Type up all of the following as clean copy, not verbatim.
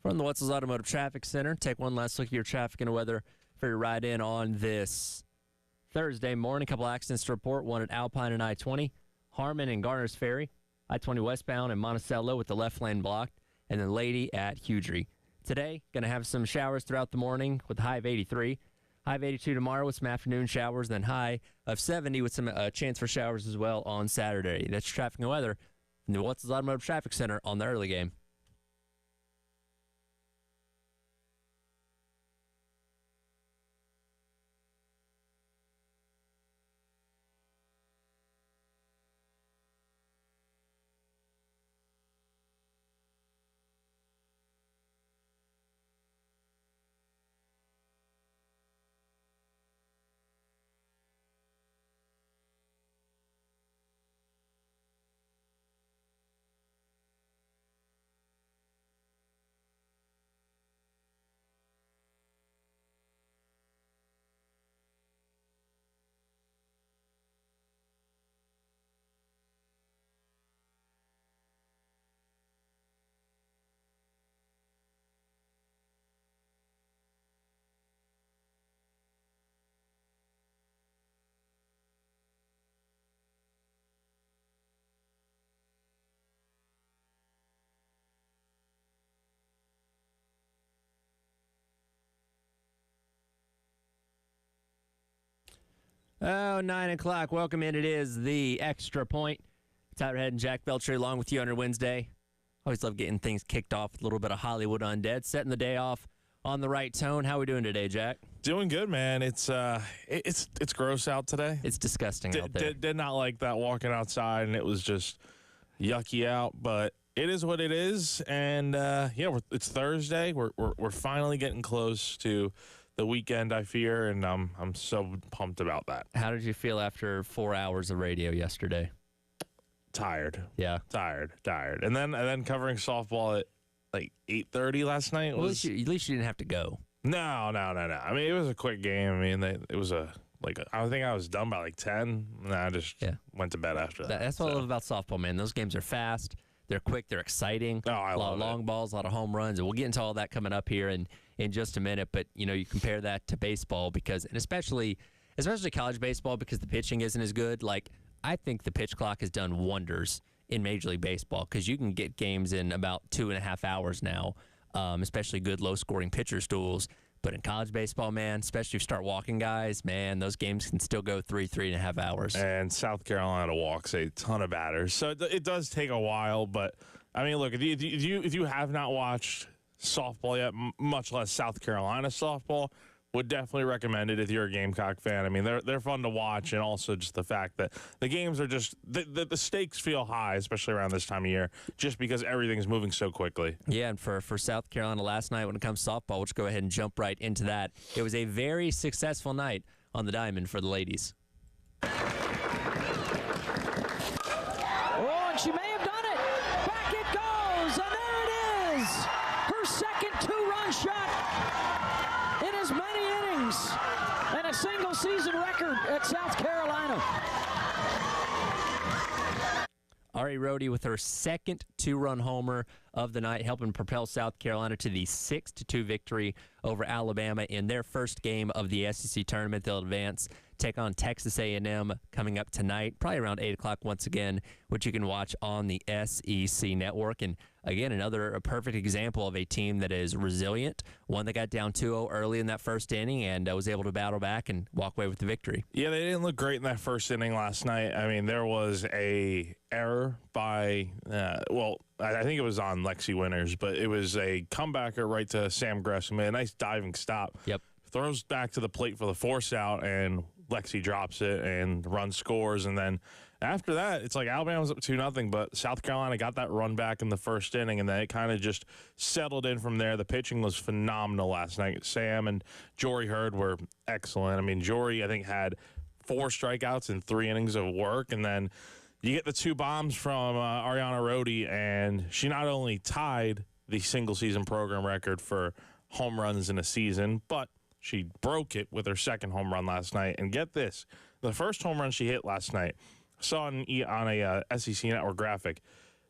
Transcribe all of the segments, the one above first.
From the Wetzel's Automotive Traffic Center, take one last look at your traffic and weather for your ride in on this Thursday morning. A couple accidents to report, one at Alpine and I-20, Harmon and Garner's Ferry, I-20 westbound and Monticello with the left lane blocked, and then Lady at Hughrey. Today, going to have some showers throughout the morning with a high of 83. High of 82 tomorrow with some afternoon showers, then high of 70 with some chance for showers as well on Saturday. That's your traffic and weather from the Wetzel's Automotive Traffic Center on the early game. Oh, 9 o'clock. Welcome in. It is the Extra Point. Tyler Head and Jack Belcher along with you on your Wednesday. Always love getting things kicked off with a little bit of Hollywood Undead. Setting the day off on the right tone. How are we doing today, Jack? Doing good, man. It's gross out today. It's disgusting out there. Did not like that walking outside, and it was just yucky out. But it is what it is, and it's Thursday. We're finally getting close to the weekend, I fear, and I'm so pumped about that. How did you feel after 4 hours of radio yesterday? Tired. Yeah. Tired. And then covering softball at like 8:30 last night. Well, at least you didn't have to go. No. I mean, it was a quick game. I mean, it was I think I was done by like 10, and I just went to bed after that. That's what I love about softball, man. Those games are fast. They're quick. They're exciting. Oh, I love it. A lot of long balls, a lot of home runs, and we'll get into all that coming up here in just a minute. But you compare that to baseball and especially college baseball because the pitching isn't as good. Like I think the pitch clock has done wonders in Major League Baseball because you can get games in about 2.5 hours now, especially good low-scoring pitchers' duels. But in college baseball, man, especially if you start walking guys, man, those games can still go 3.5 hours. And South Carolina walks a ton of batters, so it does take a while. But I mean, look, if you have not watched softball yet, much less South Carolina softball, would definitely recommend it if you're a Gamecock fan. I mean, they're fun to watch, and also just the fact that the games are just the stakes feel high, especially around this time of year, just because everything's moving so quickly. Yeah, and for South Carolina last night when it comes to softball, let's go ahead and jump right into that. It was a very successful night on the diamond for the ladies. Oh, and she may have done it. Back it goes, and there it is. Her second two-run shot in as many innings and a single season record at South Carolina. Ari Rhodey with her second two-run homer of the night, helping propel South Carolina to the 6-2 victory over Alabama in their first game of the SEC tournament. They'll advance, take on Texas A&M coming up tonight, probably around 8 o'clock once again, which you can watch on the SEC network. And again, a perfect example of a team that is resilient, one that got down 2-0 early in that first inning and was able to battle back and walk away with the victory. Yeah, they didn't look great in that first inning last night. I mean, there was a error by, I think it was on Lexi Winters, but it was a comebacker right to Sam Gresham. A nice diving stop. Yep. Throws back to the plate for the force out, and Lexi drops it and the run scores. And then after that, it's like Alabama's up 2-0, but South Carolina got that run back in the first inning, and then it kind of just settled in from there. The pitching was phenomenal last night. Sam and Jory Hurd were excellent. I mean, Jory, I think, had 4 strikeouts in 3 innings of work, and then you get the 2 bombs from Ariana Rhodey, and she not only tied the single-season program record for home runs in a season, but she broke it with her second home run last night. And get this, the first home run she hit last night, I saw on a SEC Network graphic,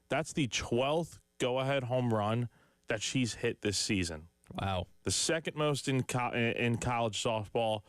that's the 12th go-ahead home run that she's hit this season. Wow. The second most in college softball,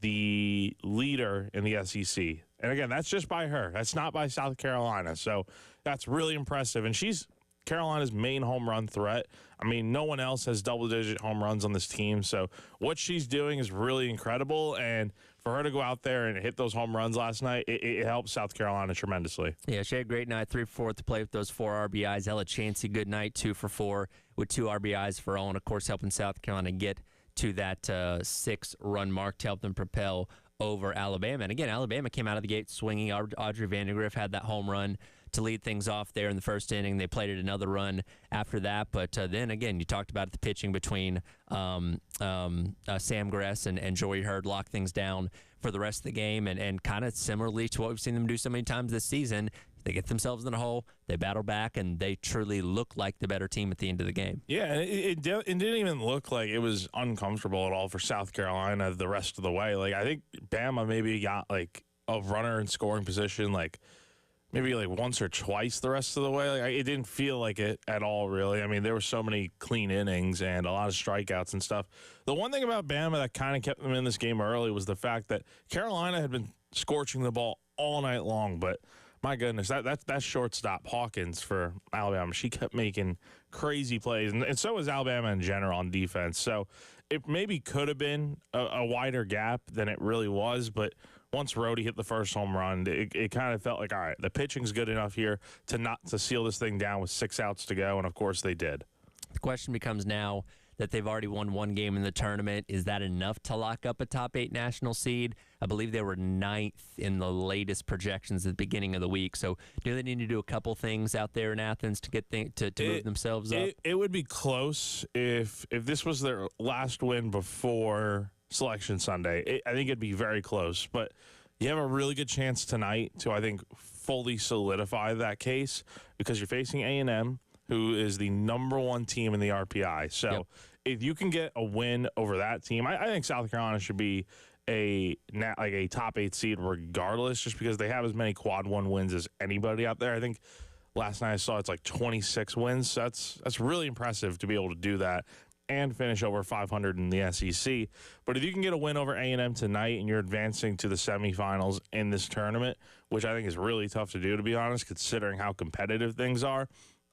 the leader in the SEC. And again, that's just by her. That's not by South Carolina. So that's really impressive. And she's Carolina's main home run threat. I mean, no one else has double-digit home runs on this team. So what she's doing is really incredible. And for her to go out there and hit those home runs last night, it helps South Carolina tremendously. Yeah, she had a great night, 3 for 4 to play with those 4 RBIs. Ella Chansey, good night, 2 for 4 with 2 RBIs for all, and of course helping South Carolina get to that 6-run mark to help them propel over Alabama. And again, Alabama came out of the gate swinging. Audrey Vandegrift had that home run to lead things off there in the first inning. They played it another run after that. But then again, you talked about the pitching between Sam Gress and Joey Hurd locked things down for the rest of the game. And kind of similarly to what we've seen them do so many times this season, they get themselves in a hole, they battle back, and they truly look like the better team at the end of the game. Yeah, and it didn't even look like it was uncomfortable at all for South Carolina the rest of the way. Like, I think Bama maybe got like a runner in scoring position like maybe like once or twice the rest of the way. Like, it didn't feel like it at all, really. I mean, there were so many clean innings and a lot of strikeouts and stuff. The one thing about Bama that kind of kept them in this game early was the fact that Carolina had been scorching the ball all night long, but my goodness, that shortstop Hawkins for Alabama, she kept making crazy plays, and so was Alabama in general on defense. So it maybe could have been a wider gap than it really was, but once Rhodey hit the first home run, it kind of felt like, all right, the pitching's good enough here to seal this thing down with 6 outs to go, and of course they did. The question becomes now that they've already won 1 game in the tournament, is that enough to lock up a top 8 national seed? I believe they were 9th in the latest projections at the beginning of the week. So do they need to do a couple things out there in Athens to get to move themselves up? It would be close if this was their last win before Selection Sunday. I think it'd be very close. But you have a really good chance tonight to, I think, fully solidify that case because you're facing A&M, who is the #1 team in the RPI. So if you can get a win over that team, I think South Carolina should be a top 8 seed regardless, just because they have as many quad 1 wins as anybody out there. I think last night I saw it's like 26 wins. So that's really impressive to be able to do that and finish over 500 in the SEC. But if you can get a win over A&M tonight and you're advancing to the semifinals in this tournament, which I think is really tough to do, to be honest, considering how competitive things are,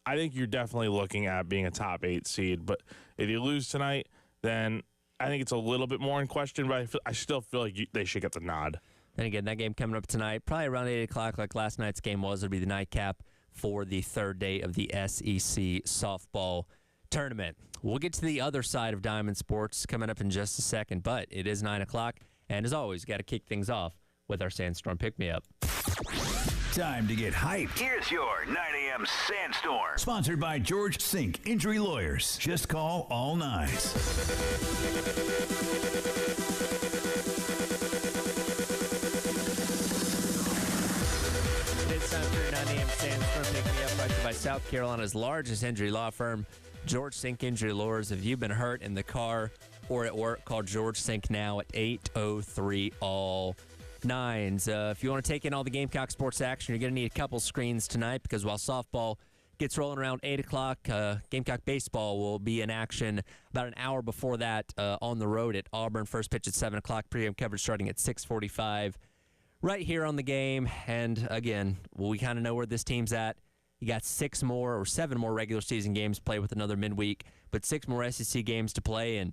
I think you're definitely looking at being a top 8 seed. But if you lose tonight, then I think it's a little bit more in question, but I still feel like they should get the nod. And again, that game coming up tonight, probably around 8 o'clock like last night's game was. It'll be the nightcap for the 3rd day of the SEC softball tournament. We'll get to the other side of Diamond Sports coming up in just a second, but it is 9 o'clock. And as always, got to kick things off with our Sandstorm Pick-Me-Up. Time to get hyped. Here's your 9 a.m. Sandstorm. Sponsored by George Sink Injury Lawyers. Just call all nines. It's time for your 9 a.m. Sandstorm Pick-Me-Up, brought to you by South Carolina's largest injury law firm, George Sink Injury Lawyers. If you've been hurt in the car or at work, call George Sink now at 803-ALL-9s. If you want to take in all the Gamecock sports action, you're going to need a couple screens tonight because while softball gets rolling around 8 o'clock, Gamecock baseball will be in action about an hour before that on the road at Auburn. First pitch at 7 o'clock, pregame coverage starting at 6:45 right here on the game. And again, we kind of know where this team's at. You got 7 more regular season games to play with another midweek, but 6 more SEC games to play. And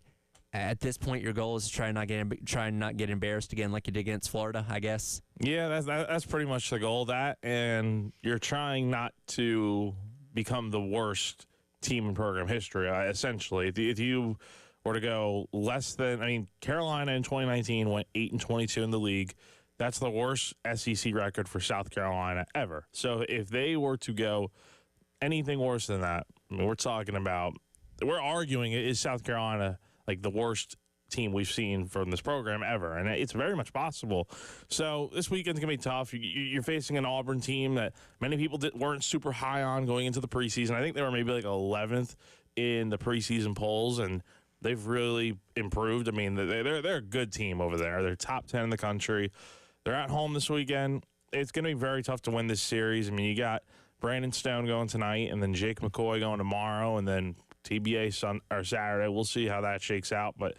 at this point, your goal is to try and not get embarrassed again like you did against Florida, I guess. Yeah, that's pretty much the goal. That, and you're trying not to become the worst team in program history, essentially. If you were to go less than, Carolina in 2019 went 8-22 in the league. That's the worst SEC record for South Carolina ever. So if they were to go anything worse than that, we're arguing, is South Carolina like the worst team we've seen from this program ever? And it's very much possible. So this weekend's going to be tough. You're facing an Auburn team that many people weren't super high on going into the preseason. I think they were maybe like 11th in the preseason polls, and they've really improved. They're a good team over there. They're top 10 in the country. They're at home this weekend. It's going to be very tough to win this series. You got Brandon Stone going tonight, and then Jake McCoy going tomorrow, and then TBA Saturday. We'll see how that shakes out. But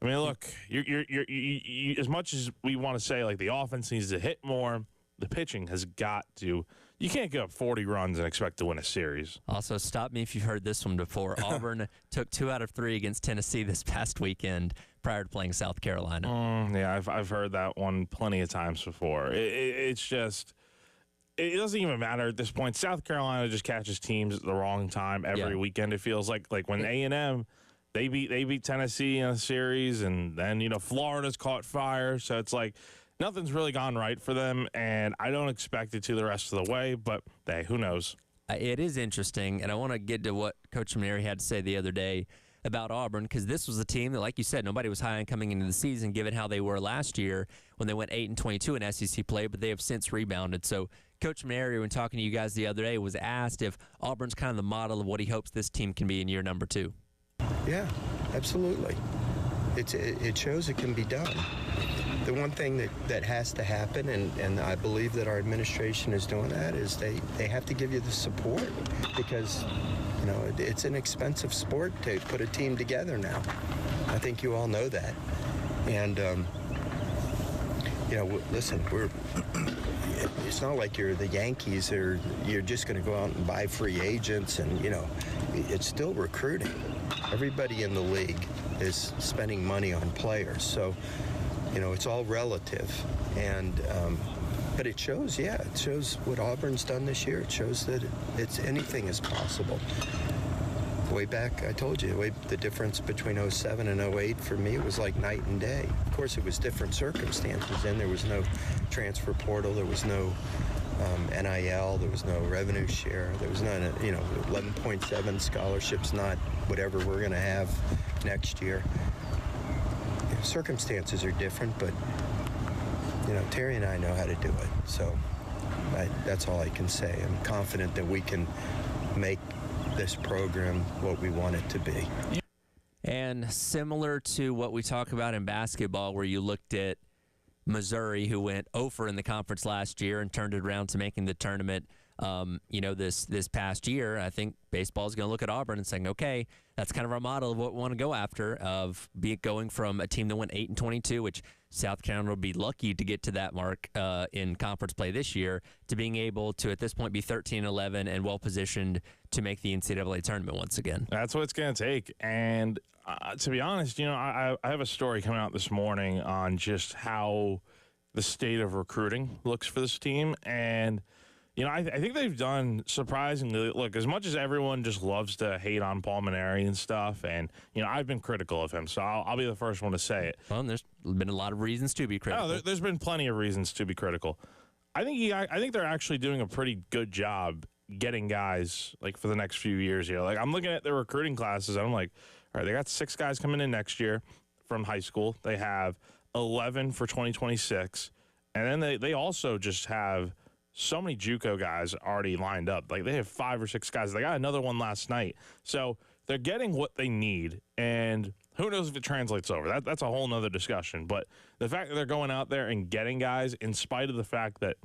I mean, look, you as much as we want to say like the offense needs to hit more, the pitching has got to. You can't give up 40 runs and expect to win a series. Also, stop me if you've heard this one before. Auburn took 2 out of 3 against Tennessee this past weekend prior to playing South Carolina. Yeah, I've heard that one plenty of times before. It's just, it doesn't even matter at this point. South Carolina just catches teams at the wrong time every weekend. It feels like when A&M, they beat Tennessee in a series, and then Florida's caught fire. So it's like, nothing's really gone right for them, and I don't expect it to the rest of the way, but hey, who knows? It is interesting, and I want to get to what Coach Mainieri had to say the other day about Auburn, because this was a team that, like you said, nobody was high on coming into the season, given how they were last year when they went 8-22 in SEC play, but they have since rebounded. So Coach Mainieri, when talking to you guys the other day, was asked if Auburn's kind of the model of what he hopes this team can be in year number 2. Yeah, absolutely. It shows it can be done. The one thing that has to happen, and I believe that our administration is doing that, is they have to give you the support, because it's an expensive sport to put a team together now. I think you all know that. And listen, it's not like you're the Yankees, or you're just going to go out and buy free agents, and it's still recruiting. Everybody in the league is spending money on players, so it's all relative, and but it shows what Auburn's done this year. It shows that anything is possible. Way back, I told you, the difference between 07 and 08 for me was like night and day. Of course, it was different circumstances. Then there was no transfer portal, there was no NIL, there was no revenue share, there was none. 11.7 scholarships, not whatever we're going to have next year. Circumstances are different, but Terry and I know how to do it. So that's all I can say. I'm confident that we can make this program what we want it to be. And similar to what we talk about in basketball, where you looked at Missouri, who went 0 in the conference last year and turned it around to making the tournament. This past year, I think baseball is going to look at Auburn and saying, okay, that's kind of our model of what we want to go after, of going from a team that went 8-22, which South Carolina will be lucky to get to that mark in conference play this year, to being able to, at this point, be 13-11 and well-positioned to make the NCAA tournament once again. That's what it's going to take. And to be honest, I have a story coming out this morning on just how the state of recruiting looks for this team. And I think they've done surprisingly. Look, as much as everyone just loves to hate on Paul Mainieri and stuff, and I've been critical of him, so I'll be the first one to say it. Well, there's been a lot of reasons to be critical. No, there's been plenty of reasons to be critical. I think they're actually doing a pretty good job getting guys like for the next few years here. Like, I'm looking at their recruiting classes, and I'm like, all right, they got 6 guys coming in next year from high school. They have 11 for 2026, and then they also just have so many JUCO guys already lined up. Like, they have 5 or 6 guys. They got another one last night. So they're getting what they need, and who knows if it translates over. That's a whole nother discussion. But the fact that they're going out there and getting guys, in spite of the fact that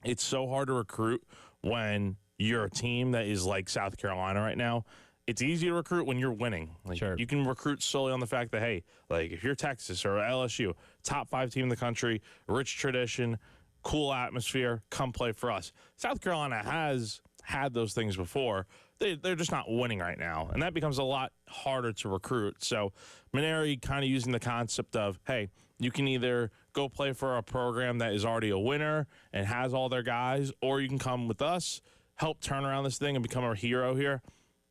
it's so hard to recruit when you're a team that is like South Carolina right now, it's easy to recruit when you're winning. Like, sure. You can recruit solely on the fact that, hey, like, if you're Texas or LSU, top 5 team in the country, rich tradition, cool atmosphere, come play for us. South Carolina has had those things before. They're just not winning right now, and that becomes a lot harder to recruit. So Mainieri kind of using the concept of, hey, you can either go play for a program that is already a winner and has all their guys, or you can come with us, help turn around this thing and become a hero here.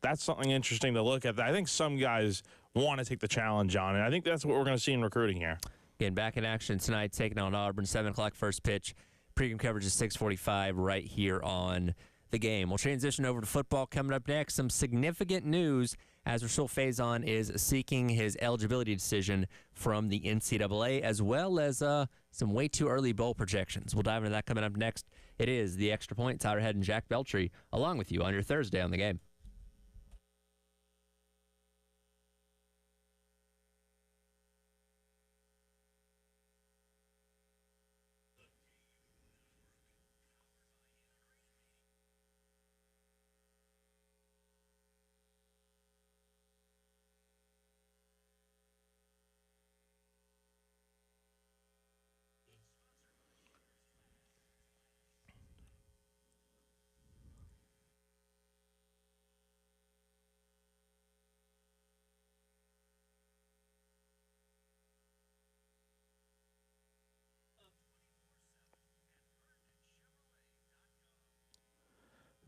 That's something interesting to look at. I think some guys want to take the challenge on, and I think that's what we're going to see in recruiting here. Again, back in action tonight, taking on Auburn, 7 o'clock first pitch. Pregame coverage is 6:45 right here on The Game. We'll transition over to football coming up next. Some significant news as Rasul Faison is seeking his eligibility decision from the NCAA, as well as some way too early bowl projections. We'll dive into that coming up next. It is The Extra Point. Tyler Head and Jack Beltry along with you on your Thursday on The Game.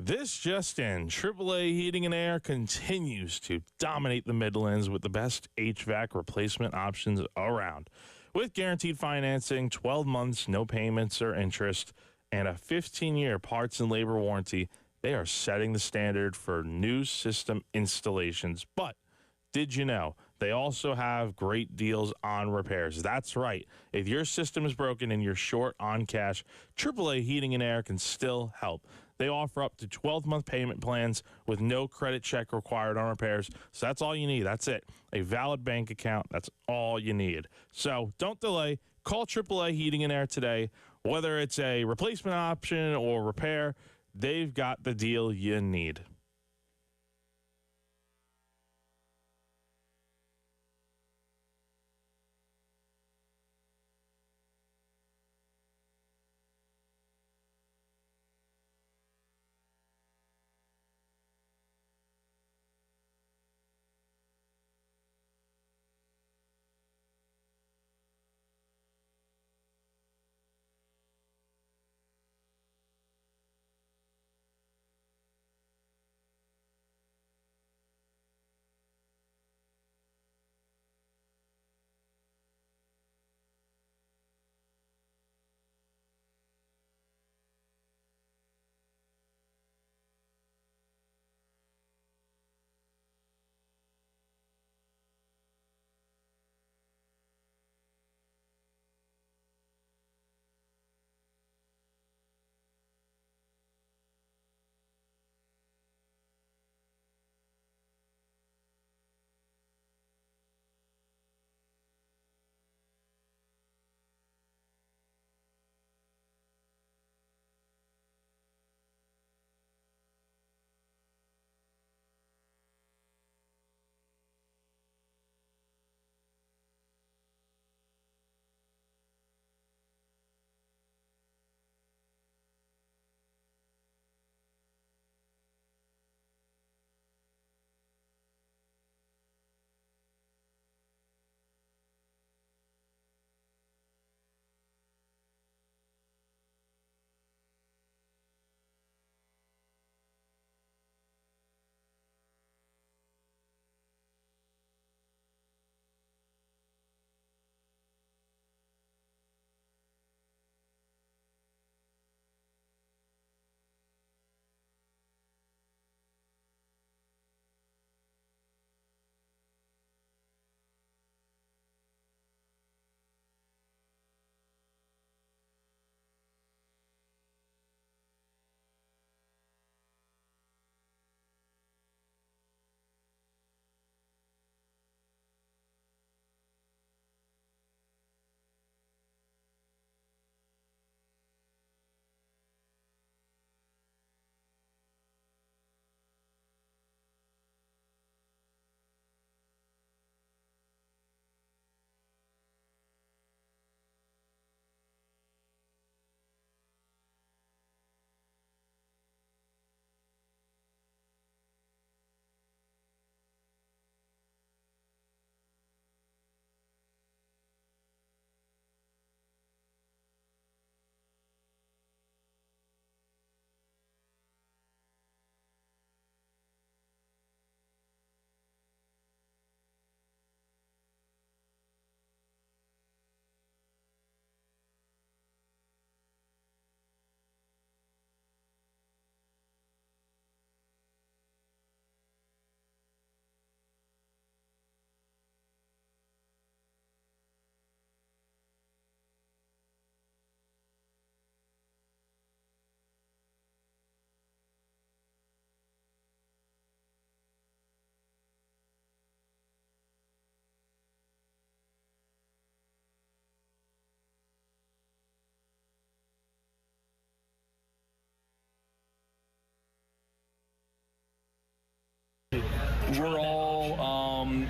This just in, AAA Heating and Air continues to dominate the Midlands with the best HVAC replacement options around. With guaranteed financing, 12 months, no payments or interest, and a 15-year parts and labor warranty, they are setting the standard for new system installations. But did you know they also have great deals on repairs? That's right. If your system is broken and you're short on cash, AAA Heating and Air can still help. They offer up to 12-month payment plans with no credit check required on repairs. So that's all you need. That's it. A valid bank account. That's all you need. So don't delay. Call AAA Heating and Air today. Whether it's a replacement option or repair, they've got the deal you need.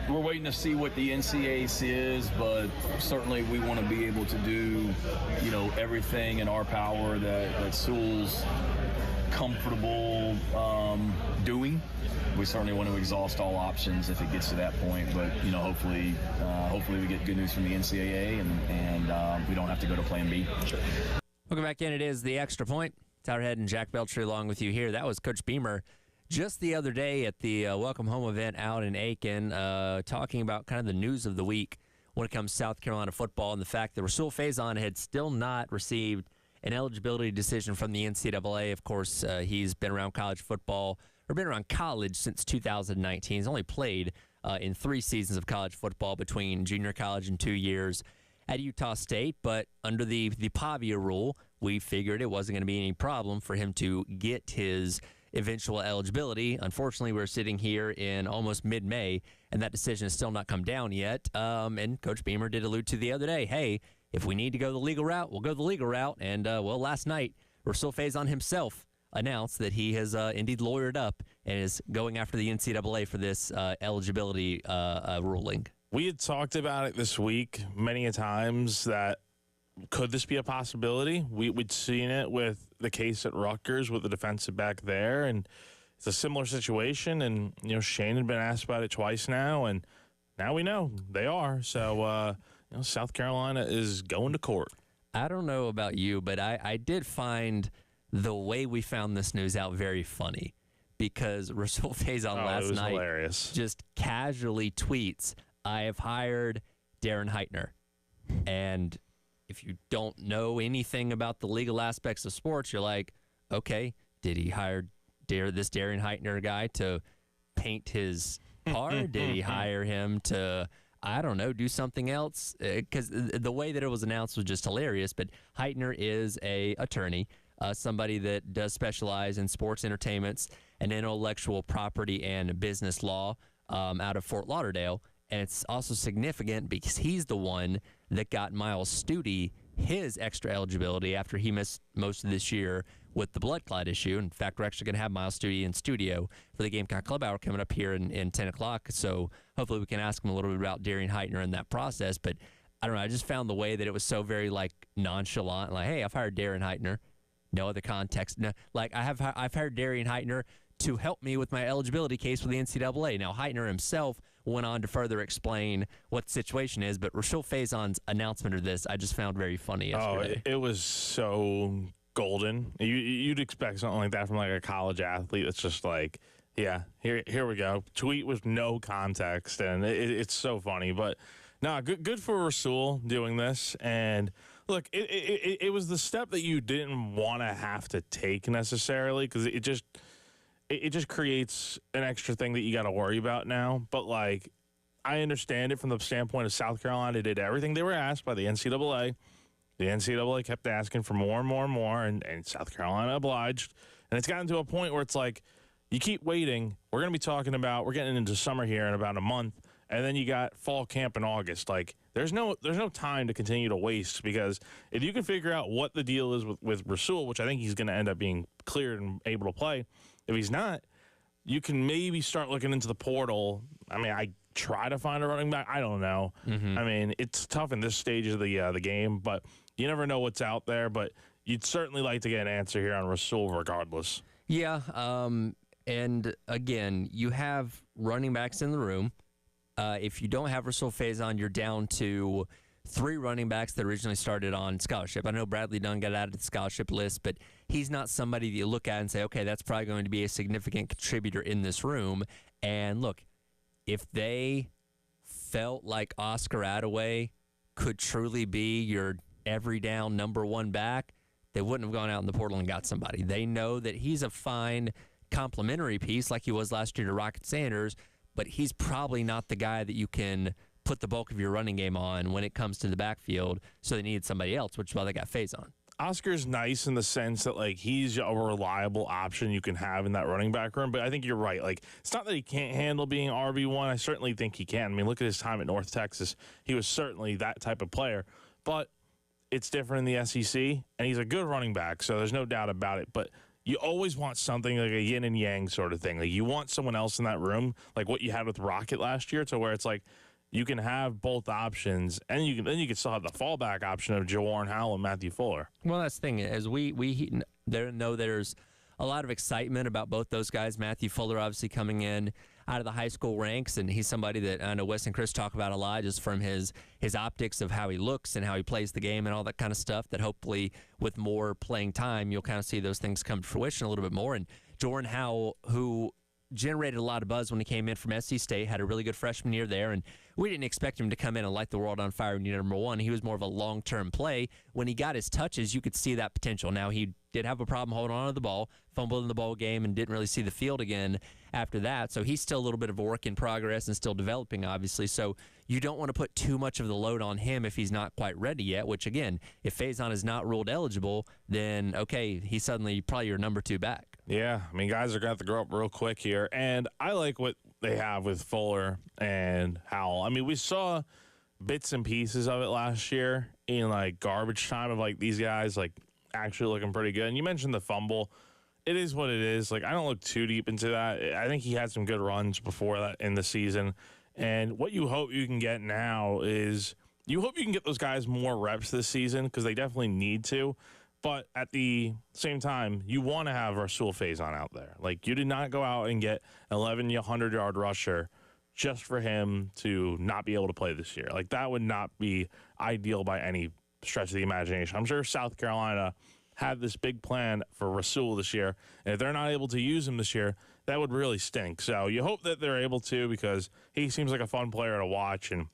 We're waiting to see what the NCAC is, but certainly we want to be able to do, everything in our power that Sewell's comfortable doing. We certainly want to exhaust all options if it gets to that point, but hopefully we get good news from the NCAA and we don't have to go to Plan B. Welcome back in. It is the Extra Point. Tyler Head and Jack Beltry along with you here. That was Coach Beamer just the other day at the Welcome Home event out in Aiken, talking about kind of the news of the week when it comes to South Carolina football and the fact that Rasul Faison had still not received an eligibility decision from the NCAA. Of course, he's been around college football, or been around college since 2019. He's only played in 3 seasons of college football between junior college and 2 years at Utah State. But under the Pavia rule, we figured it wasn't going to be any problem for him to get his eventual eligibility. Unfortunately, we're sitting here in almost mid-May, and that decision has still not come down yet. And Coach Beamer did allude to the other day, hey, if we need to go the legal route, we'll go the legal route. And, last night, Rasul Faison himself announced that he has indeed lawyered up and is going after the NCAA for this eligibility ruling. We had talked about it this week many a times that could this be a possibility? We'd seen it with the case at Rutgers with the defensive back there, and it's a similar situation. And, Shane had been asked about it twice now, and now we know they are. So, South Carolina is going to court. I don't know about you, but I did find the way we found this news out very funny, because Rasul Faison last night hilarious. Just casually tweets, I have hired Darren Heitner. And if you don't know anything about the legal aspects of sports, you're like, okay, did he hire this Darren Heitner guy to paint his car? Did he hire him to, I don't know, do something else? Because the way that it was announced was just hilarious. But Heitner is a attorney, somebody that does specialize in sports entertainments and intellectual property and business law out of Fort Lauderdale. And it's also significant because he's the one that got Miles Stute his extra eligibility after he missed most of this year with the blood clot issue. In fact, we're actually going to have Miles Stute in studio for the Gamecock Club Hour coming up here in 10 o'clock. So hopefully we can ask him a little bit about Darren Heitner and that process. But I don't know, I just found the way that it was so very nonchalant. Like, hey, I've hired Darren Heitner. No other context. No, I've hired Darren Heitner to help me with my eligibility case with the NCAA. Now, Heitner himself went on to further explain what the situation is, but Rasul Faison's announcement of this I just found very funny yesterday. Oh, it was so golden. You'd expect something like that from a college athlete that's just yeah, here we go. Tweet with no context, and it's so funny. But no, good for Rasul doing this. And look, it was the step that you didn't want to have to take necessarily, because it just creates an extra thing that you got to worry about now. But, I understand it from the standpoint of South Carolina. They did everything they were asked by the NCAA. The NCAA kept asking for more and more and more, and South Carolina obliged. And it's gotten to a point where it's you keep waiting. We're going to be talking about, we're getting into summer here in about a month, and then you got fall camp in August. There's no time to continue to waste, because if you can figure out what the deal is with Rasul, which I think he's going to end up being cleared and able to play, if he's not, you can maybe start looking into the portal. I mean, I try to find a running back. I don't know. Mm-hmm. I mean, it's tough in this stage of the game, but you never know what's out there. But you'd certainly like to get an answer here on Rasul regardless. Yeah, and again, you have running backs in the room. If you don't have Rasul Faison, you're down to 3 running backs that originally started on scholarship. I know Bradley Dunn got added to the scholarship list, but he's not somebody that you look at and say, okay, that's probably going to be a significant contributor in this room. And look, if they felt like Oscar Attaway could truly be your every down number 1 back, they wouldn't have gone out in the portal and got somebody. They know that he's a fine complementary piece like he was last year to Rocket Sanders, but he's probably not the guy that you can put the bulk of your running game on when it comes to the backfield, so they needed somebody else, which is why they got Faison. Oscar's nice in the sense that he's a reliable option you can have in that running back room, but I think you're right. It's not that he can't handle being RB1. I certainly think he can. I mean, look at his time at North Texas. He was certainly that type of player, but it's different in the SEC, and he's a good running back, so there's no doubt about it. But you always want something like a yin and yang sort of thing. You want someone else in that room, like what you had with Rocket last year, to where it's you can have both options, and you can still have the fallback option of Jawarn Howell and Matthew Fuller. Well, that's the thing. As we know there's a lot of excitement about both those guys. Matthew Fuller obviously coming in out of the high school ranks, and he's somebody that I know Wes and Chris talk about a lot, just from his optics of how he looks and how he plays the game and all that kind of stuff, that hopefully with more playing time, you'll kind of see those things come to fruition a little bit more. And Jordan Howell, who generated a lot of buzz when he came in from SC State, had a really good freshman year there, and we didn't expect him to come in and light the world on fire in year number one. He was more of a long-term play. When he got his touches, you could see that potential. Now, he did have a problem holding on to the ball, fumbled in the ball game, and didn't really see the field again after that. So he's still a little bit of a work in progress and still developing, obviously. So you don't want to put too much of the load on him if he's not quite ready yet, which, again, if Faison is not ruled eligible, then, okay, he's suddenly probably your number 2 back. Yeah, I mean, guys are going to have to grow up real quick here. And I like what they have with Fuller and Howell. I mean, we saw bits and pieces of it last year in, like, garbage time of, like, these guys, like, actually looking pretty good. And you mentioned the fumble. It is what it is. Like, I don't look too deep into that. I think he had some good runs before that in the season. And what you hope you can get now is you hope you can get those guys more reps this season, because they definitely need to. But at the same time, you want to have Rasul Faison out there. Like, you did not go out and get an 1,100-yard rusher just for him to not be able to play this year. Like, that would not be ideal by any stretch of the imagination. I'm sure South Carolina had this big plan for Rasul this year, and if they're not able to use him this year, that would really stink. So you hope that they're able to, because he seems like a fun player to watch, and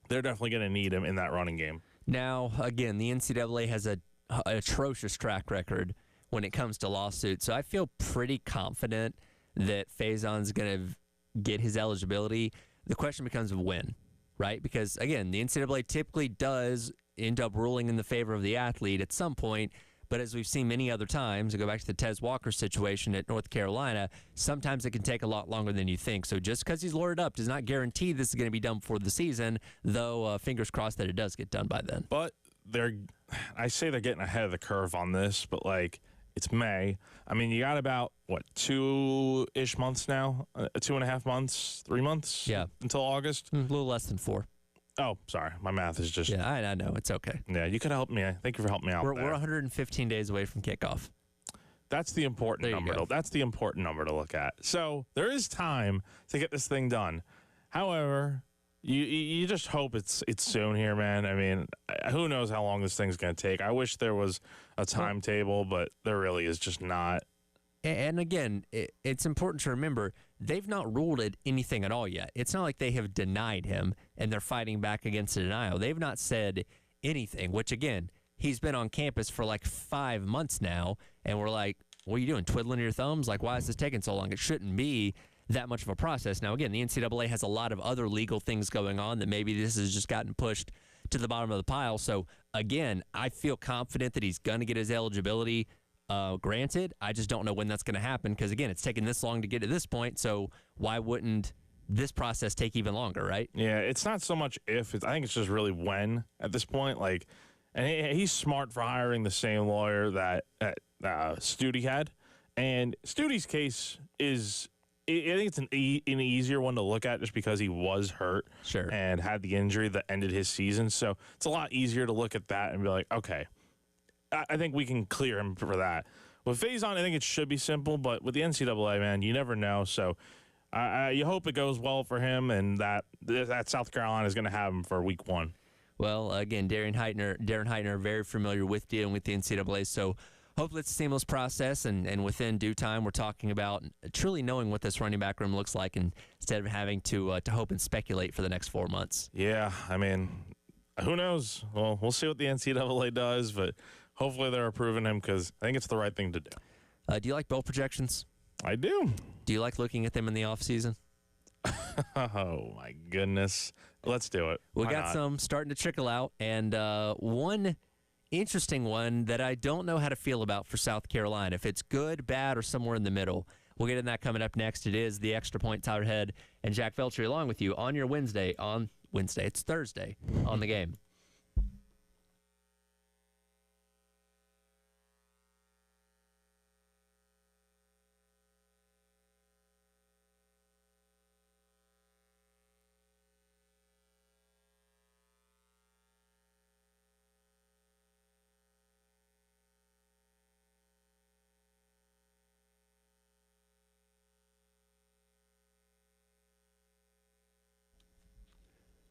they're definitely going to need him in that running game. Now, again, the NCAA has an atrocious track record when it comes to lawsuits, so I feel pretty confident that Faison's going to get his eligibility. The question becomes when, right? Because, again, the NCAA typically does end up ruling in the favor of the athlete at some point, but as we've seen many other times, to go back to the Tez Walker situation at North Carolina, sometimes it can take a lot longer than you think. So just because he's lawyered up does not guarantee this is going to be done before the season, though fingers crossed that it does get done by then. But I say they're getting ahead of the curve on this, but, like, it's May. I mean, you got about, 2-ish months now? 2.5 months? 3 months? Yeah. Until August? A little less than 4. Oh, sorry. My math is just... Yeah, I know. It's okay. Yeah, you could help me. Thank you for helping me out there. We're 115 days away from kickoff. That's the important number. That's the important number to look at. So there is time to get this thing done. However, you just hope it's soon here, man. I mean, who knows how long this thing's going to take. I wish there was a timetable, but there really is just not. And again, it's important to remember, they've not ruled it anything at all yet. It's not like they have denied him and they're fighting back against the denial. They've not said anything, which, again, he's been on campus for like 5 months now, and we're like, what are you doing, twiddling your thumbs? Like, why is this taking so long? It shouldn't be that much of a process. Now, again, the NCAA has a lot of other legal things going on that maybe this has just gotten pushed to the bottom of the pile. So, again, I feel confident that he's going to get his eligibility granted. I just don't know when that's going to happen because, again, it's taken this long to get to this point, so why wouldn't this process take even longer, right? Yeah, it's not so much if. I think it's just really when at this point. Like, and he's smart for hiring the same lawyer that Studi had. And Studi's case is, I think it's an easier one to look at just because he was hurt and had the injury that ended his season. So it's a lot easier to look at that and be like, okay, I think we can clear him for that. With Faison, I think it should be simple, but with the NCAA, man, you never know. So you hope it goes well for him and that South Carolina is going to have him for week 1. Well, again, Darren Heitner, very familiar with dealing with the NCAA, so hopefully it's a seamless process, and within due time, we're talking about truly knowing what this running back room looks like instead of having to hope and speculate for the next 4 months. Yeah, I mean, who knows? Well, we'll see what the NCAA does, but hopefully they're approving him because I think it's the right thing to do. Do you like bowl projections? I do. Do you like looking at them in the offseason? Oh, my goodness. Let's do it. We got some starting to trickle out, and one interesting one that I don't know how to feel about for South Carolina, if it's good, bad, or somewhere in the middle. We'll get into that coming up next. It is the Extra Point. Tyler Head and Jack Felcher along with you on your Wednesday. It's Thursday on the game.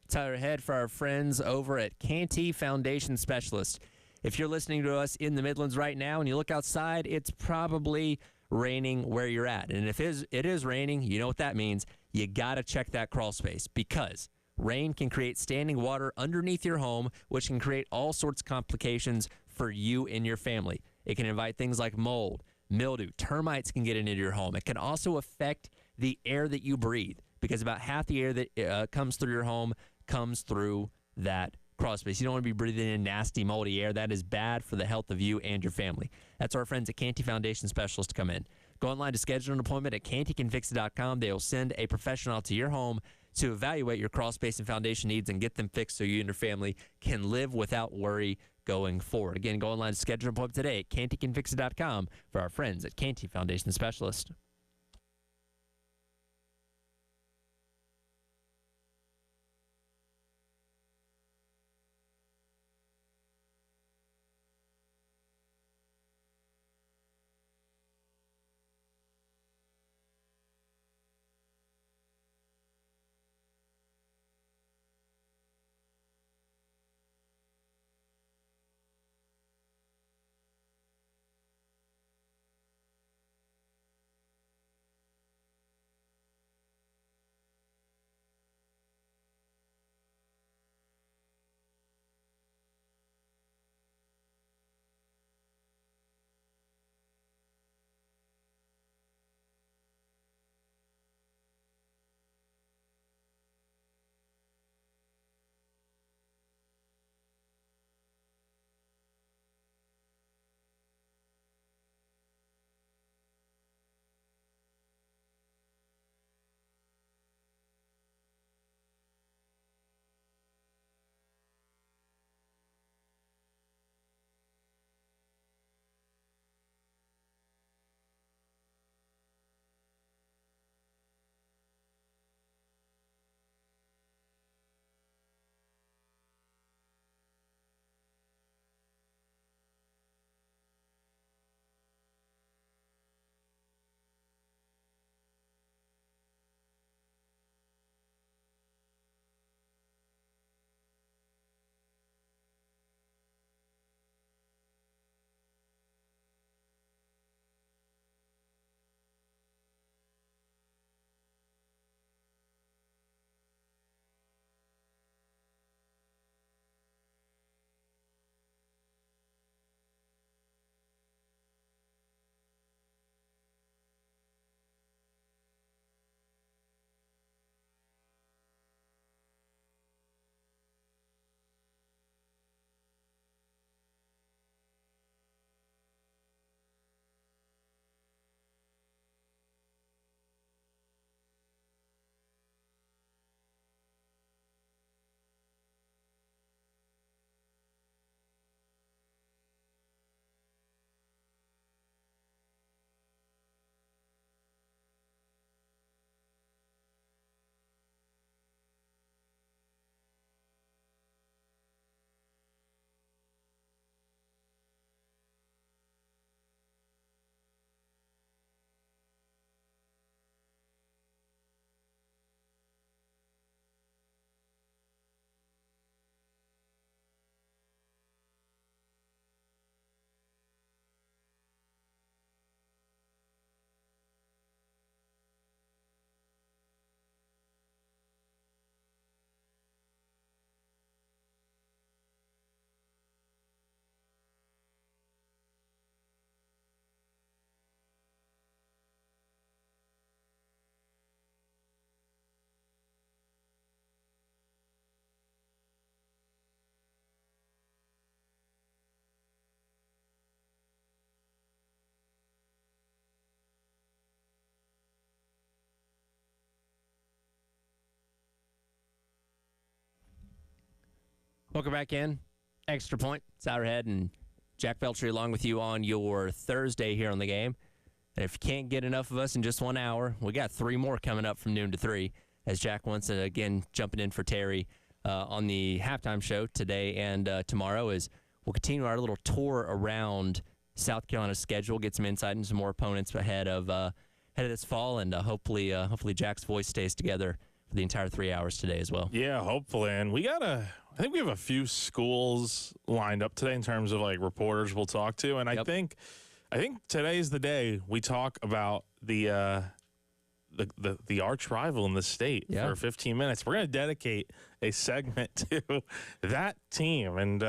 Tyler Head for our friends over at Canty Foundation Specialist. If you're listening to us in the Midlands right now and you look outside, it's probably raining where you're at. And if it is raining, you know what that means. You got to check that crawl space, because rain can create standing water underneath your home, which can create all sorts of complications for you and your family. It can invite things like mold, mildew, termites can get into your home. It can also affect the air that you breathe, because about half the air that comes through your home comes through that crawl space. You don't want to be breathing in nasty, moldy air. That is bad for the health of you and your family. That's our friends at Canty Foundation Specialist to come in. Go online to schedule an appointment at cantycanfixit.com. They will send a professional to your home to evaluate your crawl space and foundation needs and get them fixed so you and your family can live without worry going forward. Again, go online to schedule an appointment today at cantycanfixit.com for our friends at Canty Foundation Specialist. Welcome back in. Extra Point, Sourhead and Jack Veltri along with you on your Thursday here on the game. And if you can't get enough of us in just 1 hour, we got 3 more coming up from noon to 3 as Jack wants to, again, jumping in for Terry on the halftime show today and tomorrow as we'll continue our little tour around South Carolina's schedule, get some insight into some more opponents ahead of this fall, and hopefully Jack's voice stays together for the entire 3 hours today as well. Yeah, hopefully. And I think we have a few schools lined up today in terms of like reporters we'll talk to. And I think today's the day we talk about the arch rival in the state for 15 minutes. We're going to dedicate a segment to that team, and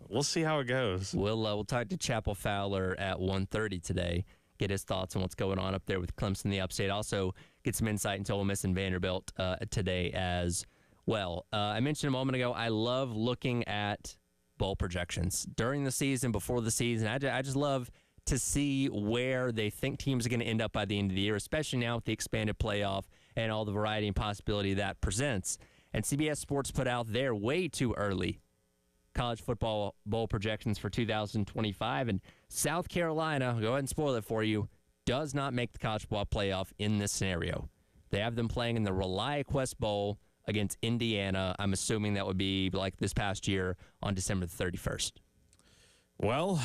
we'll see how it goes. We'll talk to Chapel Fowler at 1:30 today, get his thoughts on what's going on up there with Clemson, the upstate. Also get some insight into Ole Miss and Vanderbilt today as well. I mentioned a moment ago, I love looking at bowl projections during the season, before the season. I just love to see where they think teams are going to end up by the end of the year, especially now with the expanded playoff and all the variety and possibility that presents. And CBS Sports put out their way too early college football bowl projections for 2025. And South Carolina, I'll go ahead and spoil it for you, does not make the college football playoff in this scenario. They have them playing in the ReliaQuest Bowl against Indiana. I'm assuming that would be like this past year on December the 31st. Well,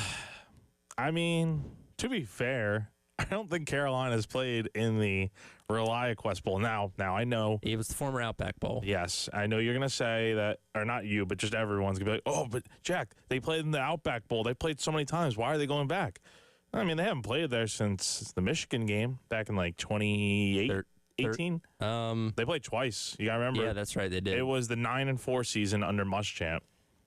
I mean, to be fair, I don't think Carolina's played in the ReliaQuest Bowl. Now I know it was the former Outback Bowl. Yes, I know you're going to say that, or not you, but just everyone's going to be like, oh, but Jack, they played in the Outback Bowl. They played so many times. Why are they going back? I mean, they haven't played there since the Michigan game back in like 2018. They played twice. You got to remember. Yeah, that's right. They did. It was the 9-4 season under Muschamp.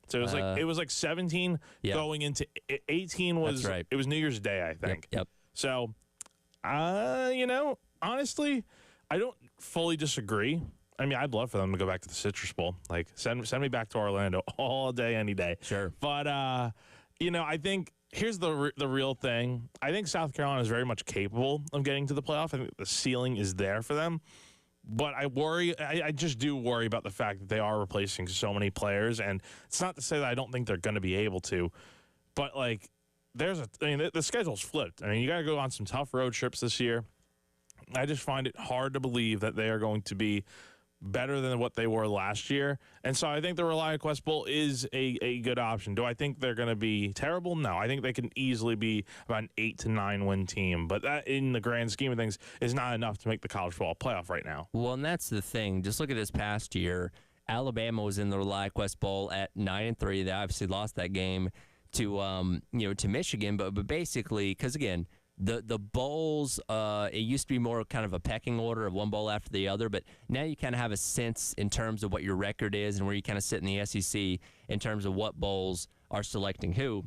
So it was like 17 going into 18 was that's right. It was New Year's Day, I think. Yep. So, honestly, I don't fully disagree. I mean, I'd love for them to go back to the Citrus Bowl. Like, send me back to Orlando all day, any day. Sure. But, I think here's the real thing. I think South Carolina is very much capable of getting to the playoff. I think the ceiling is there for them. But I just do worry about the fact that they are replacing so many players. And it's not to say that I don't think they're going to be able to. But, like, the schedule's flipped. I mean, you got to go on some tough road trips this year. I just find it hard to believe that they are going to be better than what they were last year. And so I think the ReliaQuest Bowl is a good option. Do I think they're going to be terrible? No. I think they can easily be about an 8 to 9 win team. But that, in the grand scheme of things, is not enough to make the college football playoff right now. Well, and that's the thing. Just look at this past year. Alabama was in the ReliaQuest Bowl at 9-3. They obviously lost that game to Michigan, but basically, because again, the bowls, it used to be more kind of a pecking order of one bowl after the other, but now you kind of have a sense in terms of what your record is and where you kind of sit in the SEC in terms of what bowls are selecting who.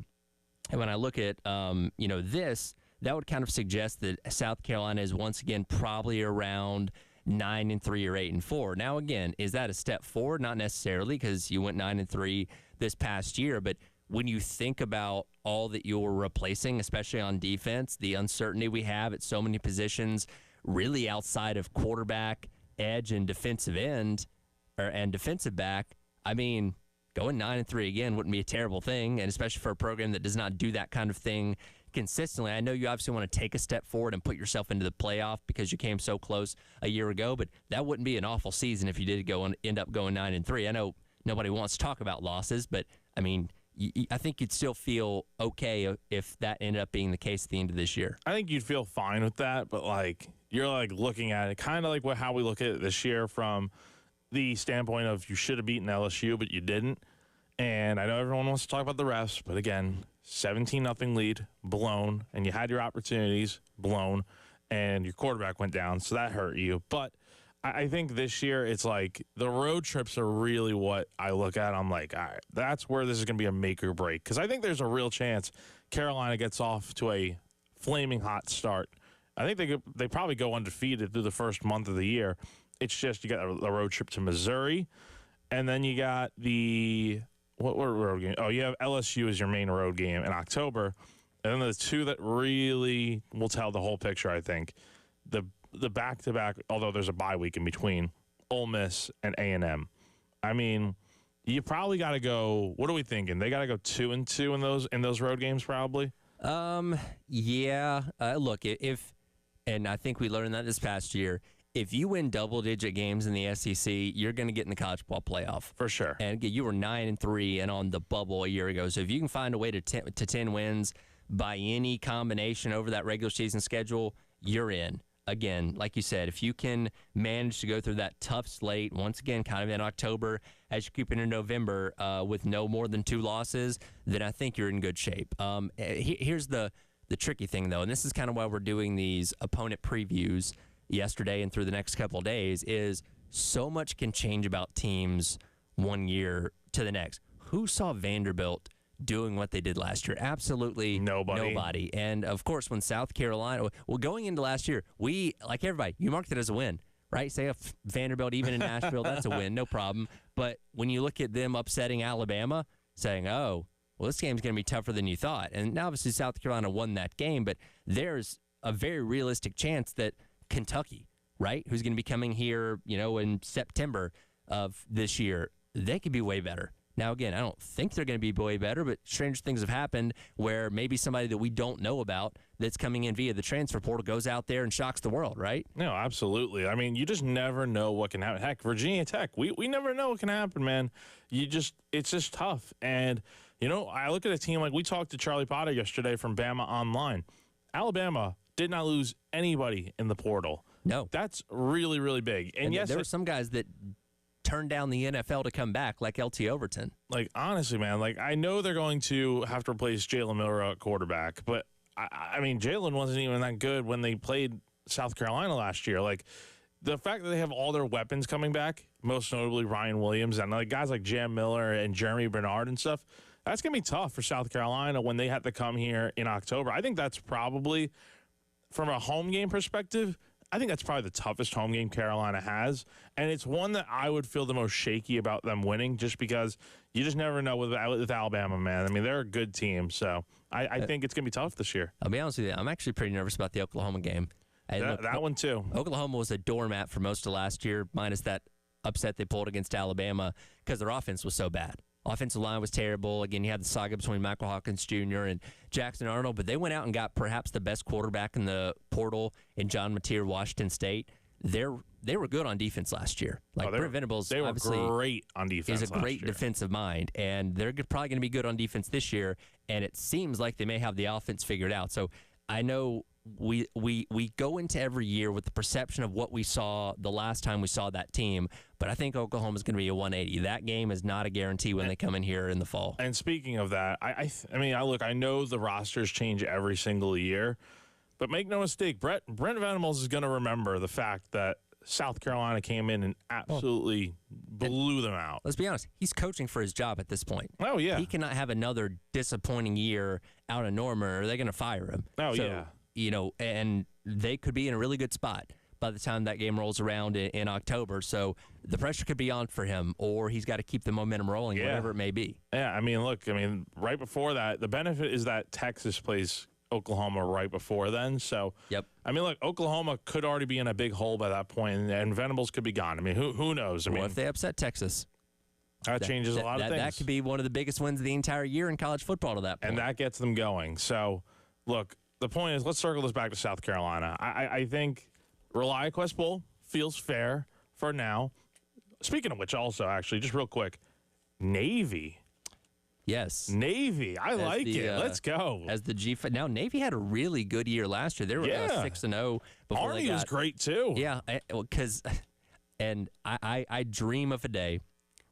And when I look at this, that would kind of suggest that South Carolina is once again probably around 9-3 or 8-4. Now again, is that a step forward? Not necessarily, because you went 9-3 this past year, but when you think about all that you're replacing, especially on defense, the uncertainty we have at so many positions, really outside of quarterback, edge, and defensive end, and defensive back, I mean, going 9-3 again wouldn't be a terrible thing, and especially for a program that does not do that kind of thing consistently. I know you obviously want to take a step forward and put yourself into the playoff because you came so close a year ago, but that wouldn't be an awful season if you did end up going 9-3. I know nobody wants to talk about losses, but, I mean, I think you'd still feel okay if that ended up being the case at the end of this year. I think you'd feel fine with that, but you're looking at it kind of like how we look at it this year from the standpoint of you should have beaten LSU, but you didn't. And I know everyone wants to talk about the refs, but again, 17-0 lead, blown, and you had your opportunities, blown, and your quarterback went down, so that hurt you. But I think this year it's like the road trips are really what I look at. I'm like, all right, that's where this is going to be a make or break. Because I think there's a real chance Carolina gets off to a flaming hot start. I think they probably go undefeated through the first month of the year. It's just you got a road trip to Missouri, and then you got what road game? Oh, you have LSU as your main road game in October. And then the two that really will tell the whole picture, I think, the back-to-back, although there's a bye week in between, Ole Miss and A&M. I mean, you probably got to go. What are we thinking? They got to go 2-2 in those road games, probably. Yeah. Look, and I think we learned that this past year. If you win double-digit games in the SEC, you're going to get in the college football playoff for sure. And again, you were 9-3 and on the bubble a year ago. So if you can find a way to 10 wins by any combination over that regular season schedule, you're in. again, like you said, if you can manage to go through that tough slate, once again, kind of in October, as you keep it in November with no more than 2 losses, then I think you're in good shape. Here's the tricky thing, though, and this is kind of why we're doing these opponent previews yesterday and through the next couple of days, is so much can change about teams one year to the next. Who saw Vanderbilt doing what they did last year? Absolutely nobody. And, of course, when South Carolina – well, going into last year, we, like everybody, you marked it as a win, right? Say if Vanderbilt, even in Nashville, that's a win, no problem. But when you look at them upsetting Alabama, saying, oh, well, this game's going to be tougher than you thought. And now, obviously, South Carolina won that game, but there's a very realistic chance that Kentucky, right, who's going to be coming here, in September of this year, they could be way better. Now, again, I don't think they're going to be way better, but strange things have happened where maybe somebody that we don't know about that's coming in via the transfer portal goes out there and shocks the world, right? No, absolutely. I mean, you just never know what can happen. Heck, Virginia Tech, we never know what can happen, man. It's just tough. And, I look at a team like we talked to Charlie Potter yesterday from Bama Online. Alabama did not lose anybody in the portal. No. That's really, really big. And yes, there were some guys that turned down the NFL to come back, like LT Overton. Like, honestly, man, I know they're going to have to replace Jalen Miller at quarterback, but, I mean, Jalen wasn't even that good when they played South Carolina last year. Like, the fact that they have all their weapons coming back, most notably Ryan Williams, and guys like Jam Miller and Jeremy Bernard and stuff, that's going to be tough for South Carolina when they have to come here in October. I think that's probably, from a home game perspective, I think that's probably the toughest home game Carolina has, and it's one that I would feel the most shaky about them winning just because you just never know with Alabama, man. I mean, they're a good team, so I think it's going to be tough this year. I'll be honest with you, I'm actually pretty nervous about the Oklahoma game. That one, too. Oklahoma was a doormat for most of last year, minus that upset they pulled against Alabama because their offense was so bad. Offensive line was terrible. Again, you had the saga between Michael Hawkins Jr. and Jackson Arnold, but they went out and got perhaps the best quarterback in the portal in John Mateer, Washington State. They were good on defense last year. Brent Venables, they were obviously great on defense. Is a great defensive mind, and they're probably going to be good on defense this year. And it seems like they may have the offense figured out. So I know we go into every year with the perception of what we saw the last time we saw that team, but I think Oklahoma's going to be a 180. That game is not a guarantee when they come in here in the fall. And speaking of that, I know the rosters change every single year, but make no mistake, Brent Venables is going to remember the fact that South Carolina came in and absolutely blew them out. Let's be honest, he's coaching for his job at this point. Oh, yeah. He cannot have another disappointing year out of Norman, or they're going to fire him. Oh, yeah. And they could be in a really good spot by the time that game rolls around in October. So the pressure could be on for him, or he's got to keep the momentum rolling, whatever it may be. Yeah, right before that, the benefit is that Texas plays Oklahoma right before then. So, yep. Oklahoma could already be in a big hole by that point, and Venables could be gone. Who knows? What if they upset Texas? That changes a lot of things. That could be one of the biggest wins of the entire year in college football to that point. And that gets them going. So, look, the point is, let's circle this back to South Carolina. I think ReliaQuest Bowl feels fair for now. Speaking of which, also, actually, just real quick, Navy. Yes. Navy. I like it. Let's go. As the G5. Now, Navy had a really good year last year. They were 6-0 before Army was great, too. Yeah, because I dream of a day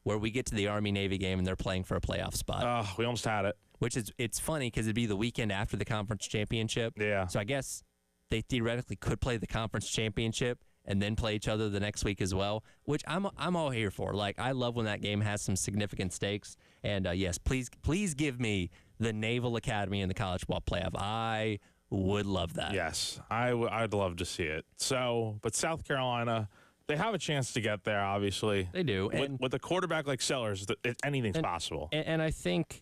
where we get to the Army-Navy game and they're playing for a playoff spot. We almost had it. It's funny because it'd be the weekend after the conference championship. Yeah. So I guess they theoretically could play the conference championship and then play each other the next week as well, which I'm all here for. I love when that game has some significant stakes. And yes, please give me the Naval Academy in the college football playoff. I would love that. Yes, I'd love to see it. So, but South Carolina, they have a chance to get there, obviously. They do. With a quarterback like Sellers, anything's possible. And I think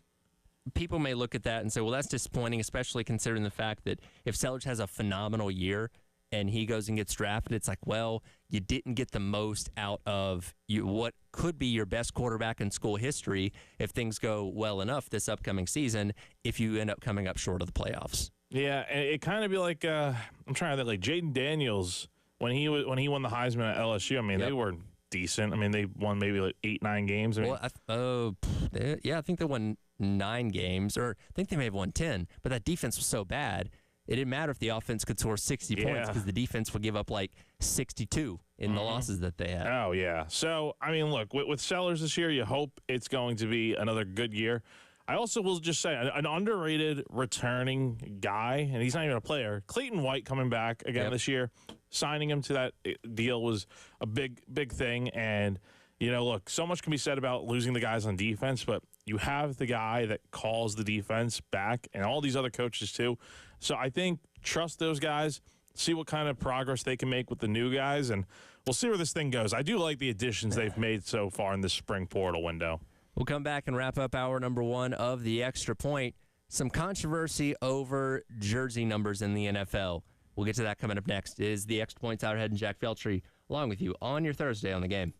people may look at that and say, well, that's disappointing, especially considering the fact that if Sellers has a phenomenal year and he goes and gets drafted, it's like, well, you didn't get the most out of what could be your best quarterback in school history if things go well enough this upcoming season if you end up coming up short of the playoffs. Yeah, it kind of be like, I'm trying to think, like Jaden Daniels, when he won the Heisman at LSU, they were decent. They won maybe like 8-9 games. I think they won 9 games, or I think they may have won 10, but that defense was so bad. it didn't matter if the offense could score 60 points because the defense would give up like 62 in the losses that they had. Oh, yeah. So, I mean, look, with Sellers this year, you hope it's going to be another good year. I also will just say an underrated returning guy, and he's not even a player, Clayton White coming back again this year. Signing him to that deal was a big thing. And, you know, look, so much can be said about losing the guys on defense, but you have the guy that calls the defense back and all these other coaches too. So I think trust those guys, see what kind of progress they can make with the new guys, and we'll see where this thing goes. I do like the additions they've made so far in this spring portal window. We'll come back and wrap up hour number 1 of the Extra Point. Some controversy over jersey numbers in the NFL. We'll get to that coming up next. It is the Extra Point, Tyler Head and Jack Feltry, along with you on your Thursday on the Game.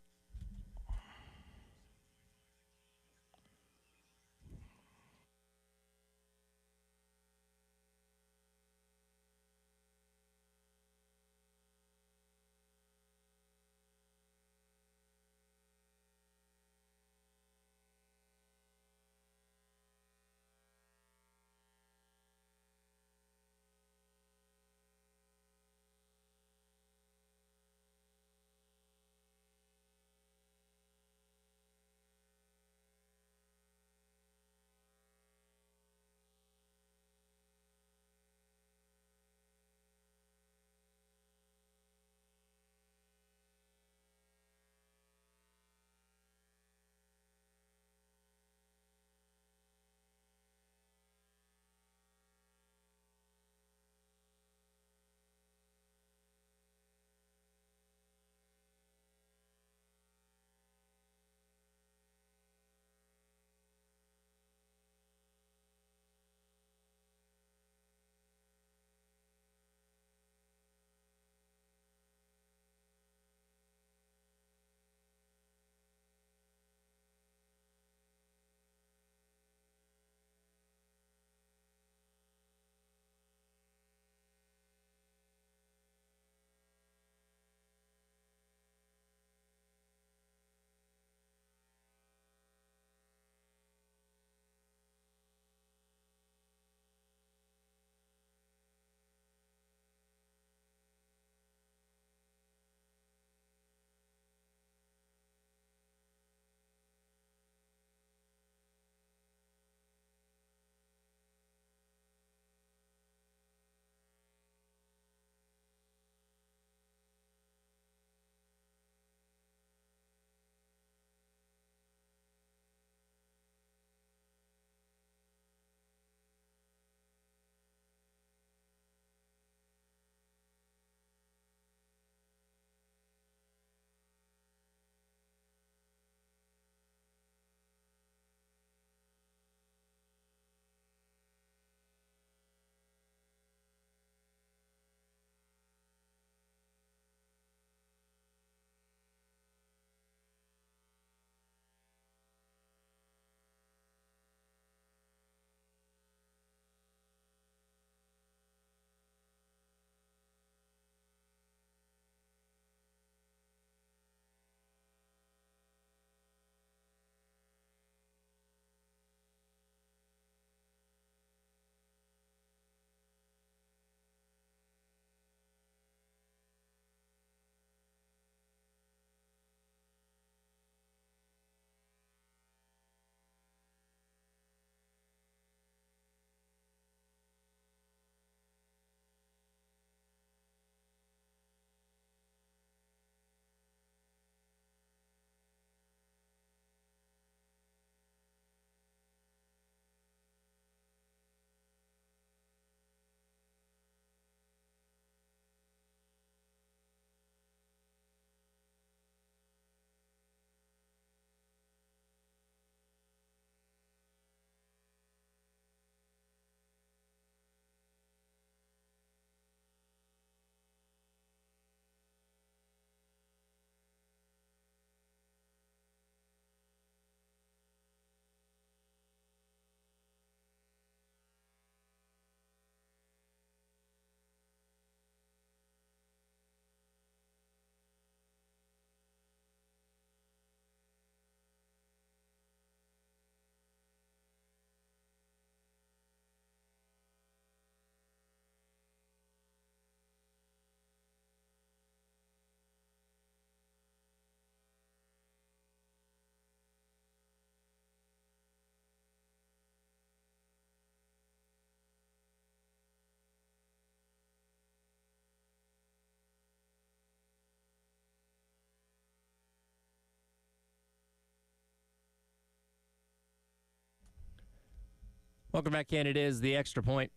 Welcome back, and it is the Extra Point.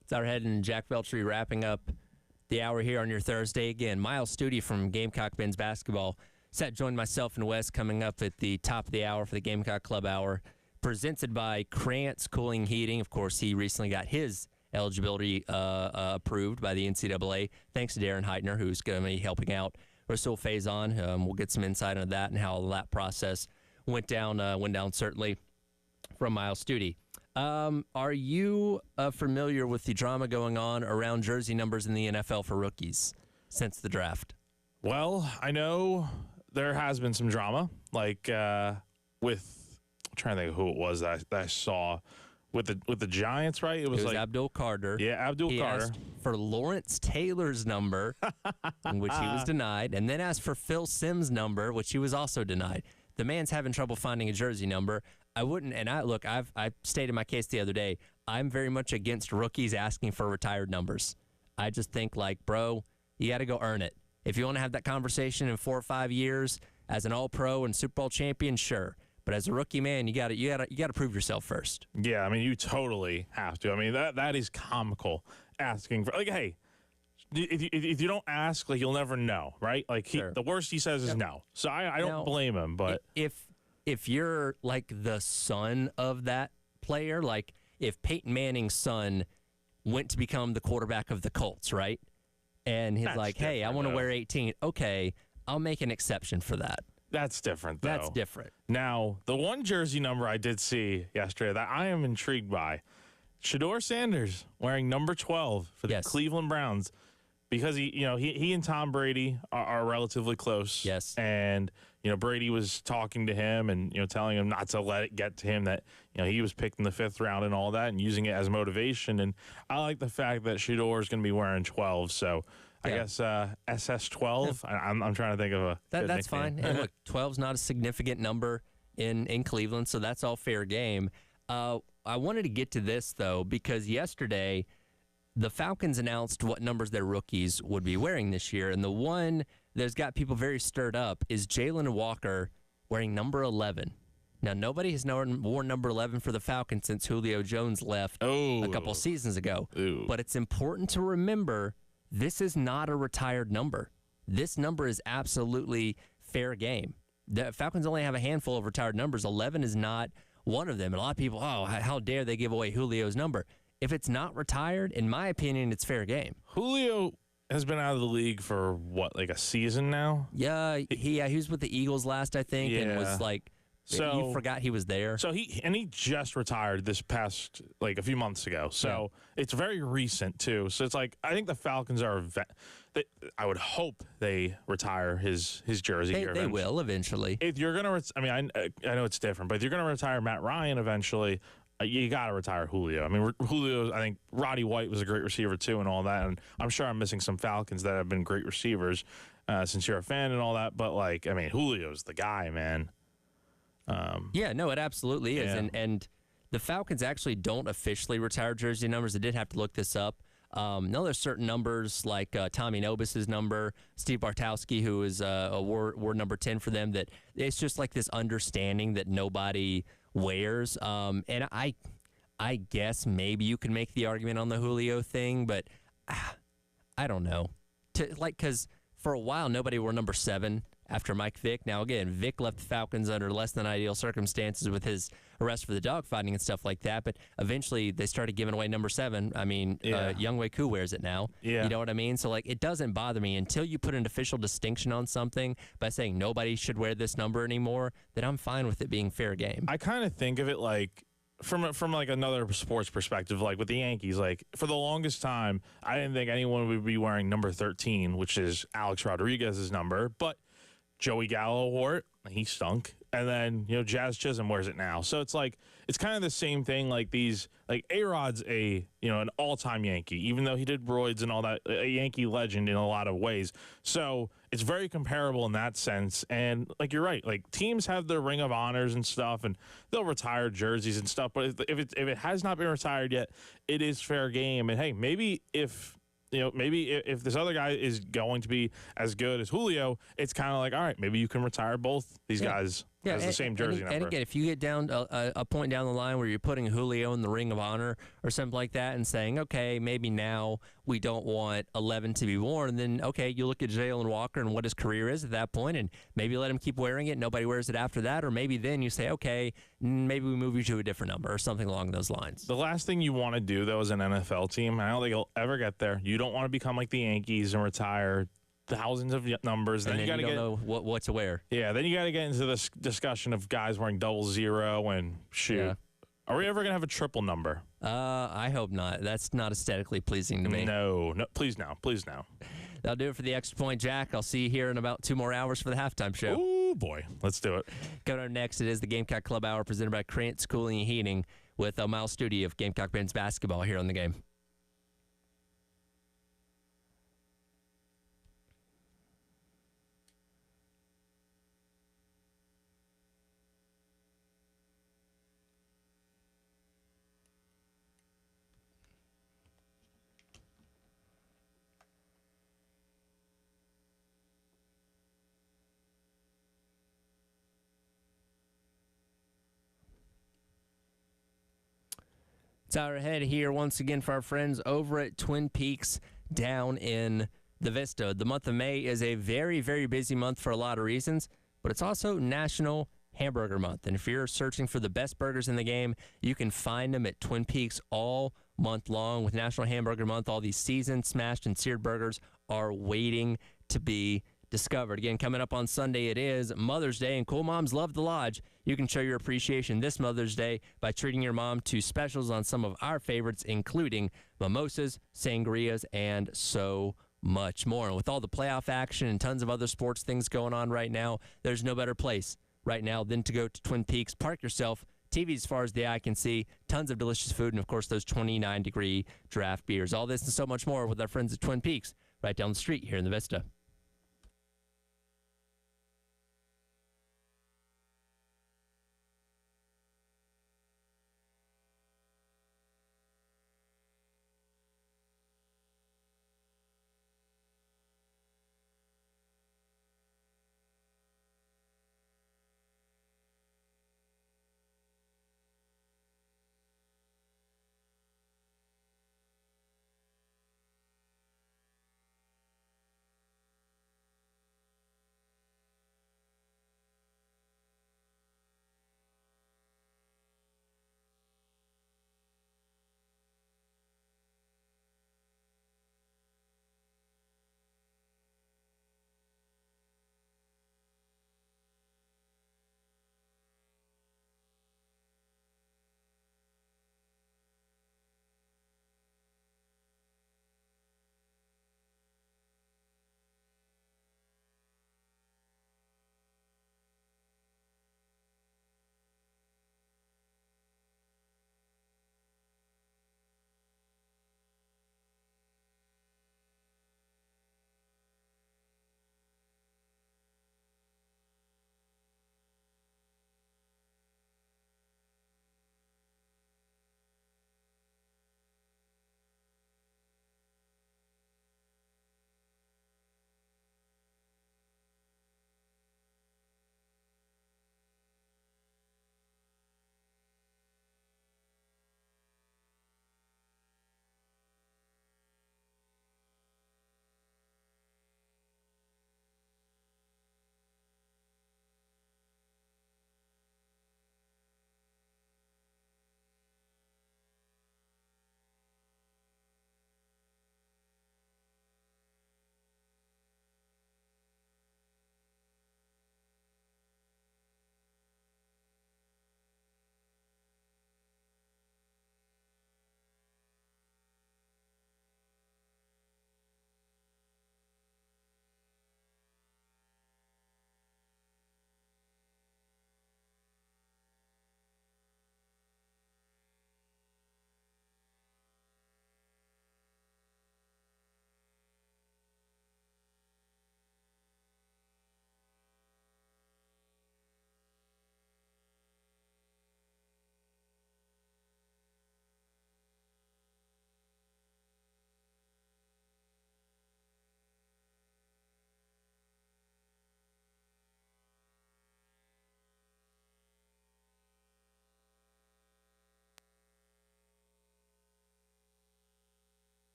It's our head and Jack Veltri wrapping up the hour here on your Thursday. Again, Miles Studi from Gamecock Men's Basketball set joined myself and Wes coming up at the top of the hour for the Gamecock Club Hour, presented by Krantz Cooling Heating. Of course, he recently got his eligibility approved by the NCAA, thanks to Darren Heitner, who's going to be helping out Rasul Faison. We'll get some insight into that and how that process went down certainly from Miles Studi. Are you familiar with the drama going on around jersey numbers in the NFL for rookies since the draft? Well, I know there has been some drama, like with I'm trying to think of who it was that I saw with the Giants, right? It was like Abdul Carter. Yeah, Abdul Carter asked for Lawrence Taylor's number, which he was denied, and then asked for Phil Simms' number, which he was also denied. The man's having trouble finding a jersey number. I wouldn't, and I stated my case the other day. I'm very much against rookies asking for retired numbers. I just think, like, bro, you got to go earn it. If you want to have that conversation in 4 or 5 years as an All-Pro and Super Bowl champion, sure. But as a rookie, man, you got to prove yourself first. Yeah, I mean, you totally have to. I mean, that is comical asking for, like, hey, if you don't ask, like, you'll never know, right? Like, Sure. The worst he says is no. So I don't blame him, but if you're like the son of that player, like if Peyton Manning's son went to become the quarterback of the Colts, right? And he's like, hey, I want to wear 18. Okay, I'll make an exception for that. That's different, though. That's different. Now, the one jersey number I did see yesterday that I am intrigued by, Shedeur Sanders wearing number 12 for the Cleveland Browns, because he and Tom Brady are relatively close. Yes. And Brady was talking to him and telling him not to let it get to him that he was picked in the 5th round and all that, and using it as motivation. And I like the fact that Shedeur is going to be wearing 12. So I guess SS12. Yeah. I'm trying to think of a that's fine. And look, 12's not a significant number in Cleveland, so that's all fair game. I wanted to get to this though, because yesterday the Falcons announced what numbers their rookies would be wearing this year, and the one that's got people very stirred up is Jalen Walker wearing number 11. Now, nobody has worn number 11 for the Falcons since Julio Jones left a couple seasons ago. But it's important to remember this is not a retired number. This number is absolutely fair game. The Falcons only have a handful of retired numbers. 11 is not one of them. And a lot of people, how dare they give away Julio's number? If it's not retired, in my opinion, it's fair game. Julio has been out of the league for like a season now. Yeah, he was with the Eagles last, I think, and was like, you forgot he was there. So he just retired this past like a few months ago. So it's very recent too. So it's like I think the Falcons are I would hope they retire his jersey here. They will eventually. If you're gonna, I know it's different, but if you're gonna retire Matt Ryan eventually, you got to retire Julio. I mean, Julio, I think Roddy White was a great receiver too and all that. And I'm sure I'm missing some Falcons that have been great receivers since you're a fan and all that. But, like, I mean, Julio's the guy, man. Yeah, no, it absolutely is. Yeah. And the Falcons actually don't officially retire jersey numbers. I did have to look this up. No, there's certain numbers like Tommy Nobis's number, Steve Bartowski, who is wore number 10 for them, that it's just like this understanding that nobody wears. And I guess maybe you can make the argument on the Julio thing, but I don't know. Because for a while, nobody wore number 7 after Mike Vick. Now, again, Vick left the Falcons under less than ideal circumstances with his arrest for the dogfighting and stuff like that, but eventually they started giving away number 7. I mean, Younghoe Koo wears it now. Yeah. You know what I mean? So, like, it doesn't bother me until you put an official distinction on something by saying nobody should wear this number anymore, then I'm fine with it being fair game. I kind of think of it like from like another sports perspective, like with the Yankees, like for the longest time, I didn't think anyone would be wearing number 13, which is Alex Rodriguez's number, but Joey Gallo wore it. He stunk. And then, Jazz Chisholm wears it now. So it's like, it's kind of the same thing. Like A-Rod's an all-time Yankee, even though he did roids and all that, a Yankee legend in a lot of ways. So it's very comparable in that sense. And like, you're right, like teams have their Ring of Honors and stuff, and they'll retire jerseys and stuff. But if it has not been retired yet, it is fair game. And hey, maybe if this other guy is going to be as good as Julio, it's kind of like, all right, maybe you can retire both these guys has the same jersey number. And again, if you get down a point down the line where you're putting Julio in the Ring of Honor or something like that and saying, okay, maybe now we don't want 11 to be worn, then, okay, you look at Jalen Walker and what his career is at that point, and maybe let him keep wearing it. Nobody wears it after that. Or maybe then you say, okay, maybe we move you to a different number or something along those lines. The last thing you want to do, though, as an NFL team, and I don't think you'll ever get there, you don't want to become like the Yankees and retire thousands of numbers. Then you don't know what to wear. Yeah, then you got to get into this discussion of guys wearing 00 and shoot. Yeah. Are we ever going to have a triple number? I hope not. That's not aesthetically pleasing to me. No, please now. That'll do it for the Extra Point, Jack. I'll see you here in about 2 more hours for the halftime show. Oh, boy. Let's do it. Coming up next, it is the Gamecock Club Hour presented by Krantz Cooling and Heating with Miles Studi of Gamecock men's basketball here on the game. It's hour ahead here once again for our friends over at Twin Peaks down in the Vista. The month of May is a very, very busy month for a lot of reasons, but it's also National Hamburger Month. And if you're searching for the best burgers in the game, you can find them at Twin Peaks all month long. With National Hamburger Month, all these seasoned, smashed, and seared burgers are waiting to be discovered. Again, coming up on Sunday, it is Mother's Day, and Cool Moms Love the Lodge. You can show your appreciation this Mother's Day by treating your mom to specials on some of our favorites, including mimosas, sangrias, and so much more. And with all the playoff action and tons of other sports things going on right now, there's no better place right now than to go to Twin Peaks, park yourself, TV as far as the eye can see, tons of delicious food, and, of course, those 29-degree draft beers. All this and so much more with our friends at Twin Peaks right down the street here in the Vista.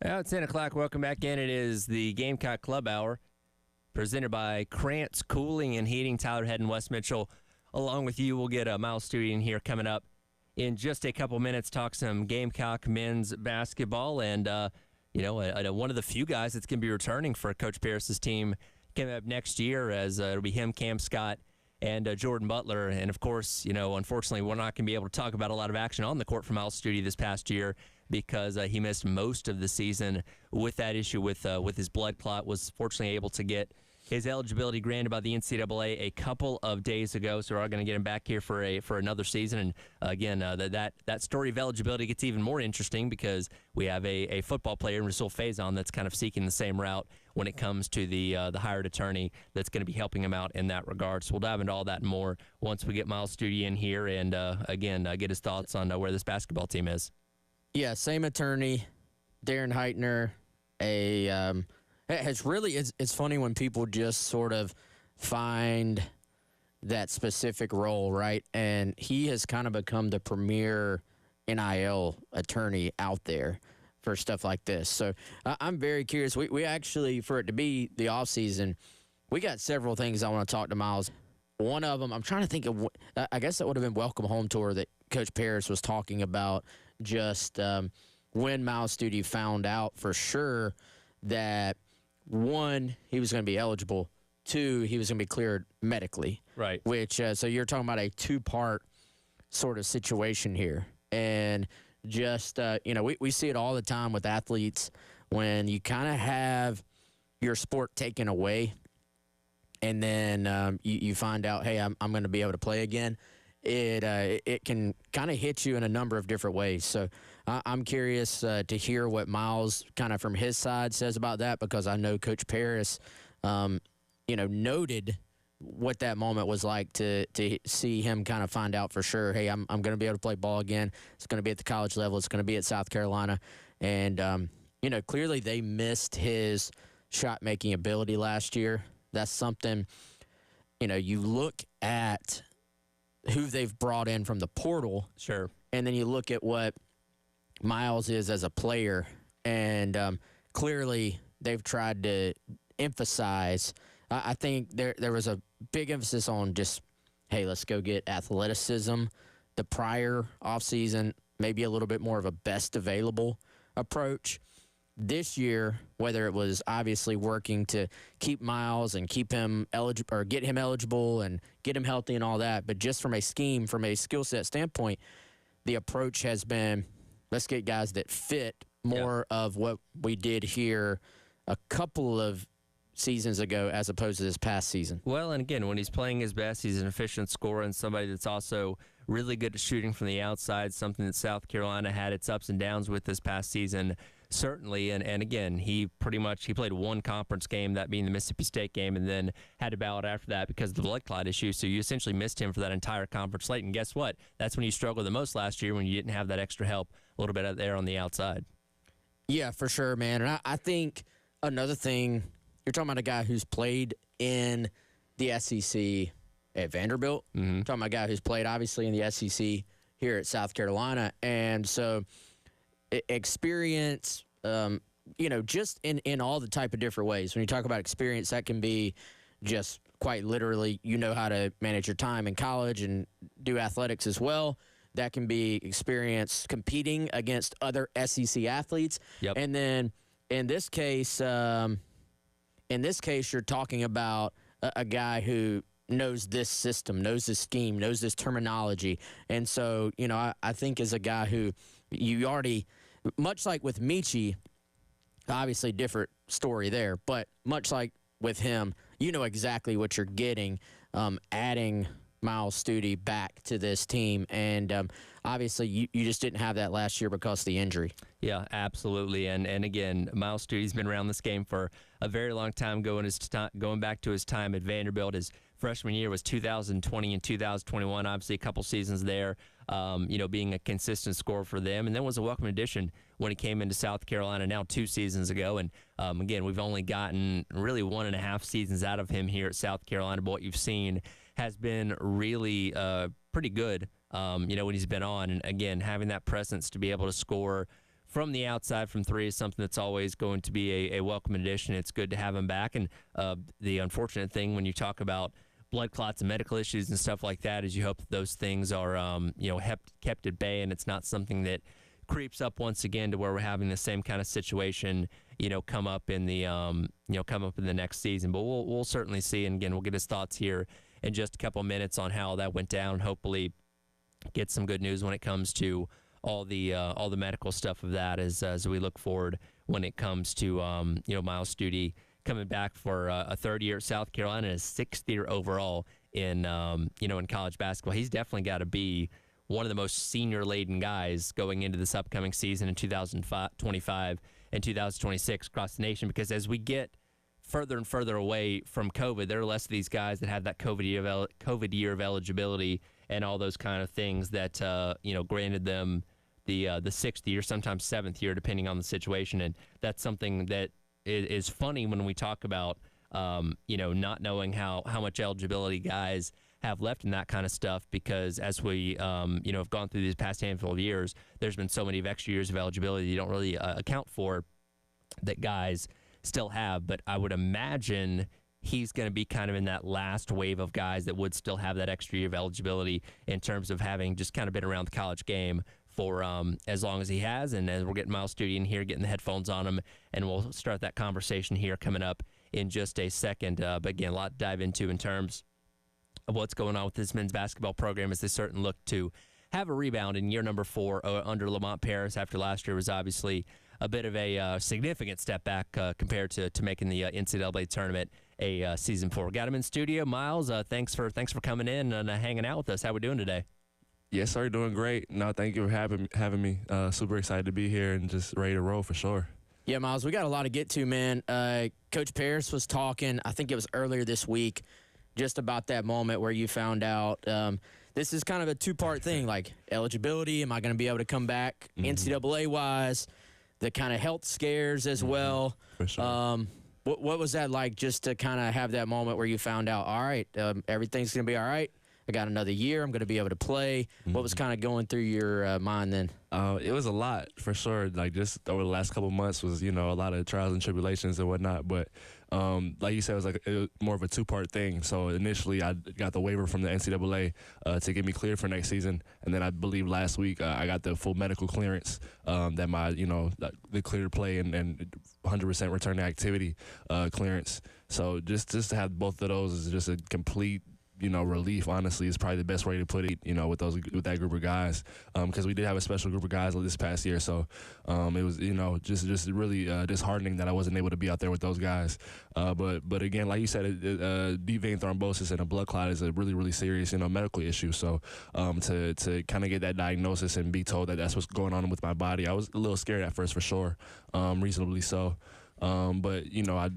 It's 10 o'clock. Welcome back in. It is the Gamecock Club Hour presented by Krantz Cooling and Heating. Tyler Head and Wes Mitchell along with you. We'll get Miles Stewart in here coming up in just a couple minutes, talk some Gamecock men's basketball. And, one of the few guys that's going to be returning for Coach Paris's team coming up next year, as it'll be him, Cam Scott, and Jordan Butler. And, of course, unfortunately, we're not going to be able to talk about a lot of action on the court for Miles Stewart this past year, because he missed most of the season with that issue with his blood clot. Was fortunately able to get his eligibility granted by the NCAA a couple of days ago, so we're going to get him back here for another season. And again, that story of eligibility gets even more interesting because we have a football player, Rasul Faison, that's kind of seeking the same route when it comes to the hired attorney that's going to be helping him out in that regard. So we'll dive into all that and more once we get Miles Stewart in here and get his thoughts on where this basketball team is. Yeah, same attorney, Darren Heitner. It's funny when people just sort of find that specific role, right? And he has kind of become the premier NIL attorney out there for stuff like this. So I'm very curious. We actually, for it to be the offseason, we got several things I want to talk to Miles. One of them, I'm trying to think of, I guess that would have been Welcome Home Tour that Coach Paris was talking about, just when Miles Stewart found out for sure that, one, he was going to be eligible, two, he was going to be cleared medically. Right. Which, so you're talking about a two-part sort of situation here. And just, we see it all the time with athletes when you kind of have your sport taken away and then you find out, hey, I'm going to be able to play again. It can kind of hit you in a number of different ways. So I'm curious to hear what Miles kind of from his side says about that, because I know Coach Paris, noted what that moment was like to see him kind of find out for sure, hey, I'm going to be able to play ball again. It's going to be at the college level. It's going to be at South Carolina. And, clearly they missed his shot-making ability last year. That's something, you look at who they've brought in from the portal. Sure. And then you look at what Miles is as a player, and clearly they've tried to emphasize. I think there was a big emphasis on just, hey, let's go get athleticism. The prior offseason, maybe a little bit more of a best available approach. This year, whether it was obviously working to keep Miles and keep him eligible or get him eligible and get him healthy and all that, but just from a scheme, from a skill set standpoint, the approach has been, let's get guys that fit more of what we did here a couple of seasons ago as opposed to this past season. Well, and again, when he's playing his best, he's an efficient scorer and somebody that's also really good at shooting from the outside, something that South Carolina had its ups and downs with this past season, certainly. And again, he played one conference game, that being the Mississippi State game, and then had to bow out after that because of the blood clot issue. So you essentially missed him for that entire conference slate. And guess what? That's when you struggled the most last year, when you didn't have that extra help a little bit out there on the outside. Yeah, for sure, man. And I think another thing, you're talking about a guy who's played in the SEC at Vanderbilt. Mm-hmm. Talking about a guy who's played, obviously, in the SEC here at South Carolina. And so experience, just in all the type of different ways. When you talk about experience, that can be just quite literally, how to manage your time in college and do athletics as well. That can be experience competing against other SEC athletes. Yep. And then in this case, you're talking about a guy who knows this system, knows this scheme, knows this terminology. And so, I think as a guy who you already, much like with Michi, obviously different story there, but much like with him, you know exactly what you're getting, adding Miles Stewart back to this team. And obviously you just didn't have that last year because of the injury. Yeah, absolutely. And again, Miles Stewart's been around this game for a very long time, going back to his time at Vanderbilt. His freshman year was 2020 and 2021, obviously a couple seasons there, being a consistent scorer for them, and then was a welcome addition when he came into South Carolina now 2 seasons ago. And again, we've only gotten really 1.5 seasons out of him here at South Carolina, but what you've seen has been really pretty good, when he's been on. And again, having that presence to be able to score from the outside from three is something that's always going to be a welcome addition. It's good to have him back. And the unfortunate thing when you talk about blood clots and medical issues and stuff like that is you hope that those things are, kept at bay, and it's not something that creeps up once again to where we're having the same kind of situation, come up in the, next season. But we'll certainly see. And again, we'll get his thoughts here in just a couple of minutes on how that went down. Hopefully get some good news when it comes to all the medical stuff of that as we look forward when it comes to, Miles Stute coming back for a third year at South Carolina and his sixth year overall in college basketball. He's definitely got to be one of the most senior-laden guys going into this upcoming season in 2025 and 2026 across the nation, because as we get further and further away from COVID, there are less of these guys that have that COVID year of eligibility and all those kind of things that, granted them the sixth year, sometimes seventh year, depending on the situation. And that's something that is funny when we talk about, not knowing how much eligibility guys have left and that kind of stuff, because as we, have gone through these past handful of years, there's been so many extra years of eligibility you don't really account for that guys still have. But I would imagine he's going to be kind of in that last wave of guys that would still have that extra year of eligibility in terms of having just kind of been around the college game for as long as he has. And as we're getting Miles Stute in here, getting the headphones on him, and we'll start that conversation here coming up in just a second. But again, a lot to dive into in terms of what's going on with this men's basketball program as they certainly look to have a rebound in year number 4 under Lamont Paris after last year was obviously a bit of a significant step back compared to making the NCAA tournament a season 4. Got him in studio. Miles, thanks for coming in and hanging out with us. How we doing today? Yes, sir. Doing great. No, thank you for having me. Super excited to be here and just ready to roll for sure. Yeah, Miles, we got a lot to get to, man. Coach Paris was talking, I think it was earlier this week, just about that moment where you found out this is kind of a two-part thing, like eligibility, am I going to be able to come back NCAA-wise, the kind of health scares as well. For sure. What was that like, just to kind of have that moment where you found out, all right, everything's going to be all right, I got another year, I'm going to be able to play. What was kind of going through your mind then? It was a lot, for sure. Like, just over the last couple of months was, a lot of trials and tribulations and whatnot. But like you said, it was more of a two-part thing. So initially, I got the waiver from the NCAA to get me cleared for next season. And then I believe last week I got the full medical clearance that my, the clear to play and 100% return to activity clearance. So just to have both of those is just a complete relief, honestly, is probably the best way to put it, with that group of guys, because we did have a special group of guys this past year. So it was, just really disheartening that I wasn't able to be out there with those guys. But again, like you said, deep vein thrombosis and a blood clot is a really, really serious, medical issue. So to kind of get that diagnosis and be told that that's what's going on with my body, I was a little scared at first, for sure, reasonably so. But I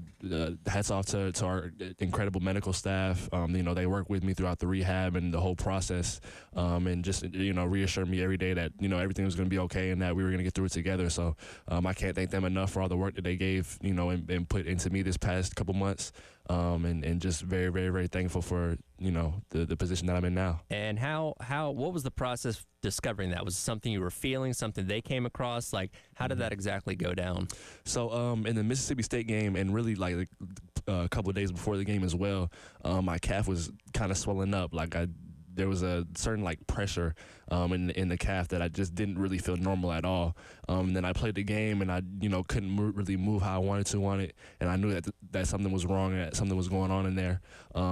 hats off to our incredible medical staff. They work with me throughout the rehab and the whole process, and just reassure me every day that everything was going to be okay and that we were going to get through it together. So I can't thank them enough for all the work that they gave and put into me this past couple months. And just very, very, very thankful for the position that I'm in now. And what was the process discovering that? Was it something you were feeling, something they came across? Like, how did that exactly go down? So in the Mississippi State game, and really like a couple of days before the game as well, my calf was kind of swelling up. Like there was a certain pressure in the calf that I just didn't really feel normal at all. And then I played the game and I couldn't really move how I wanted to on it, and I knew that something was wrong and that something was going on in there.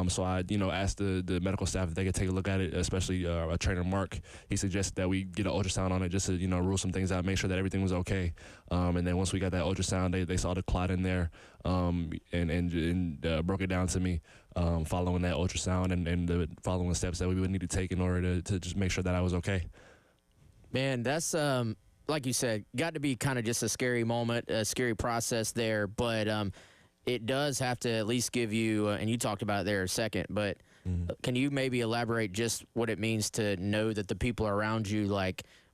So I asked the medical staff if they could take a look at it, especially our trainer Mark. He suggested that we get an ultrasound on it just to rule some things out, make sure that everything was okay. And then once we got that ultrasound, they saw the clot in there, and broke it down to me. Following that ultrasound and the following steps that we would need to take in order to just make sure that I was okay. Man, that's like you said, got to be kind of just a scary moment, a scary process there, but it does have to at least give you, and you talked about it there a second, but can you maybe elaborate just what it means to know that the people around you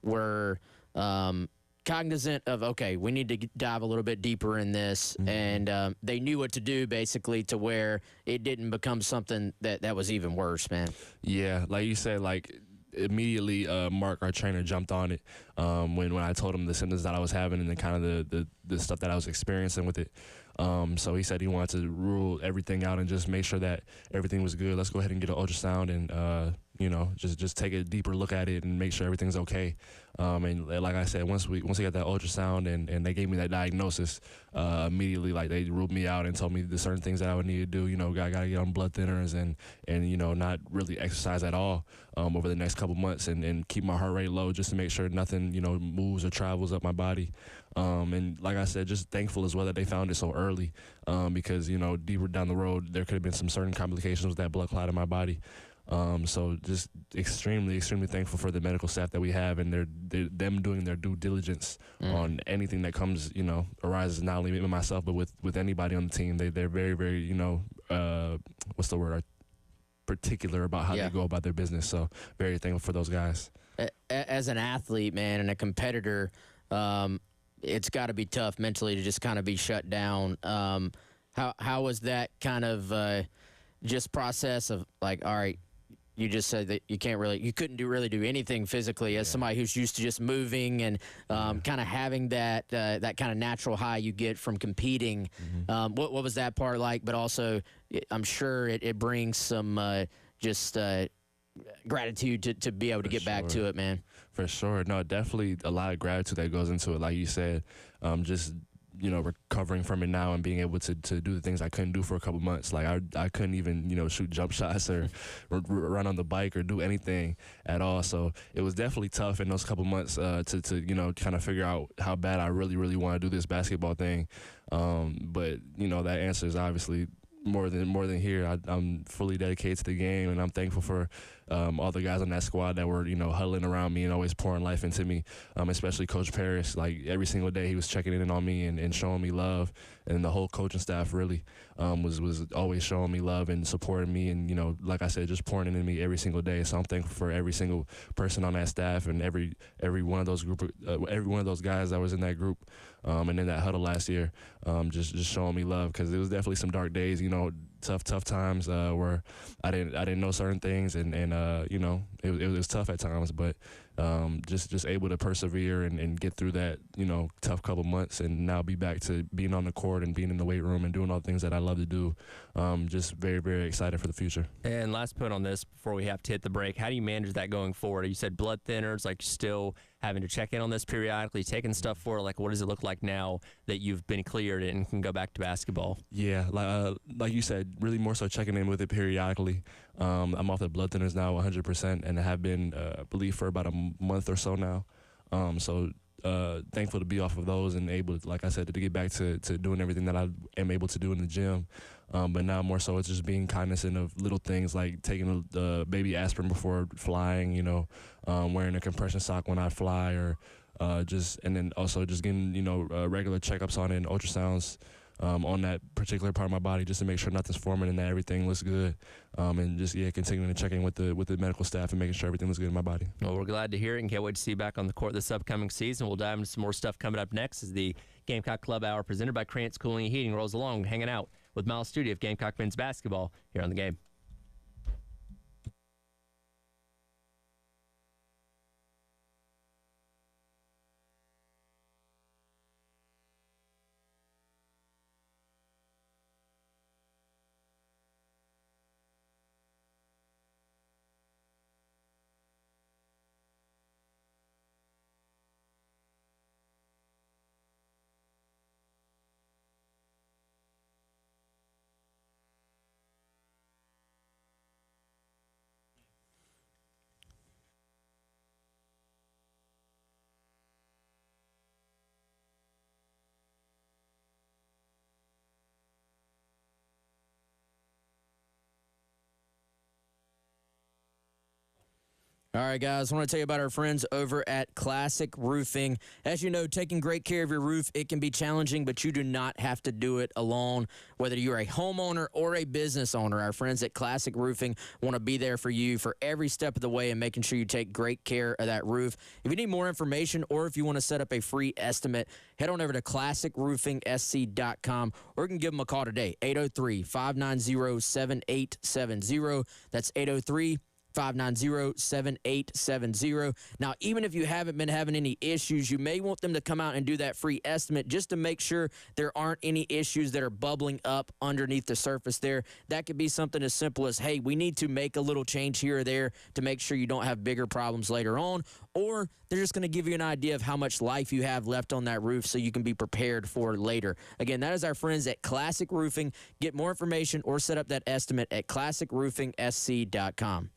were cognizant of, okay, we need to dive a little bit deeper in this, and they knew what to do basically to where it didn't become something that was even worse, man? Yeah, like you said, immediately, Mark, our trainer, jumped on it when I told him the symptoms that I was having and the kind of the stuff that I was experiencing with it. So he said he wanted to rule everything out and just make sure that everything was good. Let's go ahead and get an ultrasound and just take a deeper look at it and make sure everything's okay. And like I said, once we got that ultrasound and they gave me that diagnosis, immediately like they ruled me out and told me the certain things that I would need to do. I gotta get on blood thinners and not really exercise at all over the next couple months and keep my heart rate low just to make sure nothing moves or travels up my body. And like I said, just thankful as well that they found it so early because deeper down the road there could have been some certain complications with that blood clot in my body. So just extremely, extremely thankful for the medical staff that we have and them doing their due diligence on anything that comes, arises not only with myself but with anybody on the team. They're very, very, what's the word? Particular about how they go about their business. So very thankful for those guys. As an athlete, man, and a competitor, it's got to be tough mentally to just kind of be shut down. How was that kind of just process of like, all right, you just said that you couldn't really do anything physically as somebody who's used to just moving and kind of having that kind of natural high you get from competing. What was that part like? But also, I'm sure it brings some gratitude to be able to get back to it, man. For sure. No, definitely a lot of gratitude that goes into it. Like you said, just recovering from it now and being able to do the things I couldn't do for a couple months. Like I couldn't even, shoot jump shots or run on the bike or do anything at all. So it was definitely tough in those couple months to kind of figure out how bad I really, really want to do this basketball thing. But, that answer is obviously more than here. I'm fully dedicated to the game, and I'm thankful for all the guys on that squad that were, huddling around me and always pouring life into me, especially Coach Parrish. Like, every single day he was checking in on me and showing me love, and the whole coaching staff really was always showing me love and supporting me and, like I said, just pouring into me every single day. So I'm thankful for every single person on that staff and every one of those every one of those guys that was in that group and in that huddle last year, just showing me love, because it was definitely some dark days, tough times where I didn't know certain things and it was tough at times, but just able to persevere and get through that tough couple months and now be back to being on the court and being in the weight room and doing all the things that I love to do. Just very, very excited for the future. And last point on this before we have to hit the break, how do you manage that going forward? You said blood thinners, like still having to check in on this periodically, taking stuff for, like, what does it look like now that you've been cleared and can go back to basketball? Yeah, like you said, really more so checking in with it periodically. I'm off the blood thinners now 100% and have been, I believe, for about a month or so now. So thankful to be off of those and able, like I said, to get back to doing everything that I am able to do in the gym. But now more so it's just being cognizant of little things like taking the baby aspirin before flying, wearing a compression sock when I fly, or and then also just getting, regular checkups on it and ultrasounds on that particular part of my body just to make sure nothing's forming and that everything looks good. And just, continuing to check in with the medical staff and making sure everything looks good in my body. Well, we're glad to hear it and can't wait to see you back on the court this upcoming season. We'll dive into some more stuff coming up next as the Gamecock Club Hour presented by Krantz Cooling and Heating rolls along, hanging out with Miles Studi of Gamecock Men's Basketball here on The Game. All right, guys, I want to tell you about our friends over at Classic Roofing. As you know, taking great care of your roof, it can be challenging, but you do not have to do it alone. Whether you're a homeowner or a business owner, our friends at Classic Roofing want to be there for you for every step of the way and making sure you take great care of that roof. If you need more information or if you want to set up a free estimate, head on over to ClassicRoofingSC.com or you can give them a call today, 803-590-7870. That's 803 590-7870. Now, even if you haven't been having any issues, you may want them to come out and do that free estimate just to make sure there aren't any issues that are bubbling up underneath the surface there. That could be something as simple as, hey, we need to make a little change here or there to make sure you don't have bigger problems later on. Or they're just going to give you an idea of how much life you have left on that roof so you can be prepared for later. Again, that is our friends at Classic Roofing. Get more information or set up that estimate at classicroofingsc.com.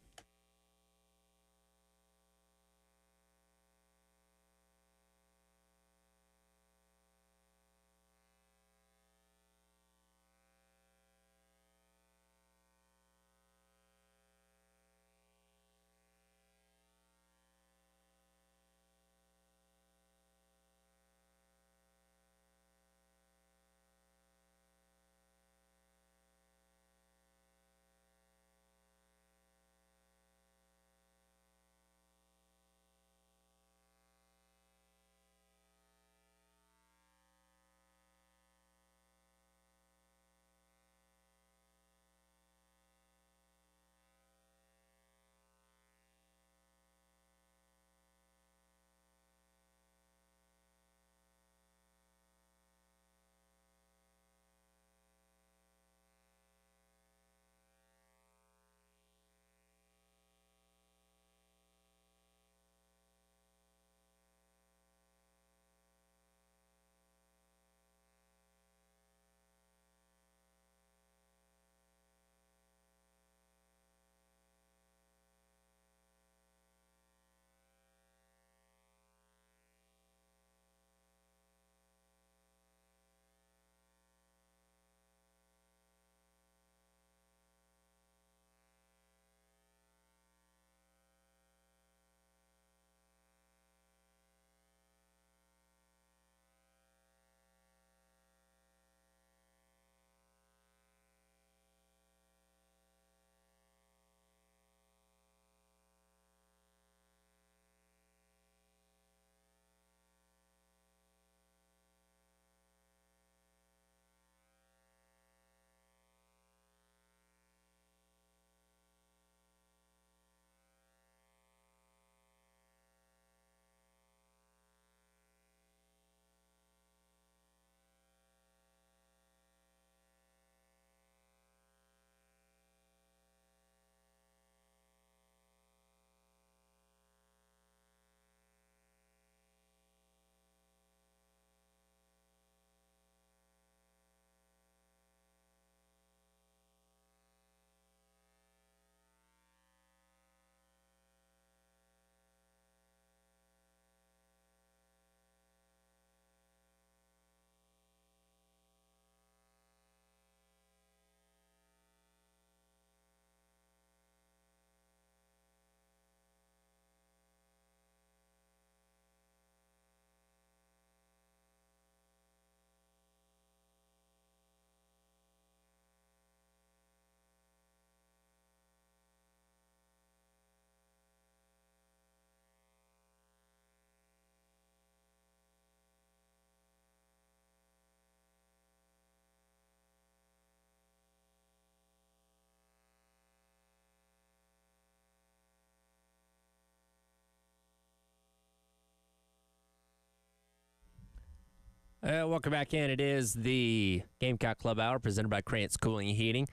Welcome back in. It is the Gamecock Club Hour presented by Krantz Cooling and Heating.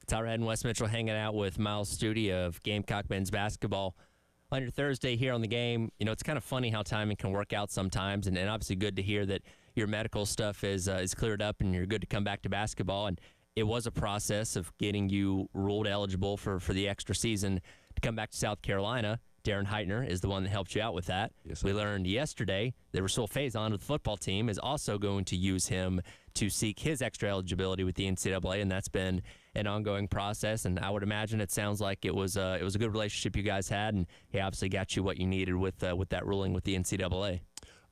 Tyler Head and Wes Mitchell hanging out with Miles Studi of Gamecock men's basketball on your Thursday here on the game. You know, it's kind of funny how timing can work out sometimes, and obviously good to hear that your medical stuff is cleared up and you're good to come back to basketball. And it was a process of getting you ruled eligible for the extra season to come back to South Carolina. Darren Heitner is the one that helped you out with that. Yes, we learned yesterday that Rasul Faison of the football team is also going to use him to seek his extra eligibility with the NCAA, and that's been an ongoing process. And I would imagine it sounds like it was a good relationship you guys had, and he obviously got you what you needed with that ruling with the NCAA.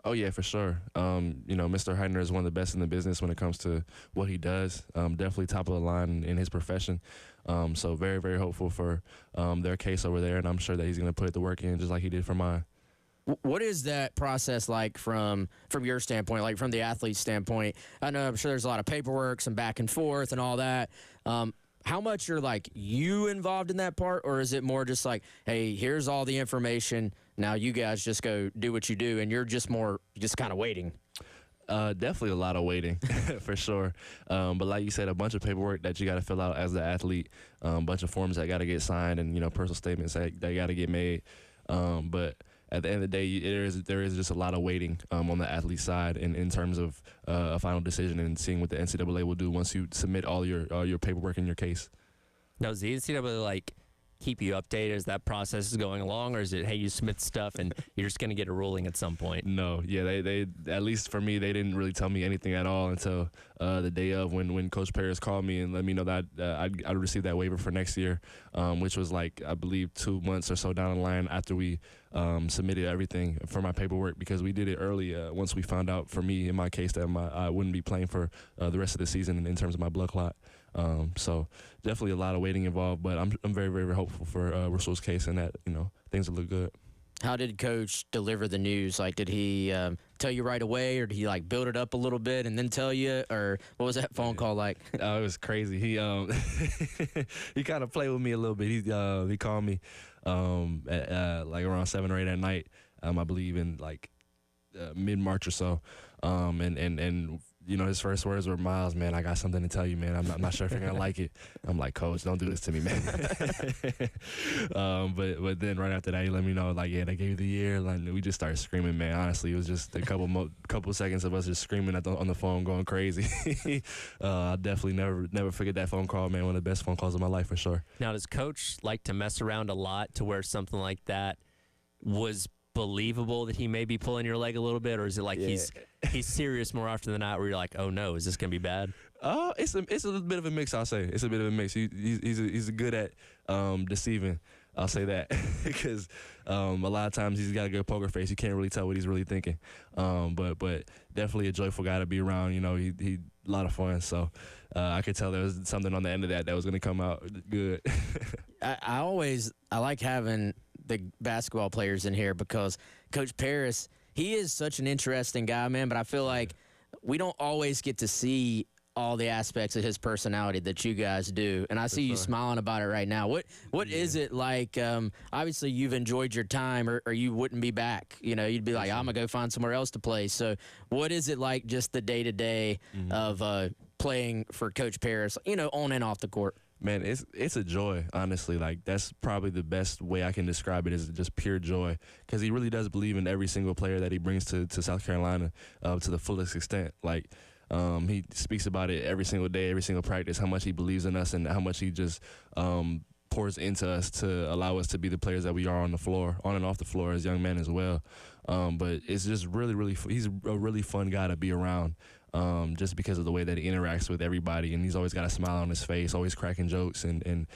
Oh, yeah, for sure. You know, Mr. Heitner is one of the best in the business when it comes to what he does. Definitely top of the line in his profession. So very, very hopeful for their case over there, and I'm sure that he's going to put the work in just like he did for mine. What is that process like from your standpoint, like from the athlete's standpoint? I know I'm sure there's a lot of paperwork, some back and forth and all that. how much are like you involved in that part, or is it more just like, hey, here's all the information, now you guys just go do what you do, and you're just kind of waiting? Definitely a lot of waiting, for sure. But like you said, a bunch of paperwork that you got to fill out as the athlete, a bunch of forms that got to get signed, and personal statements that got to get made. But at the end of the day, there is just a lot of waiting on the athlete side, in terms of a final decision and seeing what the NCAA will do once you submit all your paperwork in your case. Now, does the NCAA keep you updated as that process is going along, or is it, hey, you submit stuff and you're just going to get a ruling at some point? No, yeah, they at least for me, they didn't really tell me anything at all until the day of when Coach Paris called me and let me know that I'd received that waiver for next year, which was I believe 2 months or so down the line after we submitted everything for my paperwork, because we did it early once we found out, for me in my case, that I wouldn't be playing for the rest of the season in terms of my blood clot. So definitely a lot of waiting involved, but I'm very, very hopeful for Russell's case, and that things will look good. How did Coach deliver the news? Did he tell you right away, or did he build it up a little bit and then tell you, or what was that phone call like? Oh, it was crazy. He he kind of played with me a little bit. He called me at around 7 or 8 at night, I believe in mid-March or so, and his first words were, "Miles, man, I got something to tell you, man. I'm not sure if you're gonna like it." I'm like, "Coach, don't do this to me, man." But then right after that, he let me know, yeah, they gave you the year. We just started screaming, man. Honestly, it was just a couple seconds of us just screaming on the phone, going crazy. I'll definitely never forget that phone call, man. One of the best phone calls of my life, for sure. Now, does Coach like to mess around a lot to where something like that was believable that he may be pulling your leg a little bit, or is it he's serious more often than not, where you're like, oh no, is this gonna be bad? It's a little bit of a mix. I'll say it's a bit of a mix. He's good at deceiving. I'll say that, because a lot of times he's got a good poker face. You can't really tell what he's really thinking. But definitely a joyful guy to be around. He a lot of fun. So I could tell there was something on the end of that was gonna come out good. I like having the basketball players in here, because Coach Paris, he is such an interesting guy, man, but I feel like we don't always get to see all the aspects of his personality that you guys do, and I see you smiling about it right now. What is it like? Obviously, you've enjoyed your time, or you wouldn't be back. You'd be like, I'm going to go find somewhere else to play. So what is it like, just the day-to-day of playing for Coach Paris, on and off the court? Man, it's a joy, honestly. That's probably the best way I can describe it, is just pure joy, because he really does believe in every single player that he brings to South Carolina to the fullest extent. He speaks about it every single day, every single practice, how much he believes in us and how much he just pours into us to allow us to be the players that we are on the floor, on and off the floor, as young men as well. But it's just really, really he's a really fun guy to be around. Just because of the way that he interacts with everybody, and he's always got a smile on his face, always cracking jokes, and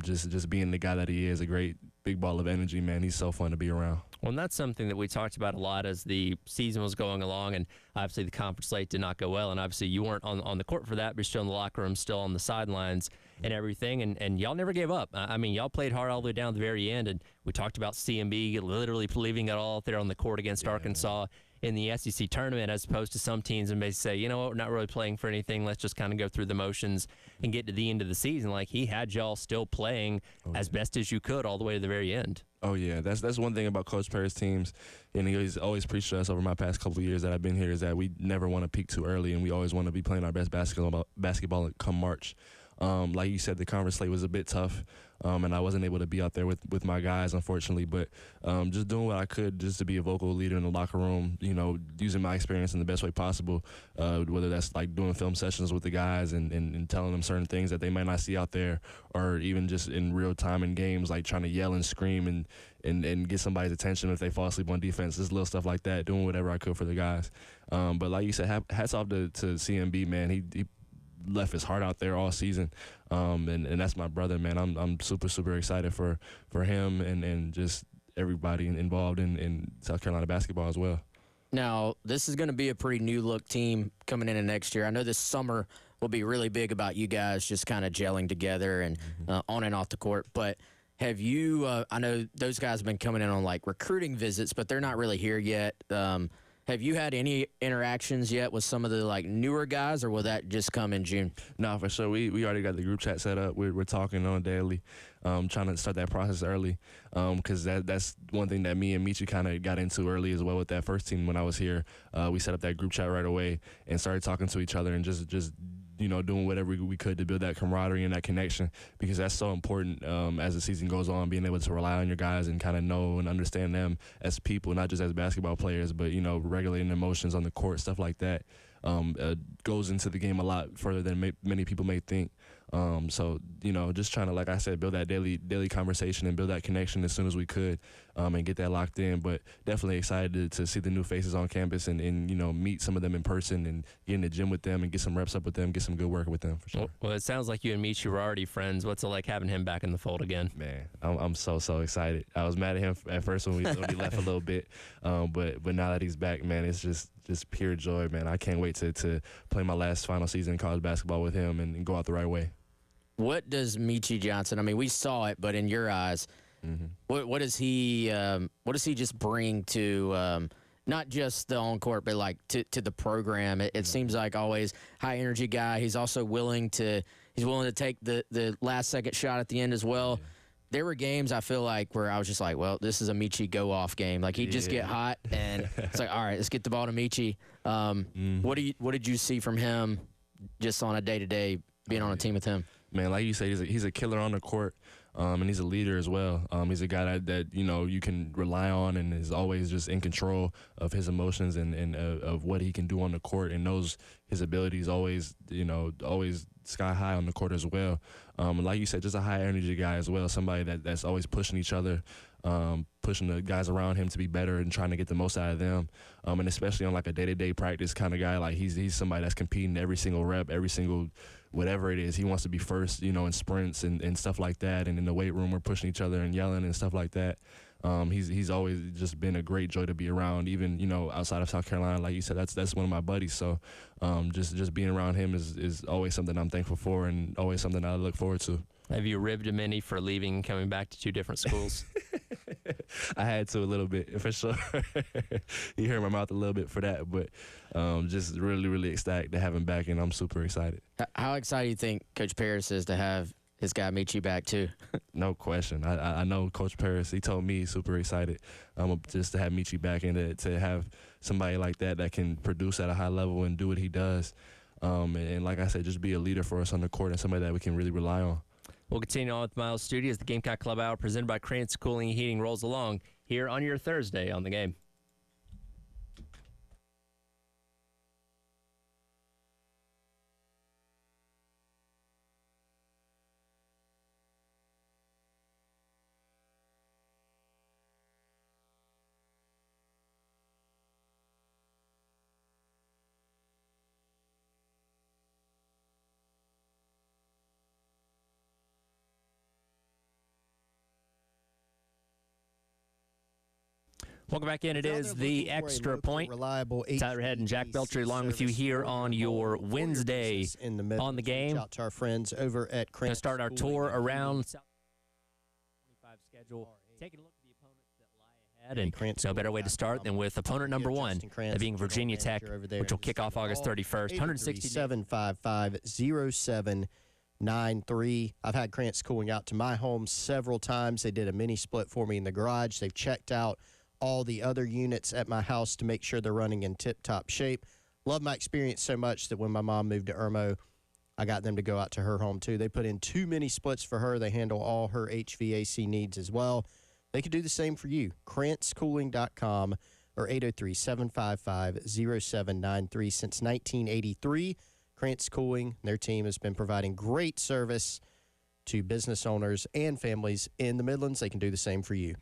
just being the guy that he is, a great big ball of energy, man. He's so fun to be around. Well, and that's something that we talked about a lot as the season was going along, and obviously the conference slate did not go well, and obviously you weren't on the court for that, but you're still in the locker room, still on the sidelines and everything, and y'all never gave up. Y'all played hard all the way down to the very end, and we talked about CMB literally leaving it all out there on the court against Arkansas in the SEC tournament, as opposed to some teams and may say, you know what, we're not really playing for anything. Let's just kind of go through the motions and get to the end of the season. He had y'all still playing as best as you could all the way to the very end. Oh, yeah. That's one thing about Coach Paris' teams, and he's always preached to us over my past couple of years that I've been here, is that we never want to peak too early, and we always want to be playing our best basketball come March. Like you said, the conference slate was a bit tough, and I wasn't able to be out there with my guys, unfortunately. But just doing what I could just to be a vocal leader in the locker room, using my experience in the best way possible, whether that's doing film sessions with the guys and telling them certain things that they might not see out there, or even just in real time in games, trying to yell and scream and get somebody's attention if they fall asleep on defense, just little stuff like that, doing whatever I could for the guys. But like you said, hats off to CMB, man. He left his heart out there all season, and that's my brother, man. I'm super, super excited for him and just everybody involved in South Carolina basketball as well. Now, this is going to be a pretty new-look team coming into next year. I know this summer will be really big about you guys just kind of gelling together and on and off the court, but have you I know those guys have been coming in on recruiting visits, but they're not really here yet. Have you had any interactions yet with some of the like newer guys, or will that just come in June? No, for sure. We already got the group chat set up. We're talking on daily, trying to start that process early, because that's one thing that me and Michi kind of got into early as well with that first team when I was here. We set up that group chat right away and started talking to each other and just doing whatever we could to build that camaraderie and that connection, because that's so important as the season goes on, being able to rely on your guys and kind of know and understand them as people, not just as basketball players, but, regulating emotions on the court, stuff like that. Goes into the game a lot further than many people may think. So, just trying to, like I said, build that daily conversation and build that connection as soon as we could, and get that locked in. But definitely excited to see the new faces on campus and meet some of them in person and get in the gym with them and get some reps up with them, get some good work with them for sure. Well, it sounds like you and Michi were already friends. What's it like having him back in the fold again? Man, I'm so excited. I was mad at him at first when he left a little bit, but now that he's back, man, it's just pure joy, man. I can't wait to play my last final season in college basketball with him and go out the right way. What does Michi Johnson? I mean, we saw it, but in your eyes, what does he just bring to not just the on court, but like to the program? It seems like always high energy guy. He's also willing to take the last second shot at the end as well. Yeah. There were games I feel like where I was just like, well, this is a Michi go-off game. Like, he'd just get hot, and it's like, all right, let's get the ball to Michi. What did you see from him just on a day-to-day being on a team with him? Man, like you say, he's a killer on the court, and he's a leader as well. He's a guy that you can rely on and is always just in control of his emotions and of what he can do on the court, and knows his abilities always sky high on the court as well. Like you said, just a high energy guy as well, somebody that's always pushing each other, pushing the guys around him to be better and trying to get the most out of them. And especially on like a day-to-day practice kind of guy, like he's somebody that's competing every single rep, every single whatever it is. He wants to be first, in sprints and stuff like that. And in the weight room, we're pushing each other and yelling and stuff like that. He's always just been a great joy to be around, even, outside of South Carolina. Like you said, that's one of my buddies. So just being around him is always something I'm thankful for and always something I look forward to. Have you ribbed him any for leaving and coming back to two different schools? I had to a little bit, for sure. You heard my mouth a little bit for that, but just really, really ecstatic to have him back, and I'm super excited. How excited do you think Coach Paris is to have his guy Michi back too? No question. I know Coach Paris. He told me he's super excited just to have Michi back and to have somebody like that can produce at a high level and do what he does. And like I said, just be a leader for us on the court and somebody that we can really rely on. We'll continue on with Miles Studios. The Gamecock Club Hour presented by Krantz Cooling and Heating rolls along here on your Thursday on The Game. Welcome back in. It is the Extra Point. Reliable Tyler Head and Jack Belcher along with you here on your Wednesday on The Game. Out to our friends over at Krantz. Going to start our tour around South 25 schedule. Taking a look at the opponents that lie ahead, and no better way to start than with opponent number one, that being Virginia Tech, which will kick off August 31st. 160-755-0793. I've had Krantz Cooling out to my home several times. They did a mini split for me in the garage. They've checked out all the other units at my house to make sure they're running in tip-top shape. Love my experience so much that when my mom moved to Irmo, I got them to go out to her home too. They put in 2 mini splits for her. They handle all her HVAC needs as well. They could do the same for you. KrantzCooling.com or 803-755-0793. Since 1983, Krantz Cooling, their team has been providing great service to business owners and families in the Midlands. They can do the same for you.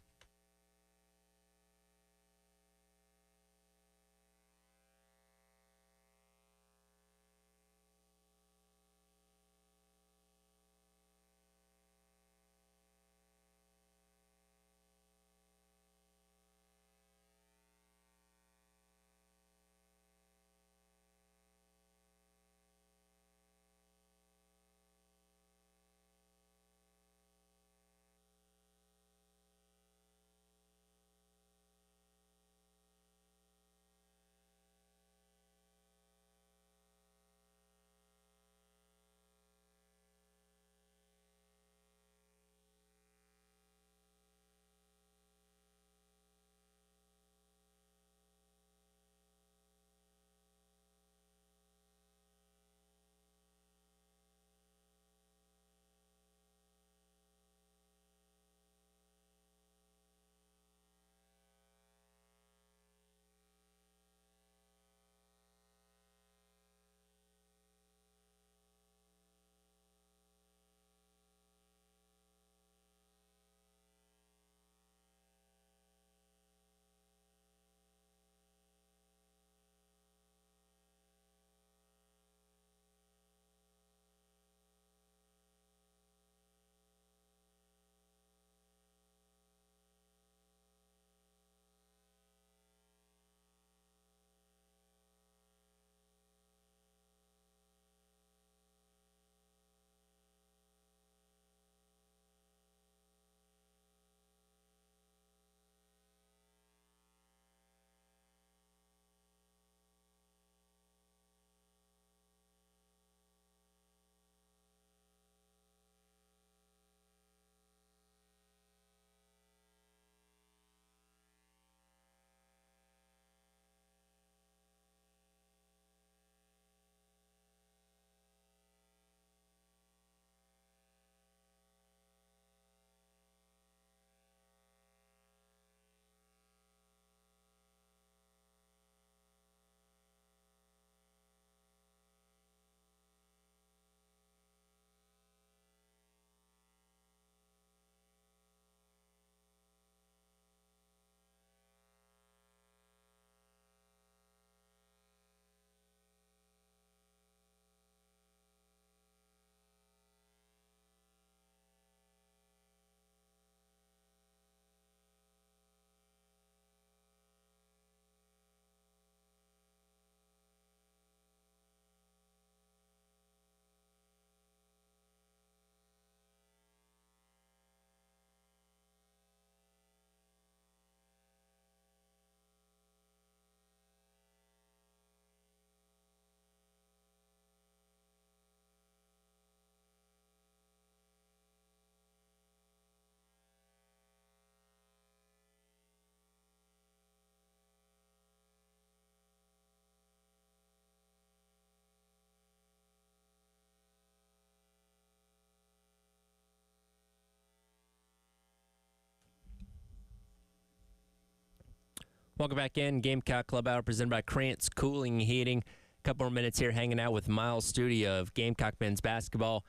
Welcome back in. Gamecock Club Hour presented by Krantz Cooling and Heating. A couple more minutes here hanging out with Miles Studi of Gamecock men's basketball.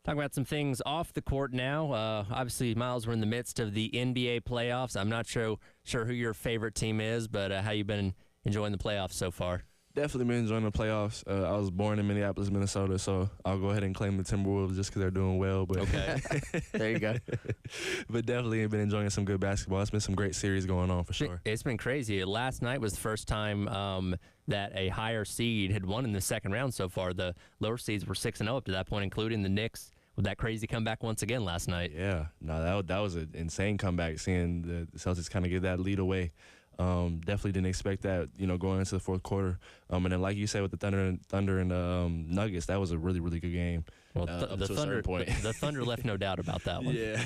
Talking about some things off the court now. Obviously, Miles, we're in the midst of the NBA playoffs. I'm not sure who your favorite team is, but how you been enjoying the playoffs so far? Definitely been enjoying the playoffs. I was born in Minneapolis, Minnesota, so I'll go ahead and claim the Timberwolves just because they're doing well. But okay, there you go. But definitely been enjoying some good basketball. It's been some great series going on for sure. It's been crazy. Last night was the first time that a higher seed had won in the second round so far. The lower seeds were 6-0 up to that point, including the Knicks with that crazy comeback once again last night. Yeah, no, that was an insane comeback. Seeing the Celtics kind of give that lead away. Definitely didn't expect that, going into the fourth quarter. And then, like you said, with the Thunder and Nuggets, that was a really, really good game. Well, the Thunder left no doubt about that one. Yeah,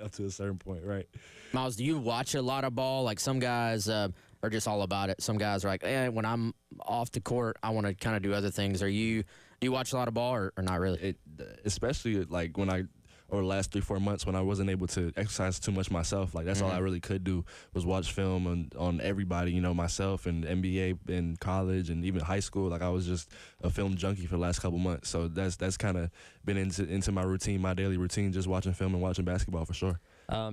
up to a certain point, right. Miles, do you watch a lot of ball? Like some guys are just all about it. Some guys are like, when I'm off the court, I want to kind of do other things. Do you watch a lot of ball or not really? Especially like when over the last 3-4 months when I wasn't able to exercise too much myself. Like, that's all I really could do was watch film on everybody, myself and NBA and college and even high school. Like, I was just a film junkie for the last couple months. So that's kind of been into my routine, my daily routine, just watching film and watching basketball for sure.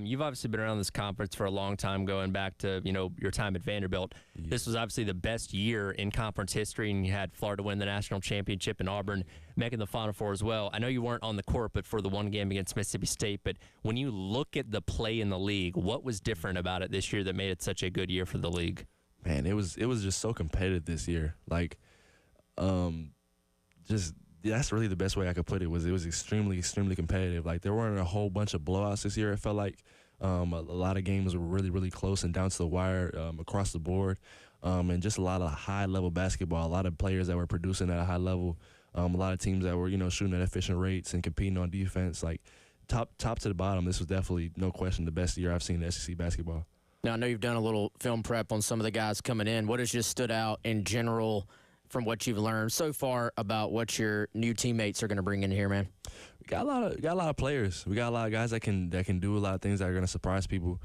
You've obviously been around this conference for a long time, going back to your time at Vanderbilt. Yeah. This was obviously the best year in conference history, and you had Florida win the national championship and Auburn making the Final Four as well. I know you weren't on the court, but for the one game against Mississippi State. But when you look at the play in the league, what was different about it this year that made it such a good year for the league? Man, it was just so competitive this year. Like, that's really the best way I could put it. It was extremely, extremely competitive. Like, there weren't a whole bunch of blowouts this year. It felt like a lot of games were really, really close and down to the wire across the board, and just a lot of high-level basketball. A lot of players that were producing at a high level. A lot of teams that were shooting at efficient rates and competing on defense. Like, top to the bottom, this was definitely, no question, the best year I've seen in SEC basketball. Now, I know you've done a little film prep on some of the guys coming in. What has just stood out in general from what you've learned so far about what your new teammates are going to bring in here, man? We got a lot of players. We got a lot of guys that can do a lot of things that are going to surprise people.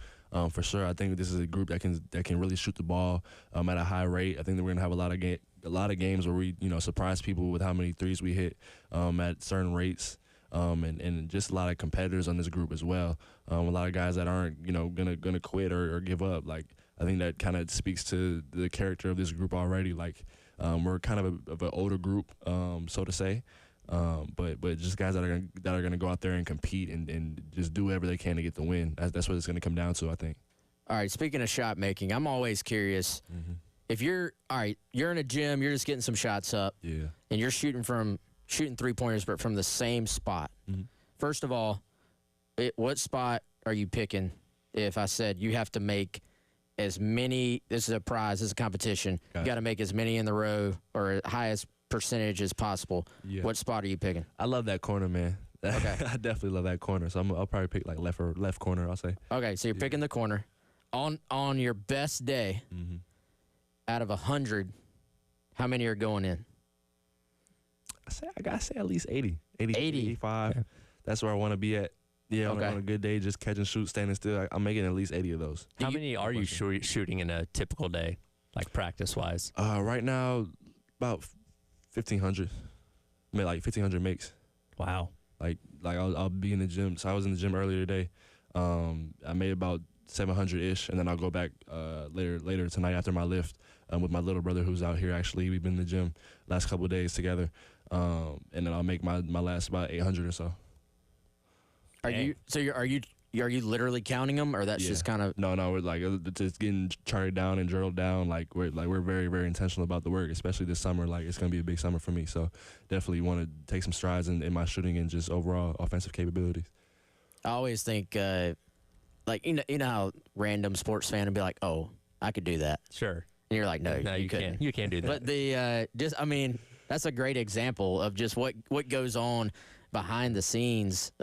For sure, I think this is a group that can really shoot the ball at a high rate. I think that we're going to have a lot of games where we surprise people with how many threes we hit at certain rates. And just a lot of competitors on this group as well. A lot of guys that aren't gonna quit or give up. Like, I think that kind of speaks to the character of this group already. Like, we're kind of an older group, so to say, but just guys that are gonna go out there and compete and just do whatever they can to get the win. That's what it's gonna come down to, I think. All right. Speaking of shot making, I'm always curious. Mm-hmm. If you're in a gym, you're just getting some shots up, yeah, and you're shooting 3-pointers, but from the same spot. Mm-hmm. First of all, what spot are you picking? If I said you have to make as many, this is a prize, this is a competition. You got to make as many in the row or highest percentage as possible. Yeah. What spot are you picking? I love that corner, man. Okay. I definitely love that corner. So I'll probably pick like left corner, I'll say. Okay, so you're picking the corner. On your best day, mm-hmm. out of 100, how many are going in? I gotta say at least 80, 85. Yeah. That's where I want to be at. Yeah, on a good day, just catch and shoot, standing still. I'm making at least 80 of those. How many are you shooting in a typical day, like practice-wise? Right now, about 1,500. I mean, like 1,500 makes. Wow. Like I'll be in the gym. So I was in the gym earlier today. I made about 700-ish, and then I'll go back later tonight after my lift with my little brother who's out here. Actually, we've been in the gym last couple of days together, and then I'll make my last about 800 or so. Are you literally counting them, or that's just kind of? No, we're like just getting charted down and drilled down. Like we're very, very intentional about the work, especially this summer. Like, it's gonna be a big summer for me, so definitely want to take some strides in my shooting and just overall offensive capabilities. I always think, like you know how random sports fan would be like, "Oh, I could do that." Sure. And you're like, "No, you can't. You can't do that." But that's a great example of just what goes on behind the scenes.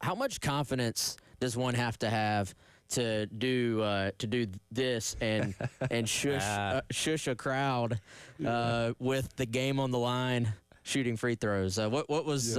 How much confidence does one have to do this and shush a crowd with the game on the line, shooting free throws? What was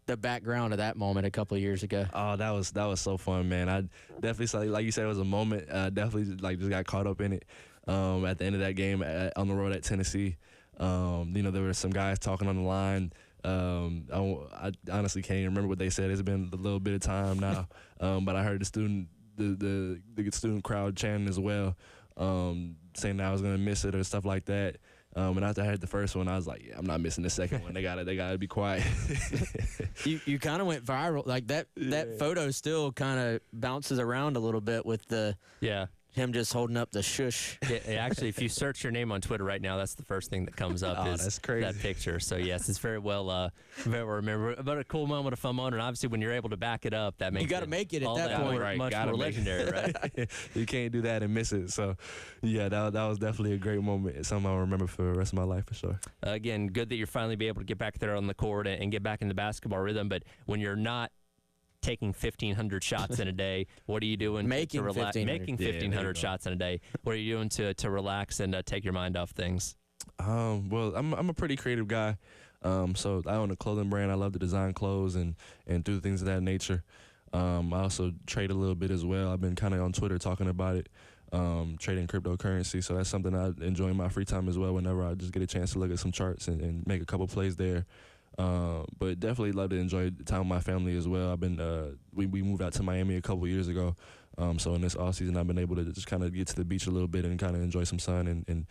the background of that moment a couple of years ago? Oh, that was so fun, man. I definitely saw, like you said, it was a moment. Definitely like just got caught up in it. At the end of that game on the road at Tennessee, there were some guys talking on the line. I honestly can't even remember what they said. It's been a little bit of time now, but I heard the student crowd chanting as well, saying that I was gonna miss it or stuff like that. And after I heard the first one, I was like, yeah, I'm not missing the second one. They gotta be quiet. You kind of went viral. Like that photo still kind of bounces around a little bit with him just holding up the shush. Yeah, actually, if you search your name on Twitter right now, that's the first thing that comes up is that's crazy. That picture. So, yes, it's very well remember. But a cool moment, a fun moment. And obviously, when you're able to back it up, that makes you got to make it at that point. Right, much more legendary, right? You can't do that and miss it. So, yeah, that was definitely a great moment. It's something I'll remember for the rest of my life for sure. Again, good that you're finally be able to get back there on the court and get back in the basketball rhythm. But when you're not taking 1,500 shots in a day, what are you doing making to relax? 1,500. Making 1,500 shots in a day. What are you doing to relax and take your mind off things? Well, I'm a pretty creative guy. So I own a clothing brand. I love to design clothes and do things of that nature. I also trade a little bit as well. I've been kind of on Twitter talking about it, trading cryptocurrency. So that's something I enjoy in my free time as well whenever I just get a chance to look at some charts and make a couple plays there. But definitely love to enjoy time with my family as well. I've been we moved out to Miami a couple years ago, so in this off season I've been able to just kind of get to the beach a little bit and kind of enjoy some sun and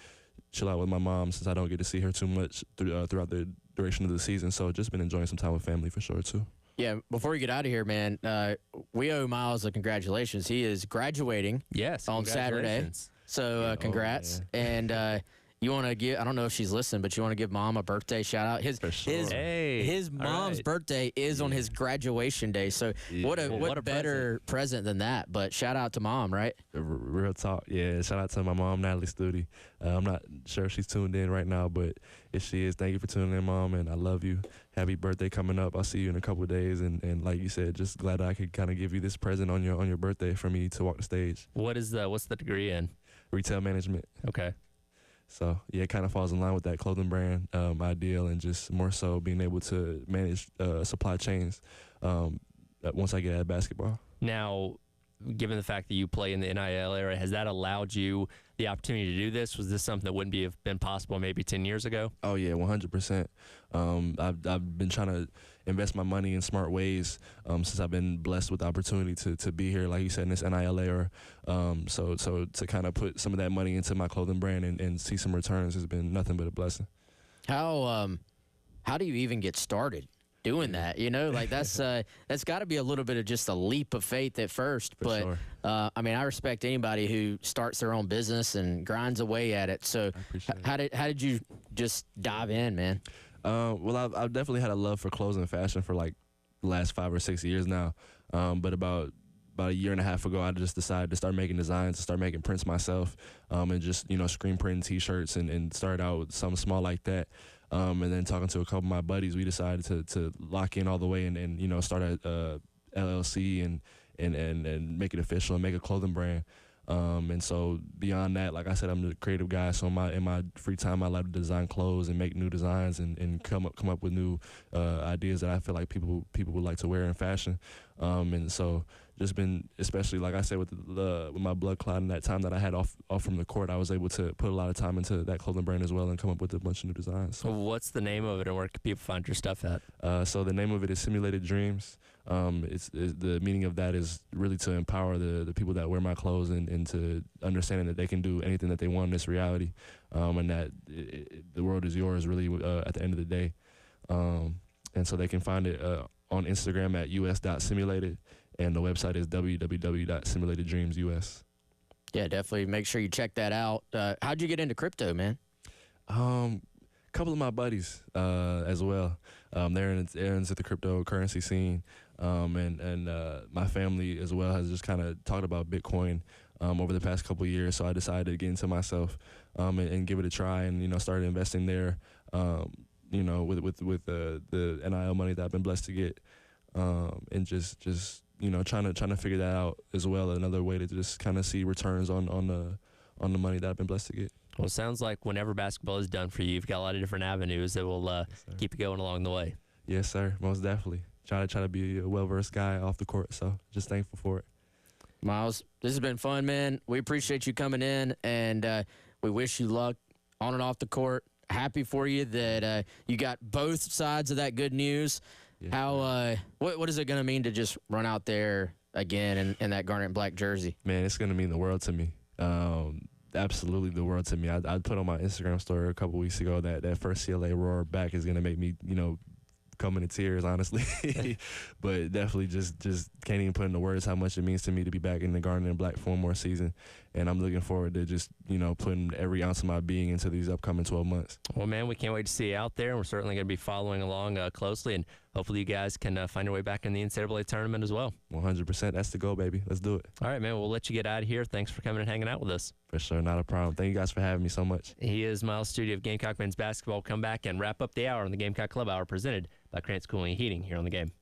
chill out with my mom since I don't get to see her too much throughout the duration of the season. So just been enjoying some time with family for sure too. Yeah, before we get out of here, man, we owe Miles a congratulations. He is graduating on Saturday. So congrats. And you want to give, I don't know if she's listening, but you want to give Mom a birthday shout out? His mom's birthday is on his graduation day. So what a better present than that? But shout out to Mom, right? Real talk. Yeah, shout out to my mom, Natalie Studi. I'm not sure if she's tuned in right now, but if she is, thank you for tuning in, Mom, and I love you. Happy birthday coming up. I'll see you in a couple of days, and like you said, just glad I could kind of give you this present on your birthday for me to walk the stage. What's the degree in? Retail management. Okay. So, yeah, it kind of falls in line with that clothing brand ideal and just more so being able to manage supply chains once I get out of basketball. Now, given the fact that you play in the NIL era, has that allowed you the opportunity to do this? Was this something that wouldn't have been possible maybe 10 years ago? Oh, yeah, 100%. I've been trying to invest my money in smart ways since I've been blessed with the opportunity to be here, like you said, in this NIL era. So to kind of put some of that money into my clothing brand and see some returns has been nothing but a blessing. How do you even get started doing that? Like that's got to be a little bit of just a leap of faith at first. For sure. I mean, I respect anybody who starts their own business and grinds away at it. So how did you just dive in, man? Well, I've definitely had a love for clothes and fashion for like the last 5 or 6 years now. But about a year and a half ago, I just decided to start making designs, to start making prints myself, and just screen printing T-shirts and start out with something small like that. And then talking to a couple of my buddies, we decided to lock in all the way and start a LLC and make it official and make a clothing brand. And so beyond that, like I said, I'm a creative guy. So in my free time, I like to design clothes and make new designs and come up with new ideas that I feel like people would like to wear in fashion. And so just been, especially like I said, with my blood clot and that time that I had off from the court, I was able to put a lot of time into that clothing brand as well and come up with a bunch of new designs. So, what's the name of it and where can people find your stuff at? So the name of it is Simulated Dreams. It's the meaning of that is really to empower the people that wear my clothes and to understanding that they can do anything that they want in this reality, and that the world is yours really at the end of the day. And so they can find it on Instagram at us.simulated, and the website is www.simulateddreamsus. Yeah, definitely make sure you check that out. How'd you get into crypto, man? Couple of my buddies as well. They're into the cryptocurrency scene, and my family as well has just kind of talked about Bitcoin over the past couple of years. So I decided to get into myself and give it a try, and started investing there. With the NIL money that I've been blessed to get, and just trying to figure that out as well. Another way to just kind of see returns on the money that I've been blessed to get. Well, it sounds like whenever basketball is done for you, you've got a lot of different avenues that will keep you going along the way. Yes, sir. Most definitely. try to be a well-versed guy off the court. So just thankful for it. Miles, this has been fun, man. We appreciate you coming in, and we wish you luck on and off the court. Happy for you that you got both sides of that good news. Yeah. How what is it going to mean to just run out there again in that garnet and black jersey? Man, it's going to mean the world to me. Absolutely the world to me. I put on my Instagram story a couple weeks ago that first CLA Roar back is going to make me, come into tears, honestly. But definitely just can't even put into words how much it means to me to be back in the garnet and black for one more season. And I'm looking forward to just, putting every ounce of my being into these upcoming 12 months. Well, man, we can't wait to see you out there. And we're certainly going to be following along closely. And hopefully you guys can find your way back in the NCAA tournament as well. 100%. That's the goal, baby. Let's do it. All right, man. We'll let you get out of here. Thanks for coming and hanging out with us. For sure. Not a problem. Thank you guys for having me so much. He is Miles Studio of Gamecock men's basketball. Come back and wrap up the hour on the Gamecock Club Hour presented by Krantz Cooling and Heating here on the Game.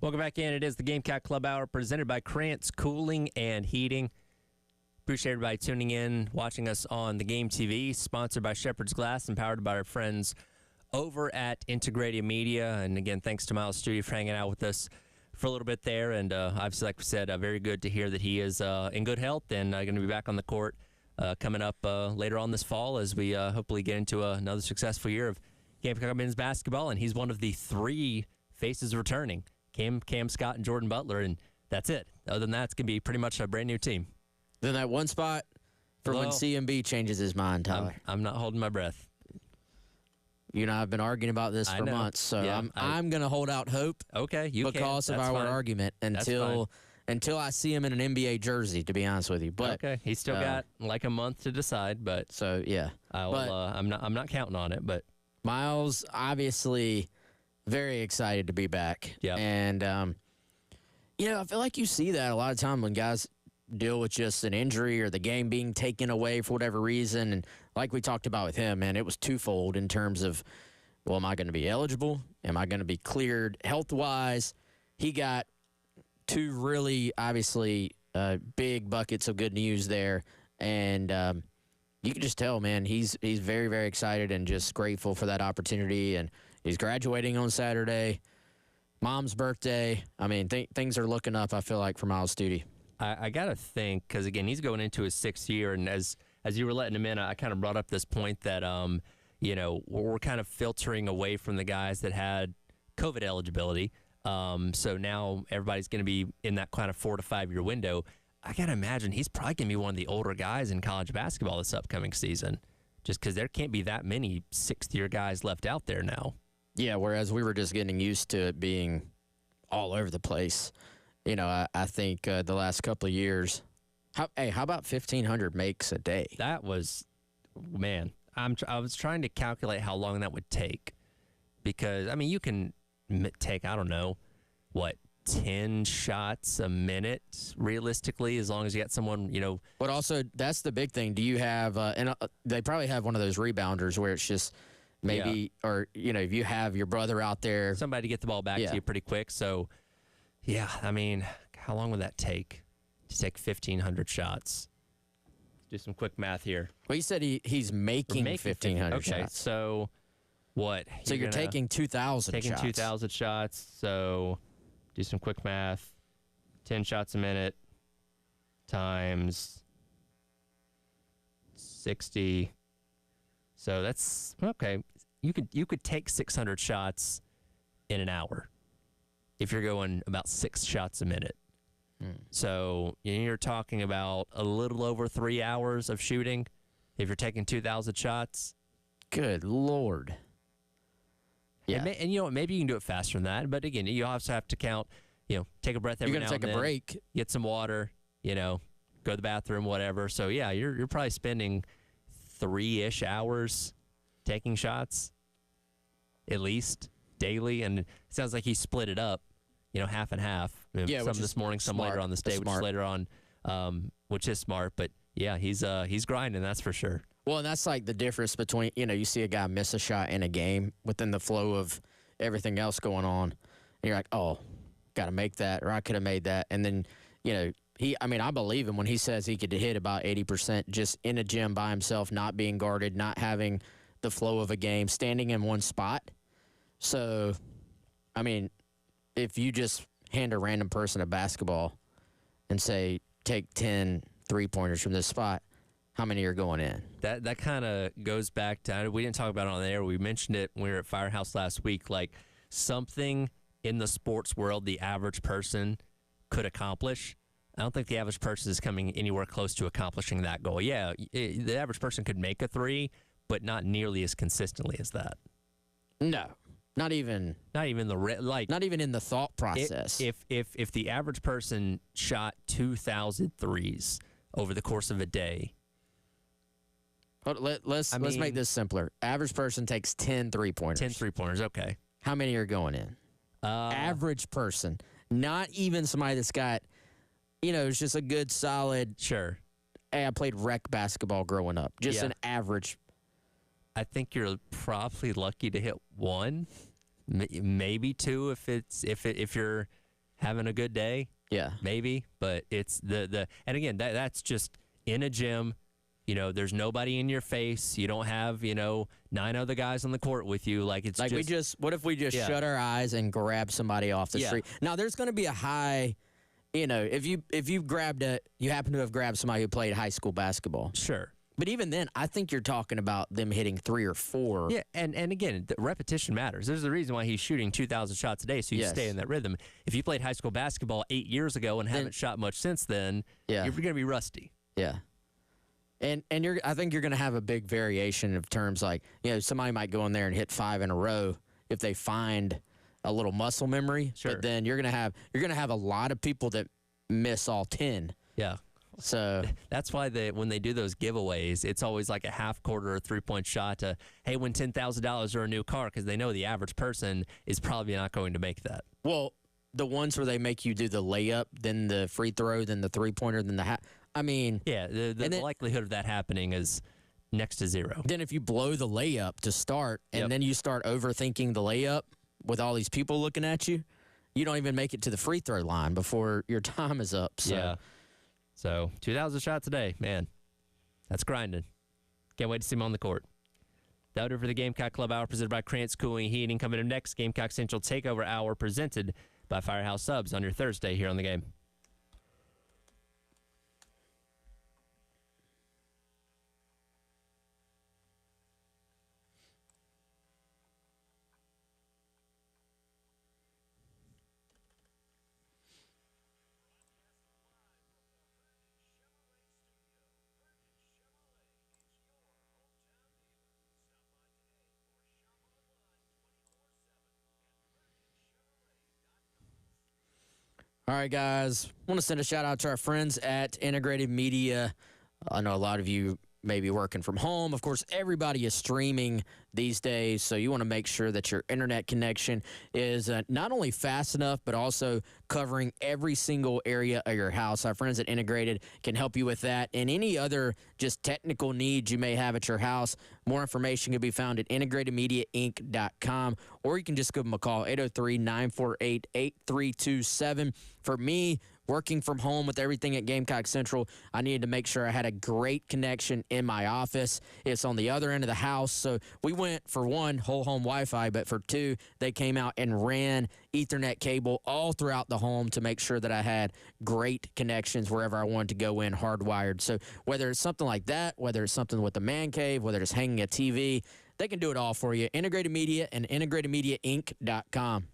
Welcome back in. It is the Gamecock Club Hour presented by Krantz Cooling and Heating. Appreciate everybody tuning in, watching us on the Game TV, sponsored by Shepherd's Glass and powered by our friends over at Integrated Media. And again, thanks to Miles Studi for hanging out with us for a little bit there. And obviously, like we said, very good to hear that he is in good health and going to be back on the court coming up later on this fall as we hopefully get into another successful year of Gamecock men's basketball. And he's one of the 3 faces returning. Cam Scott and Jordan Butler, and that's it. Other than that, it's going to be pretty much a brand new team. Then that one spot for when CMB changes his mind, Tyler. I'm not holding my breath. You and I have been arguing about this for months, so Yeah, I'm going to hold out hope. Okay, you because can. of That's our fine. argument until I see him in an NBA jersey. To be honest with you, but okay, he's still got like a month to decide. But so yeah, I'm not counting on it. But Miles obviously very excited to be back. Yeah, and I feel like you see that a lot of time when guys deal with just an injury or the game being taken away for whatever reason. And like we talked about with him, man, it was twofold in terms of, well, am I going to be eligible? Am I going to be cleared health-wise? He got 2 really, obviously, big buckets of good news there. And you can just tell, man, he's very, very excited and just grateful for that opportunity. And he's graduating on Saturday. Mom's birthday. I mean, things are looking up, I feel like, for Miles Studi. I got to think, because, again, he's going into his 6th year. And as you were letting him in, I kind of brought up this point that, we're kind of filtering away from the guys that had COVID eligibility. So now everybody's going to be in that kind of 4 to 5 year window. I got to imagine he's probably going to be one of the older guys in college basketball this upcoming season, just because there can't be that many 6th year guys left out there now. Yeah, whereas we were just getting used to it being all over the place. I think the last couple of years, how about 1,500 makes a day? That was, man, I was trying to calculate how long that would take, because, I mean, you can take, I don't know, 10 shots a minute realistically, as long as you got someone, But also, that's the big thing. Do you have, they probably have one of those rebounders where it's just maybe, or, if you have your brother out there. Somebody to get the ball back to you pretty quick. So, yeah, I mean, how long would that take to take 1,500 shots? Let's do some quick math here. Well, you said he's making 1,500 okay, shots. So what? So you're taking 2,000 shots. Taking 2,000 shots. So do some quick math. 10 shots a minute times 60. So that's okay. You could take 600 shots in an hour if you're going about 6 shots a minute. So you're talking about a little over 3 hours of shooting if you're taking 2,000 shots. Good Lord. Yeah. And you know what? Maybe you can do it faster than that. But again, you also have to count, take a breath every now and then. You're going to take a break. Get some water, go to the bathroom, whatever. So, yeah, you're probably spending 3-ish hours taking shots, at least, daily. And it sounds like he split it up, half and half. Yeah, some this morning, some later on this day, which is later on, which is smart. But, yeah, he's grinding, that's for sure. Well, and that's like the difference between, you see a guy miss a shot in a game within the flow of everything else going on. And you're like, oh, got to make that, or I could have made that. And then, I believe him when he says he could hit about 80% just in a gym by himself, not being guarded, not having the flow of a game, standing in one spot. So, if you just hand a random person a basketball and say, take 10 3-pointers from this spot, how many are going in? That kind of goes back to, we didn't talk about it on the air. We mentioned it when we were at Firehouse last week, like something in the sports world the average person could accomplish. I don't think the average person is coming anywhere close to accomplishing that goal. Yeah, the average person could make a 3, but not nearly as consistently as that. No, not even not even in the thought process. If the average person shot 2,000 threes over the course of a day. Let's make this simpler. Average person takes 10 3-pointers. 10 3-pointers, okay. How many are going in? Average person. Not even somebody that's got, it's just a good, solid. Sure. Hey, I played rec basketball growing up. Just an average. I think you're probably lucky to hit 1, maybe 2 if you're having a good day. Yeah. Maybe, but it's the and again, that's just in a gym. You know, there's nobody in your face. You don't have, 9 other guys on the court with you. Like, it's like what if we just shut our eyes and grab somebody off the street? Now, there's going to be a high, if you grabbed you happen to have grabbed somebody who played high school basketball. Sure. But even then, I think you're talking about them hitting 3 or 4. Yeah, and again, the repetition matters. There's a reason why he's shooting 2,000 shots a day, so you stay in that rhythm. If you played high school basketball 8 years ago and haven't shot much since then, you're going to be rusty. Yeah. And I think you're going to have a big variation of terms like, somebody might go in there and hit 5 in a row if they find a little muscle memory. Sure. But then you're going to have a lot of people that miss all 10. Yeah. So that's why when they do those giveaways, it's always like a half quarter or 3-point shot to, hey, win $10,000 or a new car, because they know the average person is probably not going to make that. Well, the ones where they make you do the layup, then the free throw, then the 3-pointer, then the yeah, the likelihood of that happening is next to 0. Then if you blow the layup to start, and then you start overthinking the layup with all these people looking at you, you don't even make it to the free throw line before your time is up. So. Yeah. So 2,000 shots a day, man. That's grinding. Can't wait to see him on the court. That'll do it for the Gamecock Club Hour presented by Krantz Cooling Heating. Coming up next, Gamecock Central Takeover Hour presented by Firehouse Subs on your Thursday here on the Game. All right, guys. I want to send a shout-out to our friends at Integrated Media. I know a lot of you may be working from home. Of course, everybody is streaming these days, so you want to make sure that your internet connection is not only fast enough, but also covering every single area of your house. Our friends at Integrated can help you with that and any other just technical needs you may have at your house. More information can be found at integratedmediainc.com, or you can just give them a call, 803-948-8327. For me, working from home with everything at Gamecock Central, I needed to make sure I had a great connection in my office. It's on the other end of the house, so we went for 1, whole home Wi-Fi, but for 2, they came out and ran Ethernet cable all throughout the home to make sure that I had great connections wherever I wanted to go in, hardwired. So whether it's something like that, whether it's something with the man cave, whether it's hanging a TV, they can do it all for you. Integrated Media and integratedmediainc.com.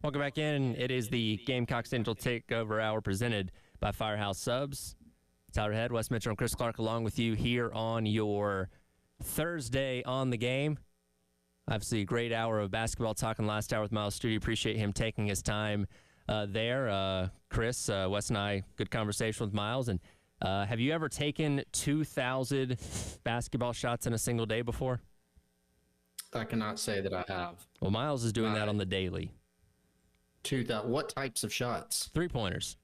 Welcome back in. It is the Gamecock Central Takeover Hour presented by Firehouse Subs. Tyler Head, Wes Mitchell, and Chris Clark along with you here on your Thursday on the game. Obviously, a great hour of basketball talking last hour with Miles Studio. Appreciate him taking his time there. Chris, Wes, and I, good conversation with Miles. And have you ever taken 2,000 basketball shots in a single day before? I cannot say that I have. Well, Miles is doing that on the daily. 2,000. What types of shots? 3-pointers.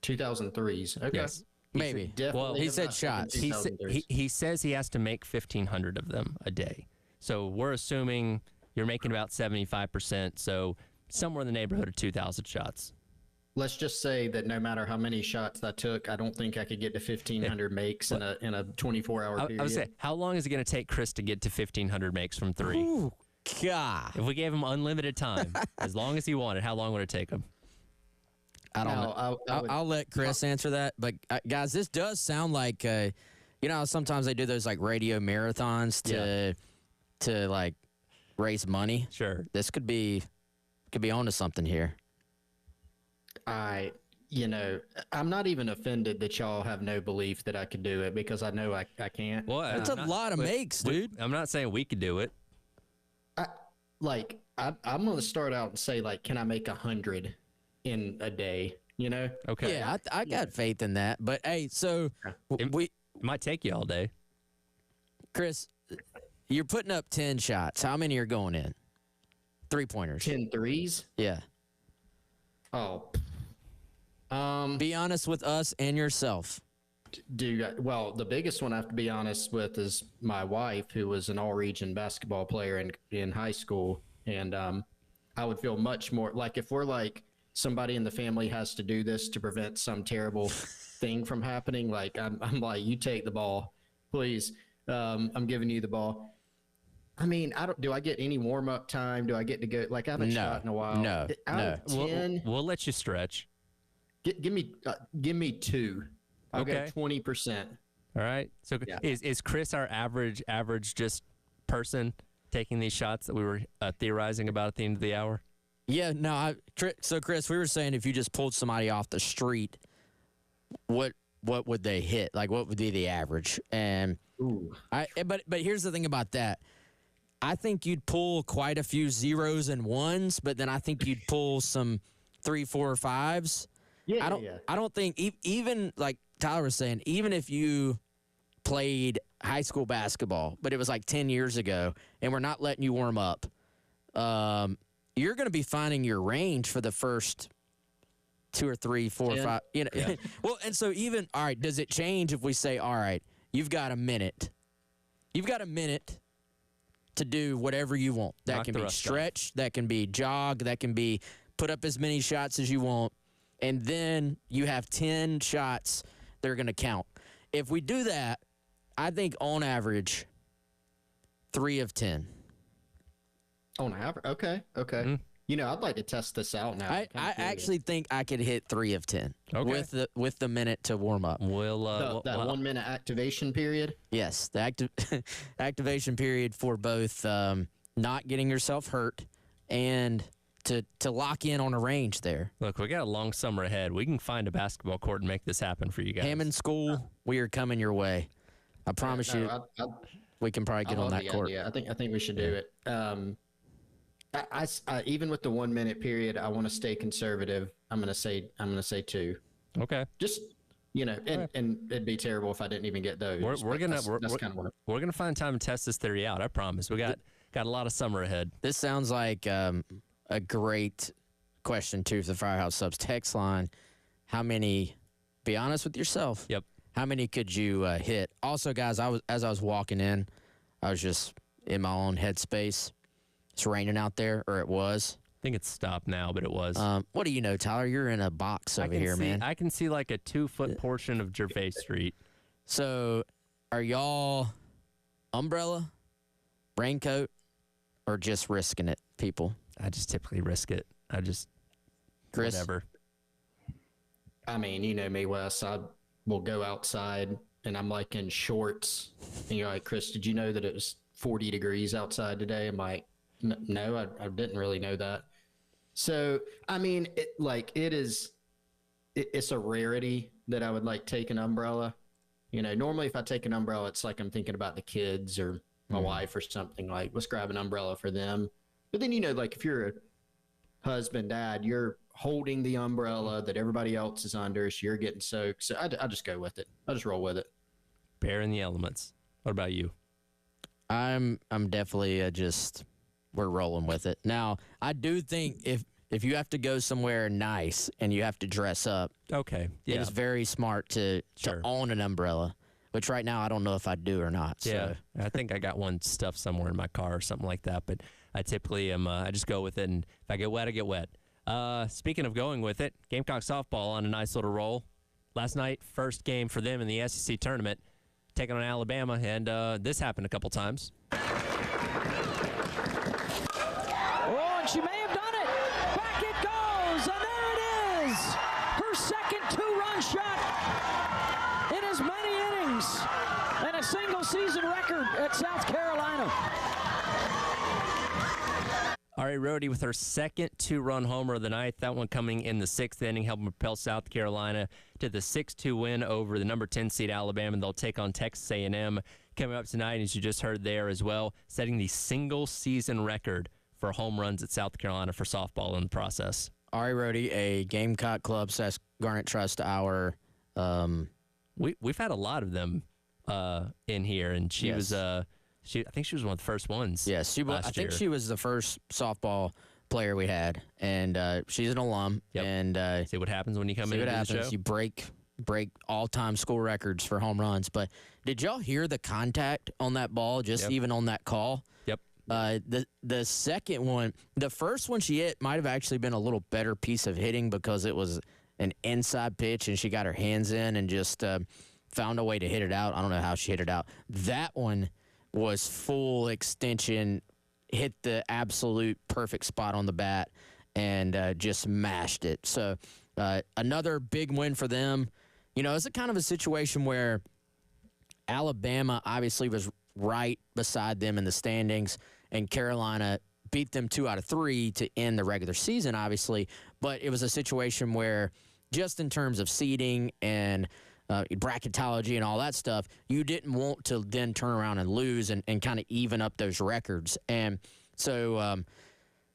2003s. Okay. Yes. Maybe. Well, he said shots. He says he has to make 1,500 of them a day. So we're assuming you're making about 75%. So somewhere in the neighborhood of 2,000 shots. Let's just say that no matter how many shots I took, I don't think I could get to 1,500 makes in a 24-hour period. I would say, how long is it going to take Chris to get to 1,500 makes from 3? Ooh, God. If we gave him unlimited time, as long as he wanted, how long would it take him? I don't know. I'll let Chris answer that. But, guys, this does sound like, sometimes they do those, like, radio marathons to like, raise money. Sure. This could be onto something here. I'm not even offended that y'all have no belief that I could do it because I know I can't. Well, that's a lot of makes, dude. I'm not saying we could do it. I'm going to start out and say, like, can I make 100 in a day? You know? Okay. Yeah, I got faith in that. But, hey, so it might take you all day. Chris, you're putting up 10 shots. How many are going in? 3-pointers. 10 threes? Yeah. Oh. Be honest with us and yourself. Well, the biggest one I have to be honest with is my wife, who was an all-region basketball player in high school. And I would feel much more like if we're like somebody in the family has to do this to prevent some terrible thing from happening. Like I'm like, you take the ball, please. I'm giving you the ball. I mean, do I get any warm up time? Do I get to go? Like, I haven't shot in a while. No. We'll let you stretch. Give me 2. I'll get 20%. All right. So is Chris our average just person taking these shots that we were theorizing about at the end of the hour? Yeah. No. So Chris, we were saying if you just pulled somebody off the street, what would they hit? Like, what would be the average? And but here's the thing about that. I think you'd pull quite a few zeros and ones, but then I think you'd pull some 3, 4, or 5s. Yeah, I don't think even like Tyler was saying, even if you played high school basketball, but it was like 10 years ago, and we're not letting you warm up, you're going to be finding your range for the first 2 or 3, 4 or 5. You know, well, and so even all right, does it change if we say, all right, you've got a minute to do whatever you want. That can be stretch, that can be jog, that can be put up as many shots as you want, and then you have 10 shots that are going to count. If we do that, I think on average, 3 of 10. On average? Okay. Mm-hmm. You know, I'd like to test this out now. I actually think I could hit 3 of 10 with the minute to warm up. That 1 minute activation period? Yes, the activation period for both not getting yourself hurt and to lock in on a range there. Look, we got a long summer ahead. We can find a basketball court and make this happen for you guys. Hammond School, we are coming your way. I promise you, we can probably get on that court. Yeah, I think we should do it. I even with the 1 minute period, I want to stay conservative. I'm gonna say 2. Okay. Just and it'd be terrible if I didn't even get those. We're gonna find time to test this theory out. I promise. We got a lot of summer ahead. This sounds like a great question too for the Firehouse Subs text line. How many? Be honest with yourself. Yep. How many could you hit? Also, guys, as I was walking in, I was just in my own headspace. It's raining out there, or it was. I think it's stopped now, but it was. What do you know, Tyler? You're in a box over here, man. I can see like a 2-foot portion of Gervais Street. So, are y'all umbrella, raincoat, or just risking it, people? I just typically risk it. Chris? Whatever. I mean, you know me, Wes. I will go outside, and I'm like in shorts. And you're like, Chris, did you know that it was 40 degrees outside today? I'm like, no, I didn't really know that. So, I mean, it's a rarity that I would like take an umbrella. You know, normally if I take an umbrella, it's like I'm thinking about the kids or my wife or something, like, let's grab an umbrella for them. But then, you know, like if you're a husband, dad, you're holding the umbrella that everybody else is under, so you're getting soaked. So I just go with it. I just roll with it. Bear in the elements. What about you? I'm definitely we're rolling with it. Now, I do think if you have to go somewhere nice and you have to dress up, okay, yeah, it is very smart to own an umbrella, which right now I don't know if I do or not. Yeah, so. I think I got one stuffed somewhere in my car or something like that, but I typically am, I just go with it, and if I get wet, I get wet. Speaking of going with it, Gamecock softball on a nice little roll. Last night, first game for them in the SEC tournament, taking on Alabama, and this happened a couple times. Oh, and she may have done it. Back it goes, and there it is. Her second two-run shot in as many innings and a single-season record at South Carolina. Ari Rhodey with her second two-run homer of the night. That one coming in the sixth inning, helping propel South Carolina to the 6-2 win over the number 10 seed Alabama. They'll take on Texas A&M coming up tonight, as you just heard there as well, setting the single-season record for home runs at South Carolina for softball in the process. Ari Rhodey, a Gamecock Club / Garnet Trust Hour. We've had a lot of them in here, and she was I think she was one of the first ones. Yes, I think she was the first softball player we had, and she's an alum. Yep. And see what happens when you come in and do the show. You break all-time school records for home runs. But did y'all hear the contact on that ball? Even on that call. Yep. The second one, the first one she hit might have actually been a little better piece of hitting because it was an inside pitch and she got her hands in and just found a way to hit it out. I don't know how she hit it out. That one was full extension, hit the absolute perfect spot on the bat, and just mashed it. So another big win for them. You know, it's a kind of a situation where Alabama obviously was right beside them in the standings, and Carolina beat them 2 out of 3 to end the regular season, obviously. But it was a situation where just in terms of seeding and bracketology and all that stuff, you didn't want to then turn around and lose and kind of even up those records. And so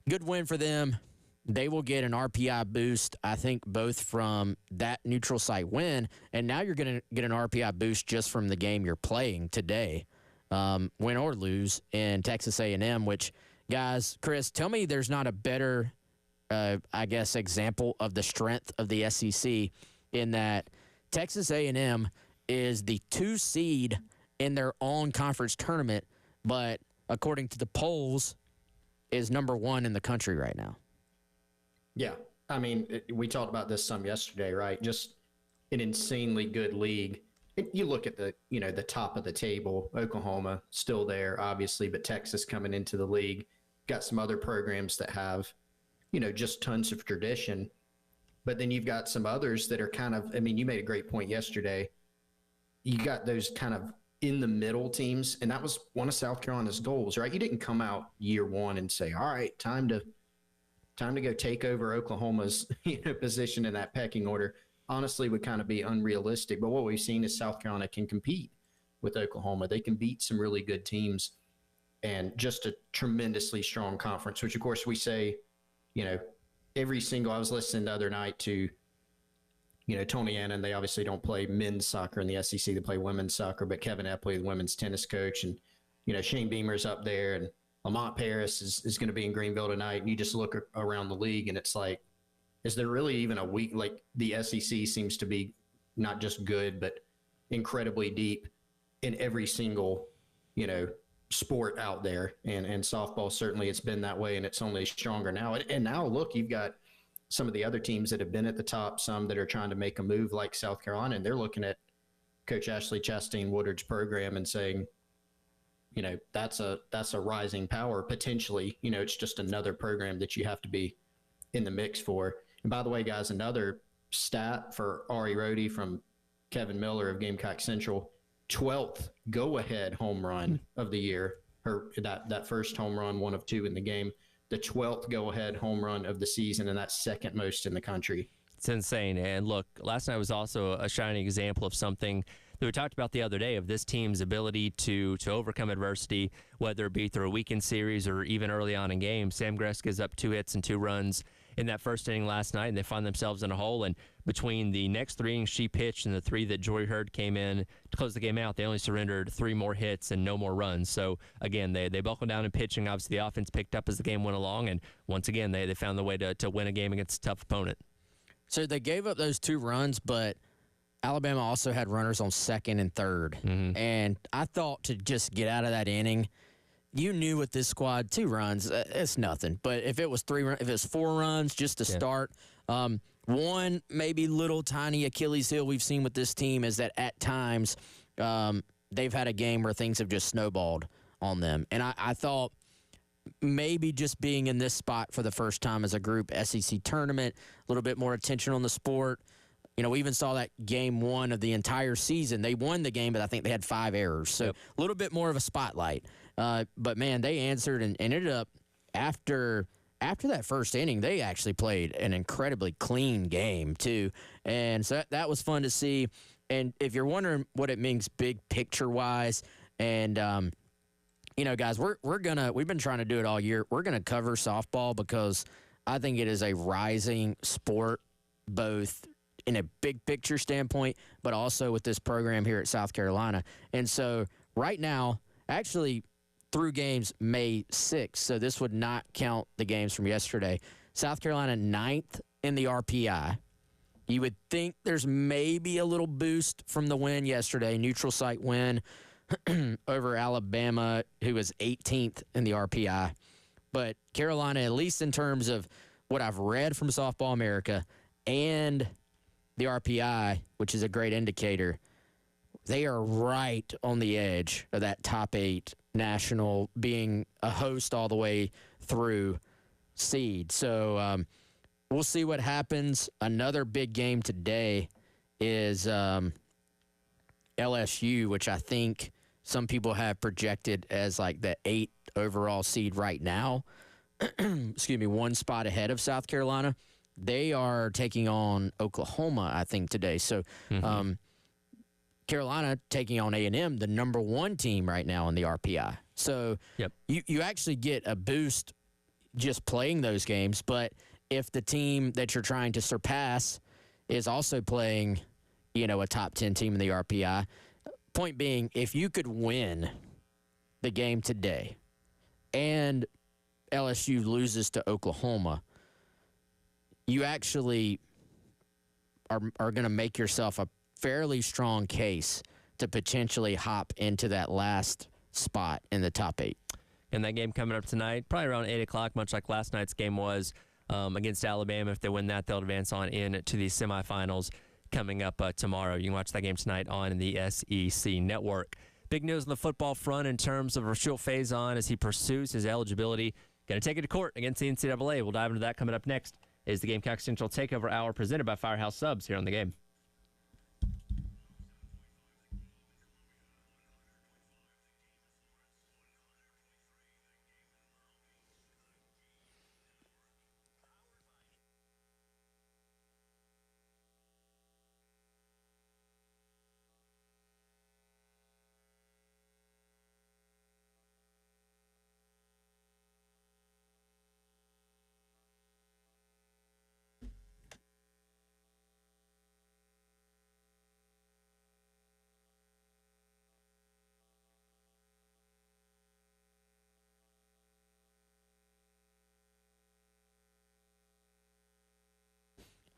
good win for them. They will get an RPI boost, I think, both from that neutral site win, and now you're going to get an RPI boost just from the game you're playing today, win or lose, in Texas A&M, which, guys, Chris, tell me there's not a better, I guess, example of the strength of the SEC in that Texas A&M is the 2 seed in their own conference tournament, but according to the polls, is number 1 in the country right now. Yeah. I mean, we talked about this some yesterday, right? Just an insanely good league. You look at the top of the table, Oklahoma still there, obviously, but Texas coming into the league, got some other programs that have, just tons of tradition. But then you've got some others that are kind of, I mean, you made a great point yesterday. You got those kind of in the middle teams, and that was one of South Carolina's goals, right? You didn't come out year one and say, all right, time to go take over Oklahoma's position in that pecking order. Honestly, would kind of be unrealistic. But what we've seen is South Carolina can compete with Oklahoma. They can beat some really good teams, and just a tremendously strong conference, which, of course, we say, every single, I was listening the other night to, Tony Annan. They obviously don't play men's soccer in the SEC. They play women's soccer, but Kevin Epley, the women's tennis coach, and, Shane Beamer's up there, and Lamont Paris is going to be in Greenville tonight. And you just look around the league, and it's like, is there really even a week? Like, the SEC seems to be not just good, but incredibly deep in every single, sport out there. And softball, certainly it's been that way, and it's only stronger now. And now, look, you've got some of the other teams that have been at the top, some that are trying to make a move like South Carolina, and they're looking at Coach Ashley Chastain Woodard's program and saying, that's a rising power potentially. It's just another program that you have to be in the mix for. And by the way, guys, another stat for Ari Rhodey from Kevin Miller of Gamecock Central, 12th go-ahead home run of the year. That first home run, 1 of 2 in the game. the 12th go-ahead home run of the season, and that's second most in the country. It's insane. And look, last night was also a shining example of something that we talked about the other day, of this team's ability to overcome adversity, whether it be through a weekend series or even early on in games. Sam Greska's up 2 hits and 2 runs in that first inning last night, and they find themselves in a hole. And between the next 3 innings she pitched and the 3 that Jory Hurd came in to close the game out, they only surrendered 3 more hits and no more runs. So, again, they buckled down in pitching. Obviously, the offense picked up as the game went along, and once again, they found the way to win a game against a tough opponent. So they gave up those 2 runs, but Alabama also had runners on second and third. Mm-hmm. And I thought to just get out of that inning, you knew with this squad, 2 runs, it's nothing. But if it was 4 runs just to start, one maybe little tiny Achilles heel we've seen with this team is that at times they've had a game where things have just snowballed on them. And I thought maybe just being in this spot for the first time as a group, SEC tournament, a little bit more attention on the sport. You know, we even saw that game 1 of the entire season. They won the game, but I think they had 5 errors. So a little bit more of a spotlight. But, man, they answered and ended up after that first inning, they actually played an incredibly clean game, too. And so that was fun to see. And if you're wondering what it means big picture-wise, and you know, guys, we've been trying to do it all year. We're going to cover softball because I think it is a rising sport, both in a big picture standpoint, but also with this program here at South Carolina. And so right now, actually through games May 6th, so this would not count the games from yesterday, South Carolina 9th in the RPI. You would think there's maybe a little boost from the win yesterday, neutral site win over Alabama, who was 18th in the RPI. But Carolina, at least in terms of what I've read from Softball America and the RPI, which is a great indicator, they are right on the edge of that top 8 national, being a host all the way through seed. So we'll see what happens. Another big game today is LSU, which I think some people have projected as like the 8th overall seed right now. Excuse me, 1 spot ahead of South Carolina. They are taking on Oklahoma, I think, today. So Carolina taking on A&M, the number 1 team right now in the RPI. So you actually get a boost just playing those games. But if the team that you're trying to surpass is also playing, you know, a top 10 team in the RPI, point being, if you could win the game today and LSU loses to Oklahoma, you actually are going to make yourself a fairly strong case to potentially hop into that last spot in the top 8. And that game coming up tonight, probably around 8 o'clock, much like last night's game was against Alabama. If they win that, they'll advance on into the semifinals coming up tomorrow. You can watch that game tonight on the SEC Network. Big news on the football front in terms of Rashil Faison as he pursues his eligibility. Going to take it to court against the NCAA. We'll dive into that coming up next. Is the Gamecock Central Takeover Hour presented by Firehouse Subs here on the game.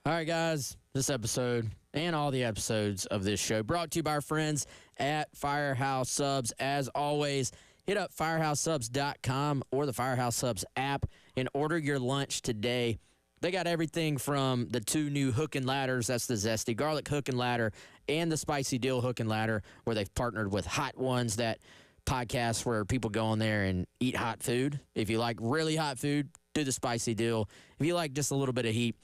All right, guys, this episode and all the episodes of this show brought to you by our friends at Firehouse Subs. As always, hit up firehousesubs.com or the Firehouse Subs app and order your lunch today. They got everything from the 2 new hook and ladders, that's the Zesty Garlic Hook and Ladder, and the Spicy Dill Hook and Ladder, where they've partnered with Hot Ones, that podcast where people go on there and eat hot food. If you like really hot food, do the Spicy Dill. If you like just a little bit of heat,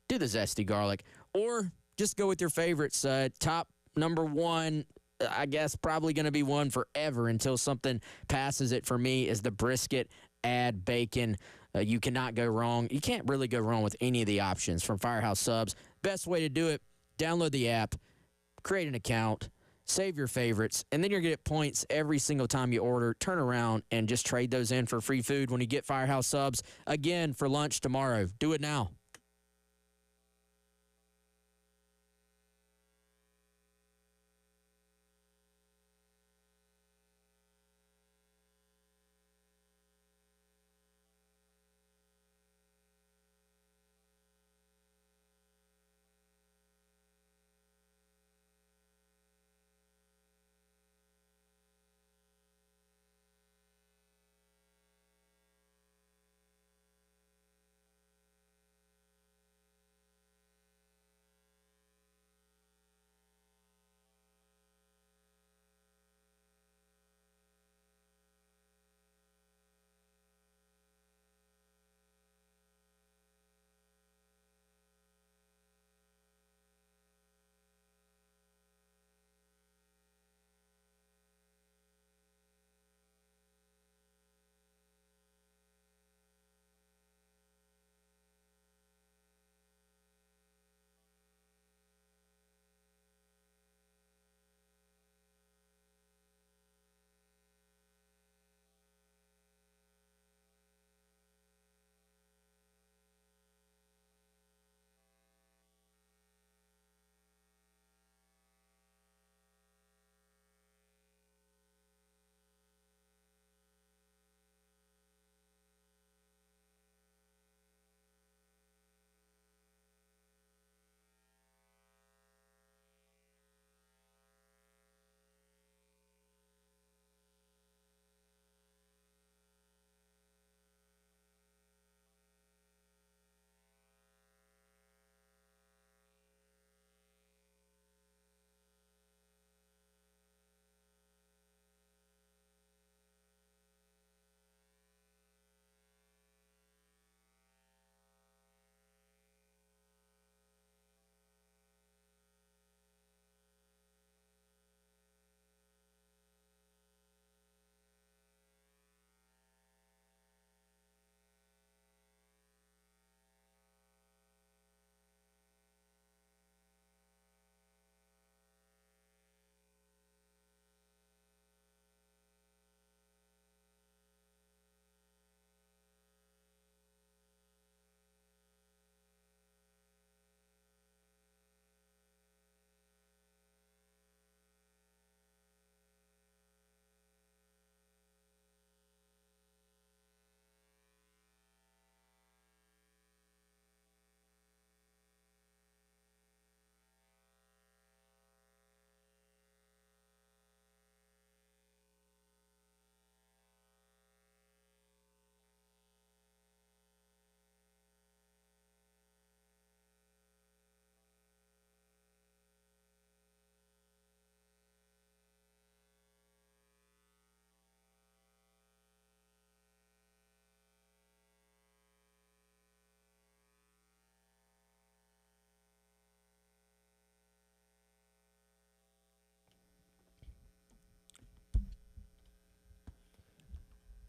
do the Zesty Garlic, or just go with your favorites. Top number 1, I guess probably going to be one forever until something passes it for me, is the brisket add bacon. You cannot go wrong. You can't really go wrong with any of the options from Firehouse Subs. Best way to do it, download the app, create an account, save your favorites, and then you're going to get points every single time you order. Turn around and just trade those in for free food when you get Firehouse Subs. Again, for lunch tomorrow. Do it now.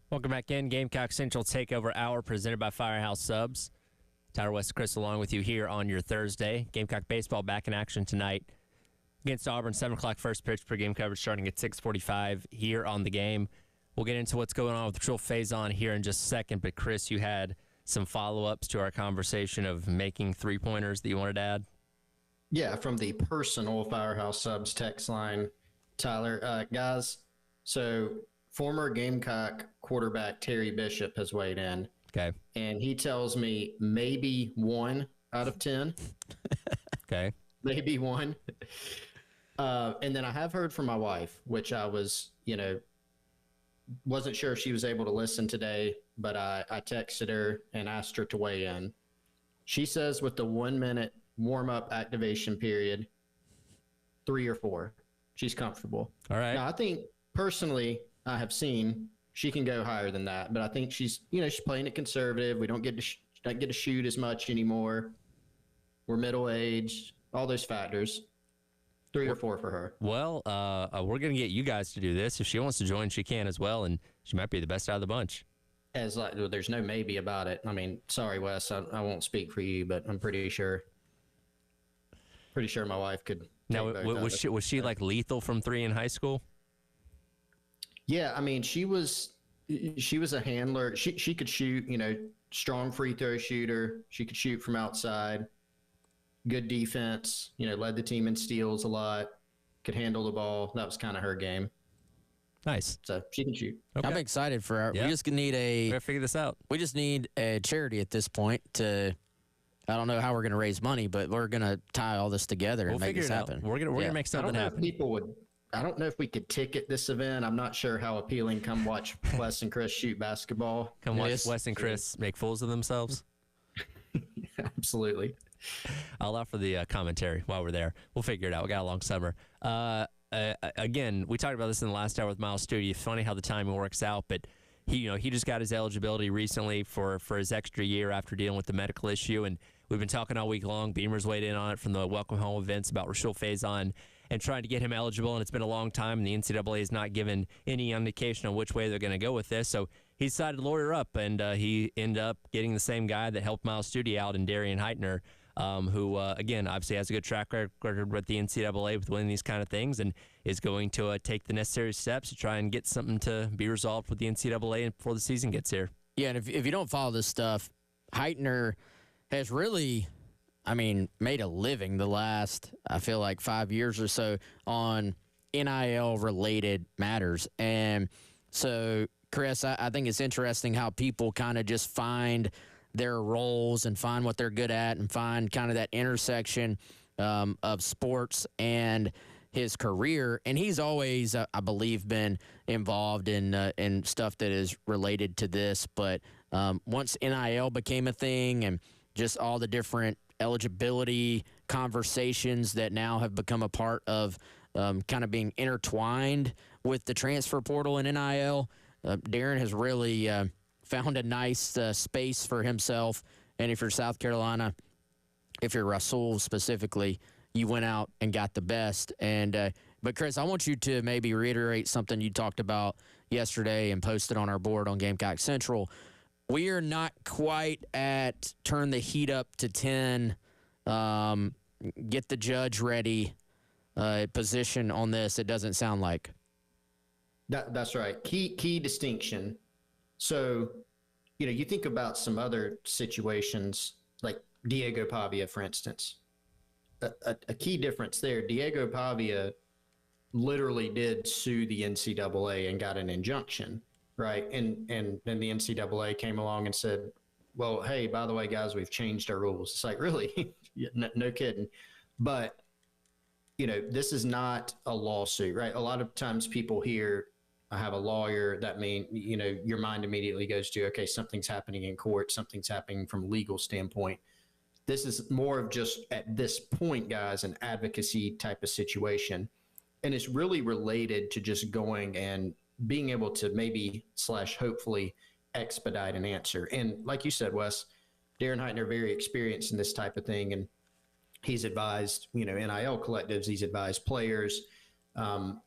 Welcome back in. Gamecock Central Takeover Hour presented by Firehouse Subs. Tyler West Chris along with you here on your Thursday. Gamecock baseball back in action tonight against Auburn. 7 o'clock first pitch per game coverage starting at 6:45 here on the game. We'll get into what's going on with the Trill Phase-On here in just a second. But, Chris, you had some follow-ups to our conversation of making three-pointers that you wanted to add? Yeah, from the personal Firehouse Subs text line, Tyler. Guys, so former Gamecock quarterback Terry Bishop has weighed in. Okay. And he tells me maybe 1 out of 10. Okay. Maybe 1. And then I have heard from my wife, which I was, wasn't sure if she was able to listen today, but I texted her and asked her to weigh in. She says with the 1 minute warm-up activation period, 3 or 4. She's comfortable. All right. Now, I think personally, I have seen she can go higher than that, but I think she's playing it conservative. We don't get to shoot as much anymore. We're middle-aged, all those factors. 3 or 4 for her. Well, we're going to get you guys to do this. If she wants to join, she can as well, and she might be the best out of the bunch. as like, well, there's no maybe about it. I mean, sorry, Wes, I won't speak for you, but I'm pretty sure my wife could. Now, was she like lethal from 3 in high school? Yeah, I mean, she was a handler. She could shoot, strong free throw shooter. She could shoot from outside. Good defense, led the team in steals a lot. Could handle the ball. That was kind of her game. Nice. So she can shoot. Okay. I'm excited for her. Yeah. We just need we gotta figure this out. We just need a charity at this point to. I don't know how we're going to raise money, but we're going to tie all this together and make this happen. We're going to make something happen. I don't know if we could ticket this event. I'm not sure how appealing. Come watch Wes and Chris shoot basketball. Come watch Wes and Chris make fools of themselves. Absolutely. I'll allow for the commentary while we're there. We'll figure it out. We got a long summer. Again, we talked about this in the last hour with Miles Studi. It's funny how the timing works out, but he just got his eligibility recently for his extra year after dealing with the medical issue, and we've been talking all week long. Beamer's weighed in on it from the Welcome Home events about Rashul Faison and trying to get him eligible, and it's been a long time, and the NCAA has not given any indication on which way they're going to go with this. So he decided to lawyer up, and he ended up getting the same guy that helped Miles Studi out in Darian Heitner, who, again, obviously has a good track record with the NCAA with winning these kind of things and is going to take the necessary steps to try and get something to be resolved with the NCAA before the season gets here. Yeah, and if you don't follow this stuff, Heitner has really, made a living the last, I feel like, 5 years or so on NIL-related matters. And so, Chris, I think it's interesting how people kind of just find their roles and find what they're good at and find kind of that intersection of sports and his career. And he's always, I believe, been involved in stuff that is related to this. But once NIL became a thing and just all the different eligibility conversations that now have become a part of kind of being intertwined with the transfer portal and NIL, Darren has really found a nice space for himself. And if you're South Carolina, if you're Rasul specifically, you went out and got the best. And but Chris, I want you to maybe reiterate something you talked about yesterday and posted on our board on Gamecock Central. We are not quite at turn the heat up to 10, get the judge ready position on this. It doesn't sound like. That's right. Key distinction. So, you think about some other situations like Diego Pavia, for instance. A key difference there, Diego Pavia literally did sue the NCAA and got an injunction. Right. And then the NCAA came along and said, well, hey, by the way, guys, we've changed our rules. It's like, really? No kidding. But, this is not a lawsuit, right? A lot of times people hear, I have a lawyer, that means, your mind immediately goes to, okay, something's happening in court, something's happening from a legal standpoint. This is more of just, at this point, guys, an advocacy type of situation. And it's really related to just going and being able to maybe / hopefully expedite an answer. And like you said, Wes, Darren Heitner, very experienced in this type of thing. And he's advised, NIL collectives, he's advised players. One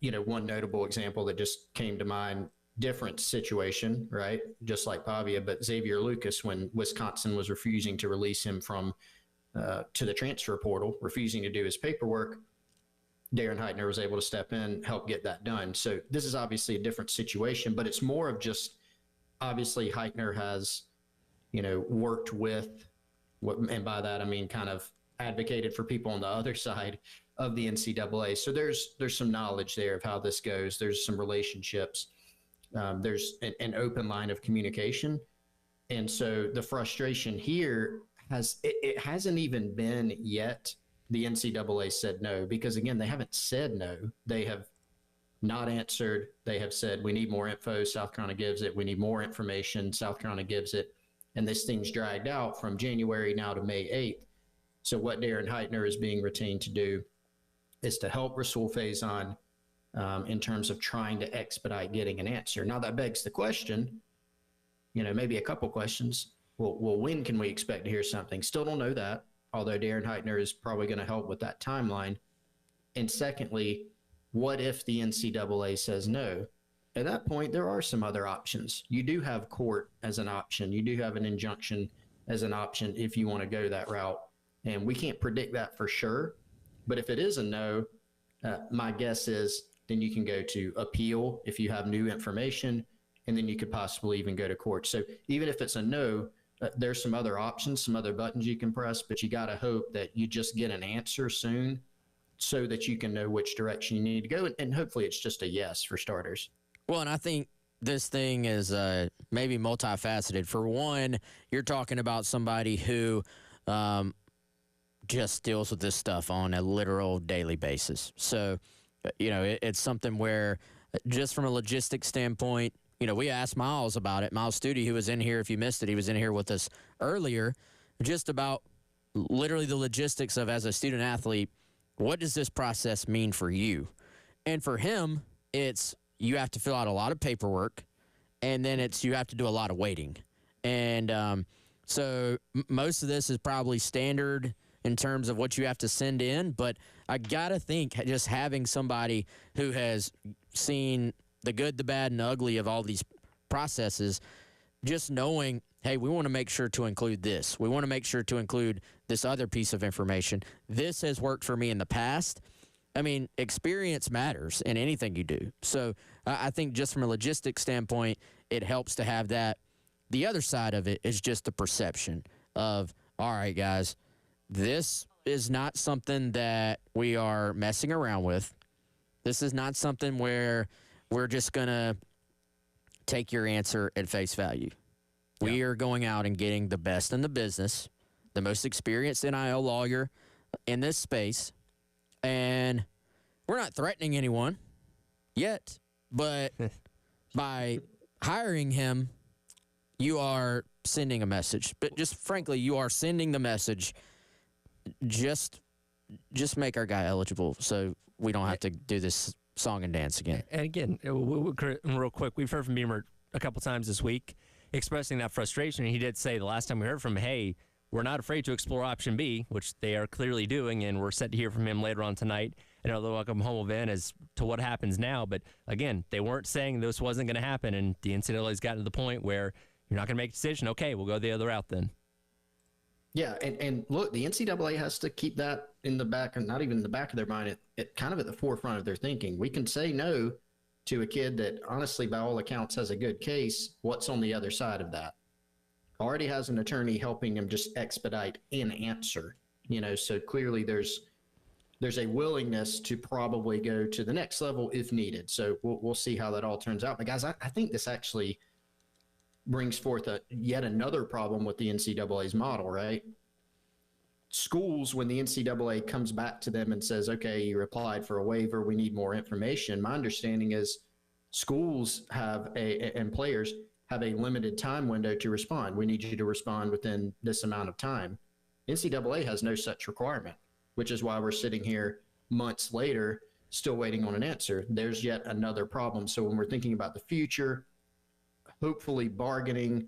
notable example that just came to mind, different situation, right? Just like Pavia, but Xavier Lucas, when Wisconsin was refusing to release him from to the transfer portal, refusing to do his paperwork, Darren Heitner was able to step in, help get that done. So this is obviously a different situation, but it's more of just, obviously Heitner has, worked with, and by that I mean kind of advocated for people on the other side of the NCAA. So there's some knowledge there of how this goes. There's some relationships. There's an open line of communication. And so the frustration here it hasn't even been yet the NCAA said no, because again, they haven't said no. They have not answered. They have said, we need more info. South Carolina gives it. We need more information. South Carolina gives it. And this thing's dragged out from January now to May 8th. So what Darren Heitner is being retained to do is to help Rasul Faison in terms of trying to expedite getting an answer. Now that begs the question, maybe a couple questions. Well, when can we expect to hear something? Still don't know that, although Darren Heitner is probably going to help with that timeline. And secondly, what if the NCAA says no? at that point, there are some other options. You do have court as an option. You do have an injunction as an option if you want to go that route. And we can't predict that for sure. But if it is a no, my guess is then you can go to appeal if you have new information, and then you could possibly even go to court. So even if it's a no, there's some other options, some other buttons you can press, but you got to hope that you just get an answer soon so that you can know which direction you need to go. And hopefully it's just a yes for starters. Well, and I think this thing is maybe multifaceted. For one, you're talking about somebody who just deals with this stuff on a literal daily basis. So, it's something where just from a logistics standpoint, we asked Miles about it. Miles Studi, who was in here, if you missed it, he was in here with us earlier, just about literally the logistics of, as a student athlete, what does this process mean for you? And for him, it's you have to fill out a lot of paperwork, and then you have to do a lot of waiting. And so most of this is probably standard in terms of what you have to send in, but I got to think just having somebody who has seen the good, the bad, and the ugly of all these processes, just knowing, hey, we want to make sure to include this. We want to make sure to include this other piece of information. This has worked for me in the past. I mean, experience matters in anything you do. So I think just from a logistics standpoint, it helps to have that. The other side of it is just the perception of, all right, guys, this is not something that we are messing around with. This is not something where we're just going to take your answer at face value. Yeah. We are going out and getting the best in the business, the most experienced NIL lawyer in this space, and we're not threatening anyone yet, but by hiring him, you are sending a message. But just frankly, you are sending the message, just make our guy eligible so we don't have to do this song and dance again. And again, real quick, we've heard from Beamer a couple times this week expressing that frustration. He did say the last time we heard from him, hey, we're not afraid to explore option B, which they are clearly doing, and we're set to hear from him later on tonight in our Welcome Home event as to what happens now. But again, they weren't saying this wasn't going to happen, and the NCAA's gotten to the point where you're not going to make a decision. Okay, we'll go the other route then. Yeah, and look, the NCAA has to keep that in the back, and not even in the back of their mind, it kind of at the forefront of their thinking. We can say no to a kid that honestly, by all accounts, has a good case. What's on the other side of that? Already has an attorney helping him just expedite an answer, so clearly there's a willingness to probably go to the next level if needed. So we'll see how that all turns out. But guys, I think this actually brings forth yet another problem with the NCAA's model, right? Schools, when the NCAA comes back to them and says, okay, you applied for a waiver, we need more information. My understanding is schools and players have a limited time window to respond. We need you to respond within this amount of time. NCAA has no such requirement, which is why we're sitting here months later still waiting on an answer. There's yet another problem. So when we're thinking about the future, hopefully bargaining,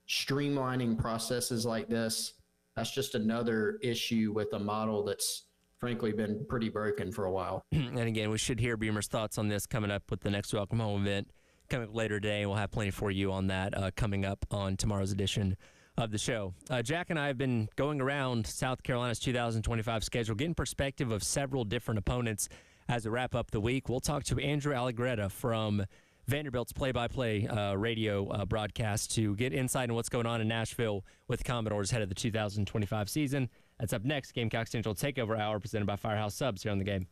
streamlining processes like this, that's just another issue with a model that's frankly been pretty broken for a while. And again, we should hear Beamer's thoughts on this coming up with the next Welcome Home event coming up later today. We'll have plenty for you on that coming up on tomorrow's edition of the show. Jack and I have been going around South Carolina's 2025 schedule, getting perspective of several different opponents as we wrap up the week. We'll talk to Andrew Allegretta from Vanderbilt's play-by-play radio broadcast to get insight on what's going on in Nashville with the Commodores ahead of the 2025 season. That's up next. Gamecock Central Takeover Hour presented by Firehouse Subs here on The Game.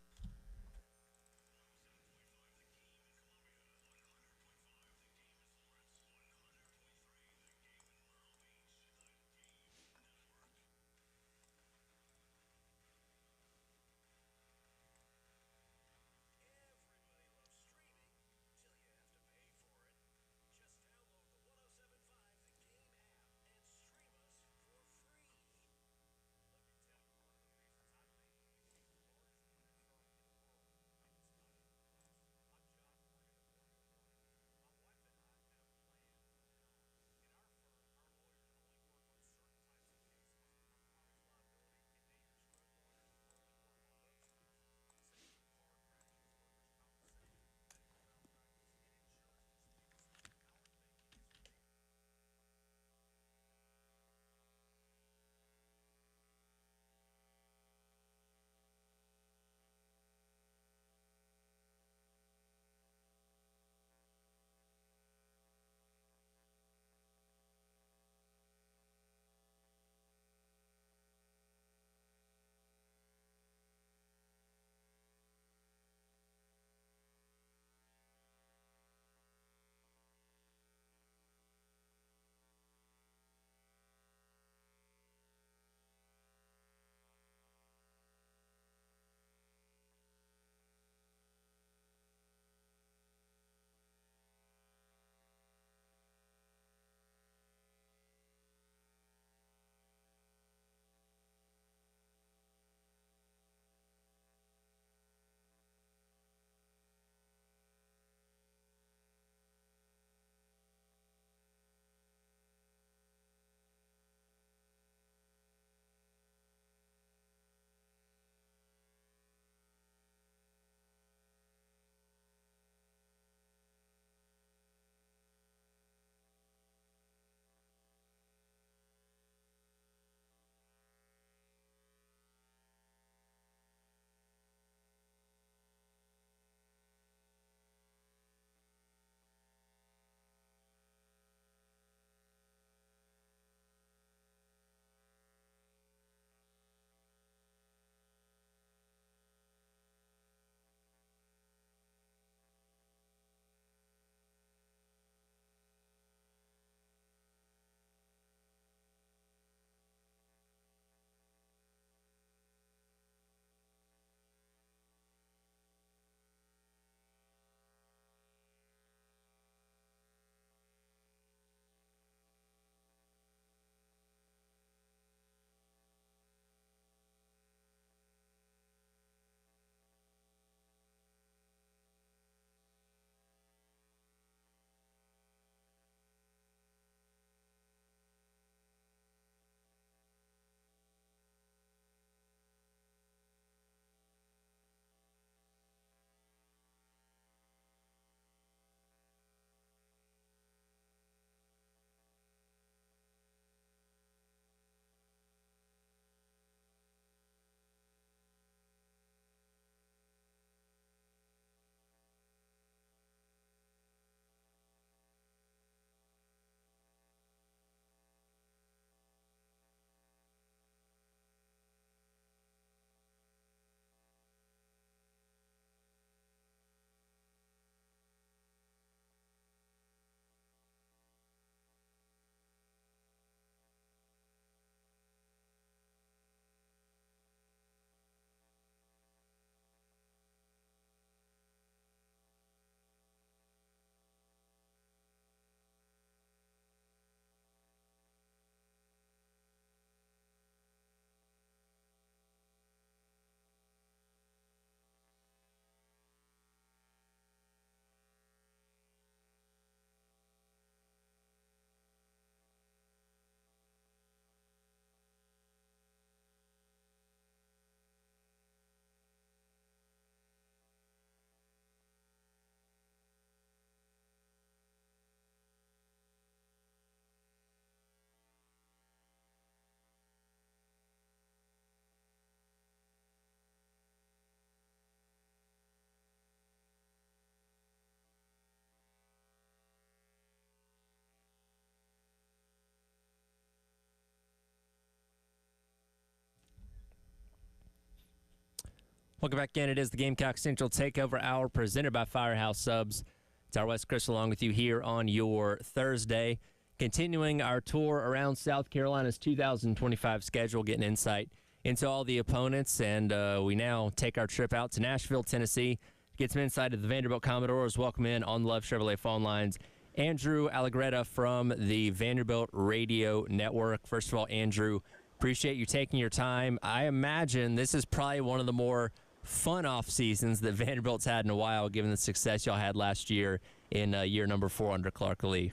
Welcome back in. It is the Gamecock Central Takeover Hour presented by Firehouse Subs. It's our Wes Chris along with you here on your Thursday. Continuing our tour around South Carolina's 2025 schedule, getting insight into all the opponents. And we now take our trip out to Nashville, Tennessee, get some insight of the Vanderbilt Commodores. Welcome in on the Love Chevrolet phone lines, Andrew Allegretta from the Vanderbilt Radio Network. First of all, Andrew, appreciate you taking your time. I imagine this is probably one of the more fun off seasons that Vanderbilt's had in a while, given the success y'all had last year in year number 4 under Clark Lee.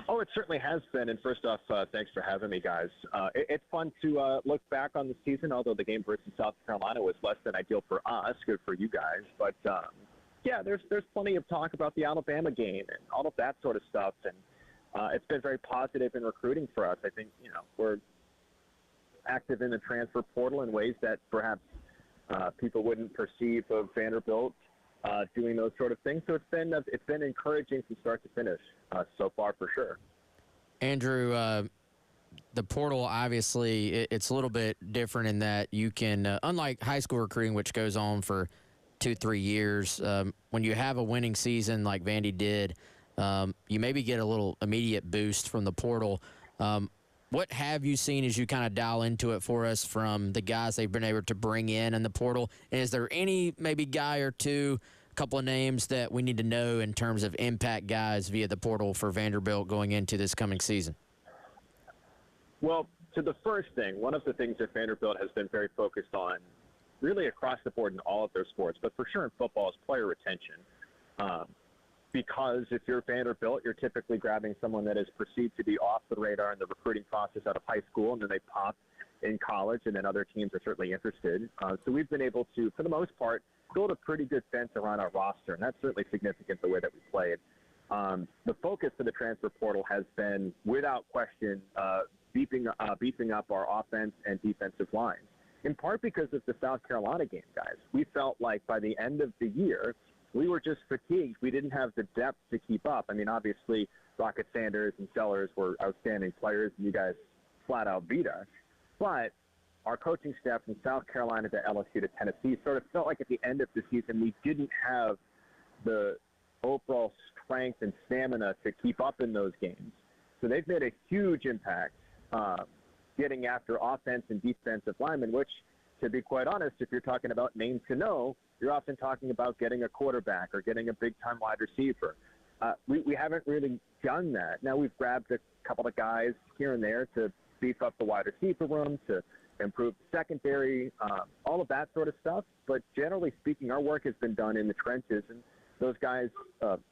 Oh, it certainly has been. And first off, thanks for having me, guys. It's fun to look back on the season, although the game versus South Carolina was less than ideal for us. Good for you guys. But, yeah, there's plenty of talk about the Alabama game and all of that sort of stuff. And it's been very positive in recruiting for us. I think, we're active in the transfer portal in ways that perhaps people wouldn't perceive of Vanderbilt doing those sort of things. So it's been encouraging from start to finish so far for sure. Andrew, the portal, obviously, it's a little bit different in that you can, unlike high school recruiting, which goes on for 2-3 years, when you have a winning season like Vandy did, you maybe get a little immediate boost from the portal. What have you seen as you kind of dial into it for us from the guys they've been able to bring in the portal? And is there any maybe guy or two, a couple of names that we need to know in terms of impact guys via the portal for Vanderbilt going into this coming season? Well, to the first thing, one of the things that Vanderbilt has been very focused on really across the board in all of their sports, but for sure in football, is player retention. Because if you're Vanderbilt, you're typically grabbing someone that is perceived to be off the radar in the recruiting process out of high school, and then they pop in college, and then other teams are certainly interested. So we've been able to, for the most part, build a pretty good fence around our roster, and that's certainly significant the way that we played. The focus for the transfer portal has been, without question, beefing up our offense and defensive lines, in part because of the South Carolina game, guys. We felt like by the end of the year, we were just fatigued. We didn't have the depth to keep up. I mean, obviously, Rocket Sanders and Sellers were outstanding players, and you guys flat out beat us. But our coaching staff from South Carolina to LSU to Tennessee sort of felt like at the end of the season we didn't have the overall strength and stamina to keep up in those games. So they've made a huge impact getting after offense and defensive linemen, which, to be quite honest, if you're talking about names to know, you're often talking about getting a quarterback or getting a big-time wide receiver. We haven't really done that. Now we've grabbed a couple of guys here and there to beef up the wide receiver room, to improve the secondary, all of that sort of stuff. But generally speaking, our work has been done in the trenches, and those guys,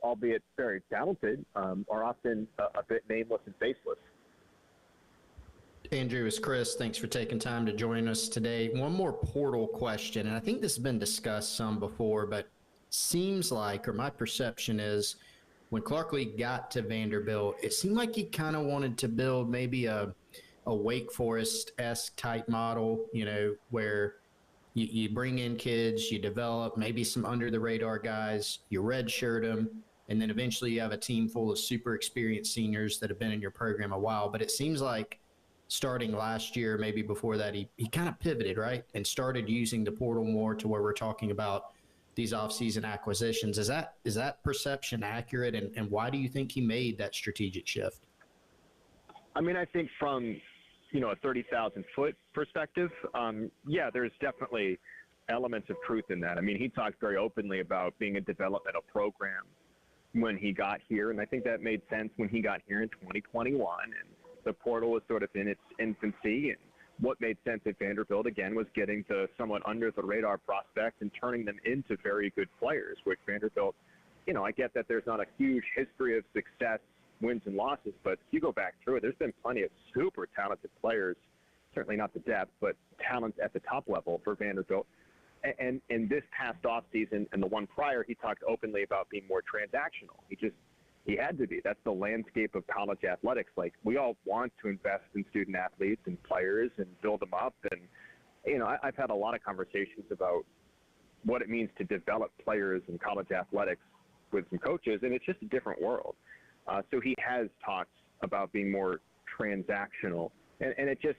albeit very talented, are often a bit nameless and faceless. Andrew, it's Chris. Thanks for taking time to join us today. One more portal question, and I think this has been discussed some before, but seems like, or my perception is, when Clark Lee got to Vanderbilt, it seemed like he kind of wanted to build maybe a Wake Forest-esque type model, where you bring in kids, you develop maybe some under-the-radar guys, you redshirt them, and then eventually you have a team full of super experienced seniors that have been in your program a while. But it seems like starting last year, maybe before that, he kind of pivoted, right, and started using the portal more to where we're talking about these offseason acquisitions. Is that perception accurate, and why do you think he made that strategic shift? I mean, I think from, a 30,000-foot perspective, there's definitely elements of truth in that. I mean, he talked very openly about being a developmental program when he got here, and I think that made sense when he got here in 2021, and the portal was sort of in its infancy, and what made sense at Vanderbilt, again, was getting the somewhat under-the-radar prospects and turning them into very good players, which Vanderbilt, I get that there's not a huge history of success, wins and losses, but if you go back through it, there's been plenty of super talented players, certainly not the depth, but talent at the top level for Vanderbilt. And in this past offseason and the one prior, he talked openly about being more transactional. He had to be. That's the landscape of college athletics. Like, we all want to invest in student athletes and players and build them up. And, I've had a lot of conversations about what it means to develop players in college athletics with some coaches, and it's just a different world. So he has talked about being more transactional. And it just,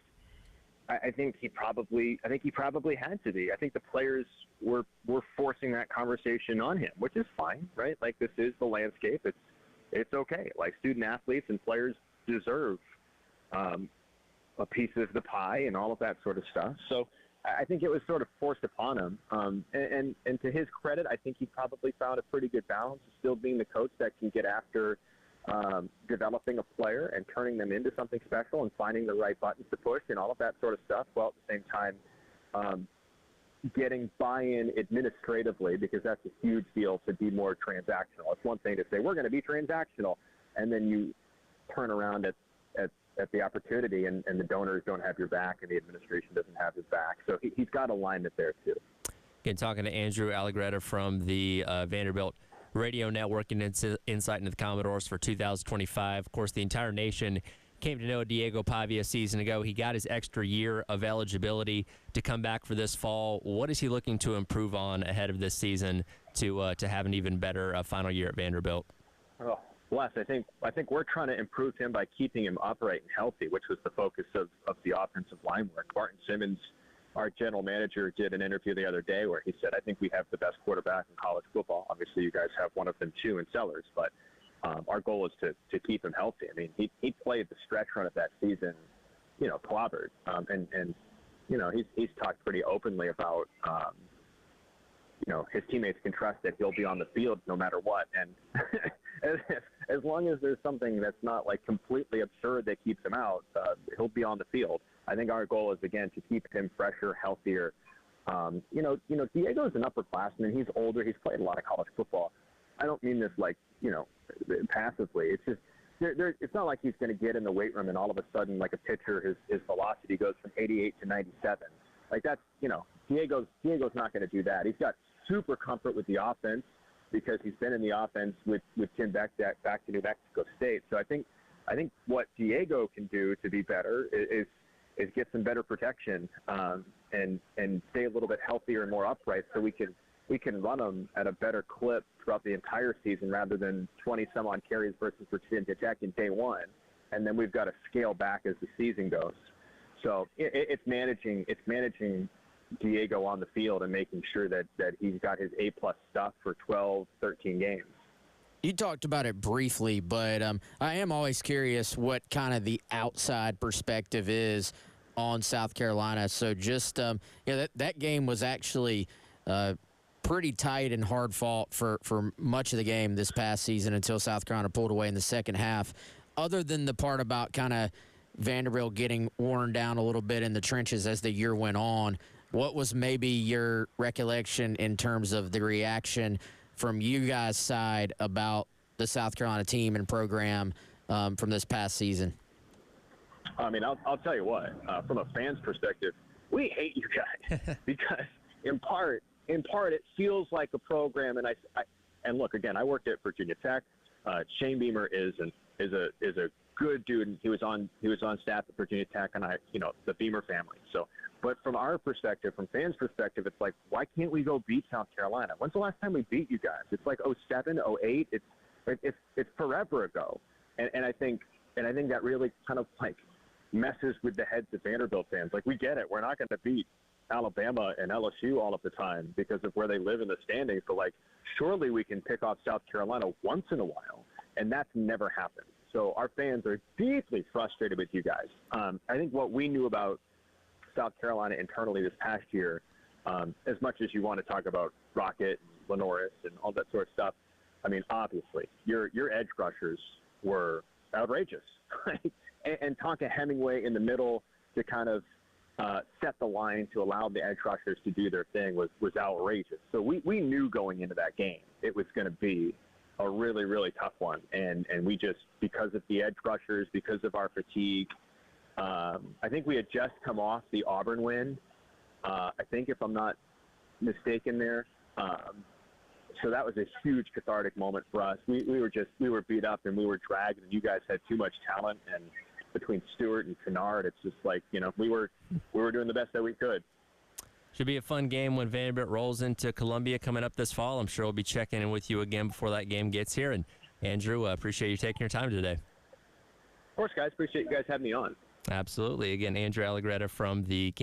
I think he probably had to be. I think the players were forcing that conversation on him, which is fine, right? Like, this is the landscape. It's okay. Like, student athletes and players deserve a piece of the pie and all of that sort of stuff. So I think it was sort of forced upon him. And to his credit, I think he probably found a pretty good balance of still being the coach that can get after developing a player and turning them into something special and finding the right buttons to push and all of that sort of stuff, while at the same time getting buy-in administratively, because that's a huge deal to be more transactional. It's one thing to say, we're going to be transactional, and then you turn around at the opportunity and the donors don't have your back and the administration doesn't have his back. So he's got alignment there too. Again, talking to Andrew Allegretta from the Vanderbilt Radio Network and insight into the Commodores for 2025. Of course, the entire nation came to know Diego Pavia a season ago. He got his extra year of eligibility to come back for this fall. What is he looking to improve on ahead of this season to have an even better final year at Vanderbilt? Oh, bless. I think we're trying to improve him by keeping him upright and healthy, which was the focus of the offensive line work. Barton Simmons, our general manager, did an interview the other day where he said, I think we have the best quarterback in college football. Obviously, you guys have one of them too in Sellers, but our goal is to keep him healthy. I mean, he played the stretch run of that season, clobbered. And he's talked pretty openly about, his teammates can trust that he'll be on the field no matter what. And as long as there's something that's not like completely absurd that keeps him out, he'll be on the field. I think our goal is, again, to keep him fresher, healthier. Diego's an upperclassman. He's older. He's played a lot of college football. I don't mean this like, passively. It's just it's not like he's going to get in the weight room and all of a sudden, like a pitcher, his velocity goes from 88 to 97. Like that's, Diego's not going to do that. He's got super comfort with the offense because he's been in the offense with Tim Beck back to New Mexico State. So I think what Diego can do to be better is get some better protection and stay a little bit healthier and more upright, so we can run them at a better clip throughout the entire season rather than 20-some-odd carries versus Virginia Tech in day one, and then we've got to scale back as the season goes. So it's managing Diego on the field and making sure that he's got his A-plus stuff for 12, 13 games. You talked about it briefly, but I am always curious what kind of the outside perspective is on South Carolina. So just, that game was actually pretty tight and hard fought for much of the game this past season until South Carolina pulled away in the second half. Other than the part about kind of Vanderbilt getting worn down a little bit in the trenches as the year went on, what was maybe your recollection in terms of the reaction from you guys' side about the South Carolina team and program from this past season? I mean, I'll tell you what, from a fan's perspective, we hate you guys because in part it feels like a program. And look, again, I worked at Virginia Tech. Shane Beamer is a good dude, and he was on staff at Virginia Tech, and the Beamer family. So, but from our perspective, from fans' perspective, it's like, why can't we go beat South Carolina? When's the last time we beat you guys? It's like 07, 08. It's forever ago, and I think that really kind of like messes with the heads of Vanderbilt fans. Like, we get it, we're not going to beat Alabama and LSU all of the time because of where they live in the standings. But like, surely we can pick off South Carolina once in a while, and that's never happened. So our fans are deeply frustrated with you guys. I think what we knew about South Carolina internally this past year, as much as you want to talk about Rocket, and Lenoris, and all that sort of stuff, I mean, obviously, your edge rushers were outrageous. and Tonka Hemingway in the middle to kind of set the line to allow the edge rushers to do their thing was outrageous. So we knew going into that game it was going to be a really, really tough one. And we just, because of the edge rushers, because of our fatigue, I think we had just come off the Auburn win, I think, if I'm not mistaken there. So that was a huge cathartic moment for us. We were beat up and we were dragged, and you guys had too much talent. And between Stewart and Kennard, it's just like, we were doing the best that we could. Should be a fun game when Vanderbilt rolls into Columbia coming up this fall. I'm sure we'll be checking in with you again before that game gets here. And Andrew, appreciate you taking your time today. Of course, guys. Appreciate you guys having me on. Absolutely. Again, Andrew Allegretta from the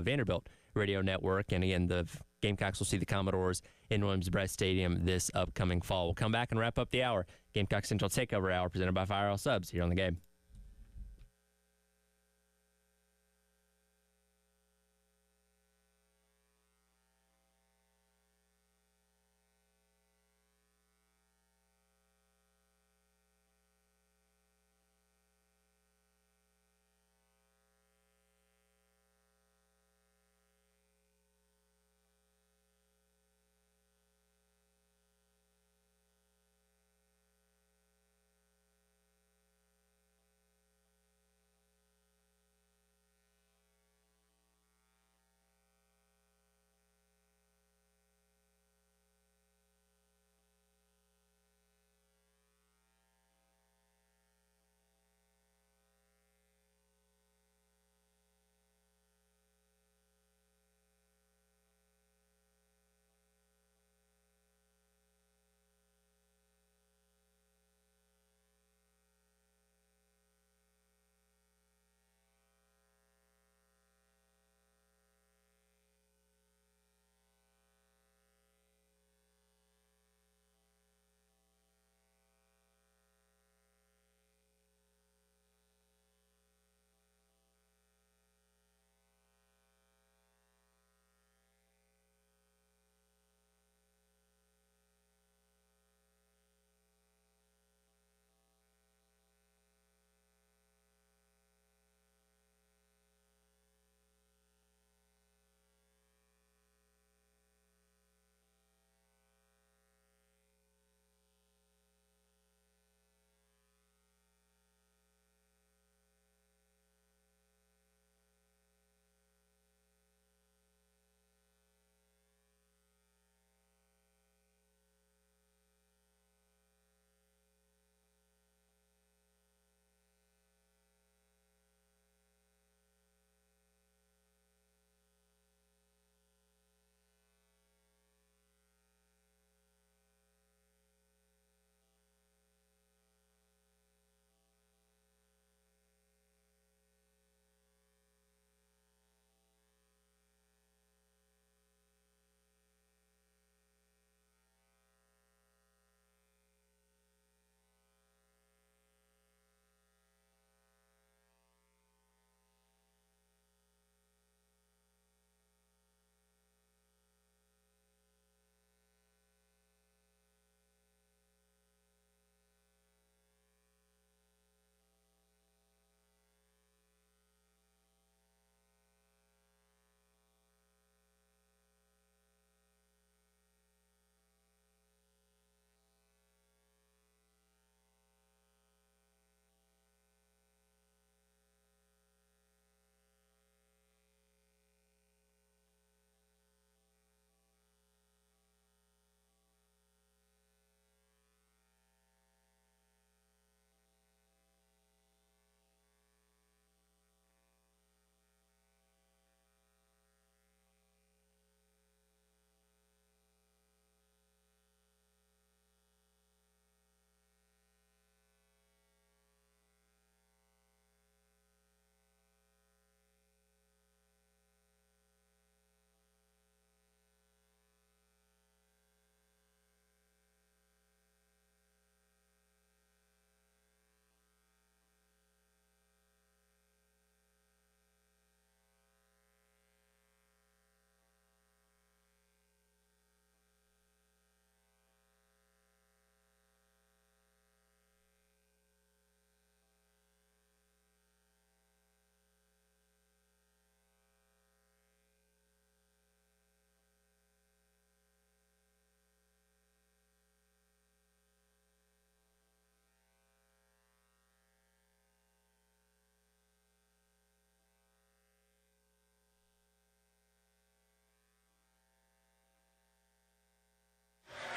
Vanderbilt Radio Network. And again, the Gamecocks will see the Commodores in Williams-Brice Stadium this upcoming fall. We'll come back and wrap up the hour. Gamecock Central Takeover Hour presented by Firehouse Subs here on The Game.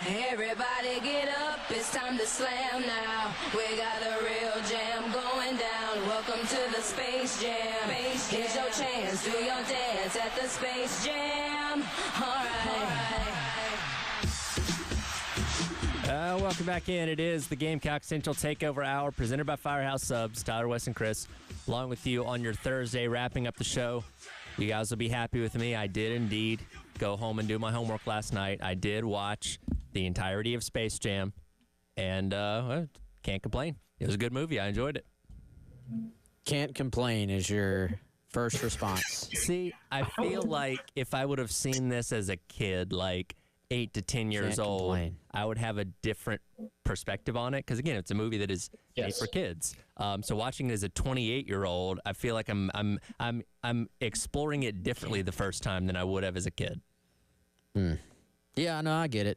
Everybody get up, it's time to slam now. We got a real jam going down. Welcome to the Space Jam. Here's your chance, do your dance at the Space Jam. All right. Welcome back in. It is the Gamecock Central Takeover Hour presented by Firehouse Subs. Tyler, Wes, and Chris along with you on your Thursday, wrapping up the show. You guys will be happy with me. I did indeed go home and do my homework last night. I did watch the entirety of Space Jam, and well, can't complain. It was a good movie. I enjoyed it. Can't complain is your first response. See, I feel like if I would have seen this as a kid, like 8 to 10 years Can't old, complain. I would have a different perspective on it. Because again, it's a movie that is made for kids. So watching it as a 28-year-old, I feel like I'm exploring it differently the first time than I would have as a kid. Yeah, no, I get it.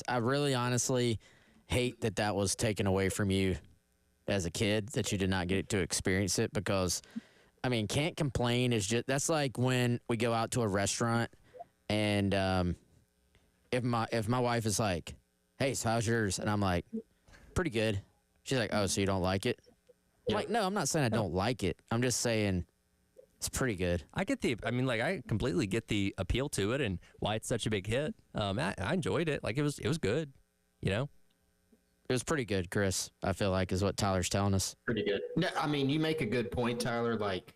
I really honestly hate that was taken away from you as a kid, that you did not get to experience it, because, I mean, can't complain is just, that's like when we go out to a restaurant and if my wife is like, hey, so how's yours? And I'm like, pretty good. She's like, oh, so you don't like it? I'm like, no, I'm not saying I don't like it. I'm just saying it's pretty good. I completely get the appeal to it and why it's such a big hit. I enjoyed it. Like, it was good, you know? It was pretty good, Chris, I feel like, is what Tyler's telling us. Pretty good. No, I mean, you make a good point, Tyler. Like,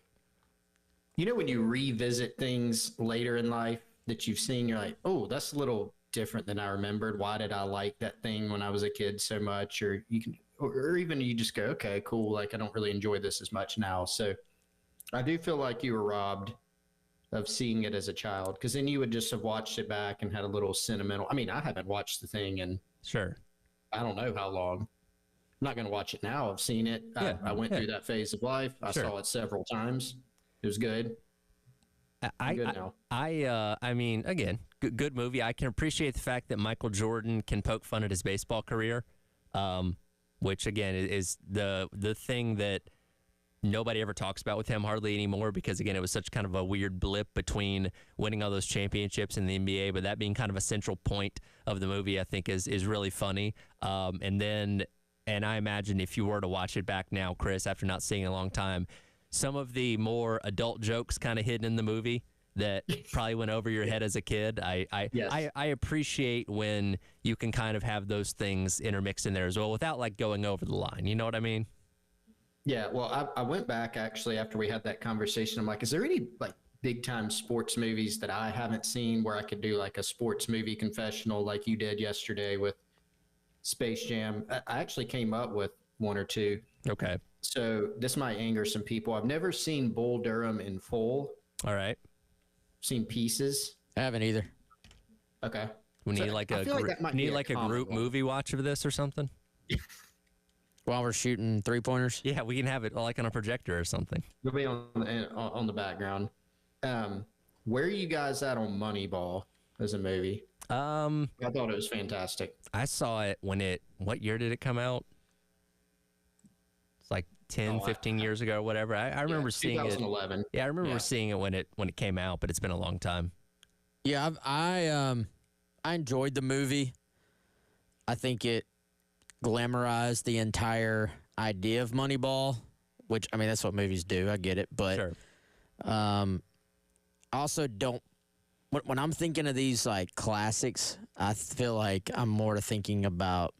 you know, when you revisit things later in life that you've seen, you're like, oh, that's a little different than I remembered. Why did I like that thing when I was a kid so much? Or you can, or even you just go, okay, cool. Like, I don't really enjoy this as much now. So I do feel like you were robbed of seeing it as a child, because then you would just have watched it back and had a little sentimental. I mean, I haven't watched the thing in I don't know how long. I'm not going to watch it now. I've seen it. I went through that phase of life. I saw it several times. It was good. I mean, again, good movie. I can appreciate the fact that Michael Jordan can poke fun at his baseball career, which again is the thing that nobody ever talks about with him hardly anymore, because again, it was such kind of a weird blip between winning all those championships in the NBA, but that being kind of a central point of the movie, I think is really funny. And I imagine if you were to watch it back now, Chris, after not seeing it in a long time, some of the more adult jokes kind of hidden in the movie that probably went over your head as a kid. I appreciate when you can kind of have those things intermixed in there as well without like going over the line. You know what I mean? Yeah, well, I went back actually after we had that conversation. I'm like, is there any like big time sports movies that I haven't seen where I could do like a sports movie confessional like you did yesterday with Space Jam? I actually came up with one or two. Okay. So this might anger some people. I've never seen Bull Durham in full. All right. Seen pieces. I haven't either. Okay. We need like a group movie watch of this or something. While we're shooting 3-pointers? Yeah, we can have it like on a projector or something. It'll be on the background. Where are you guys at on Moneyball as a movie? I thought it was fantastic. I saw it what year did it come out? It's like 10, 15 years ago or whatever. I remember seeing it. 2011. Yeah, I remember seeing it when it came out, but it's been a long time. Yeah, I enjoyed the movie. I think it glamorized the entire idea of Moneyball, which, I mean, that's what movies do. I get it. But I also don't, when I'm thinking of these like classics, I feel like I'm more thinking about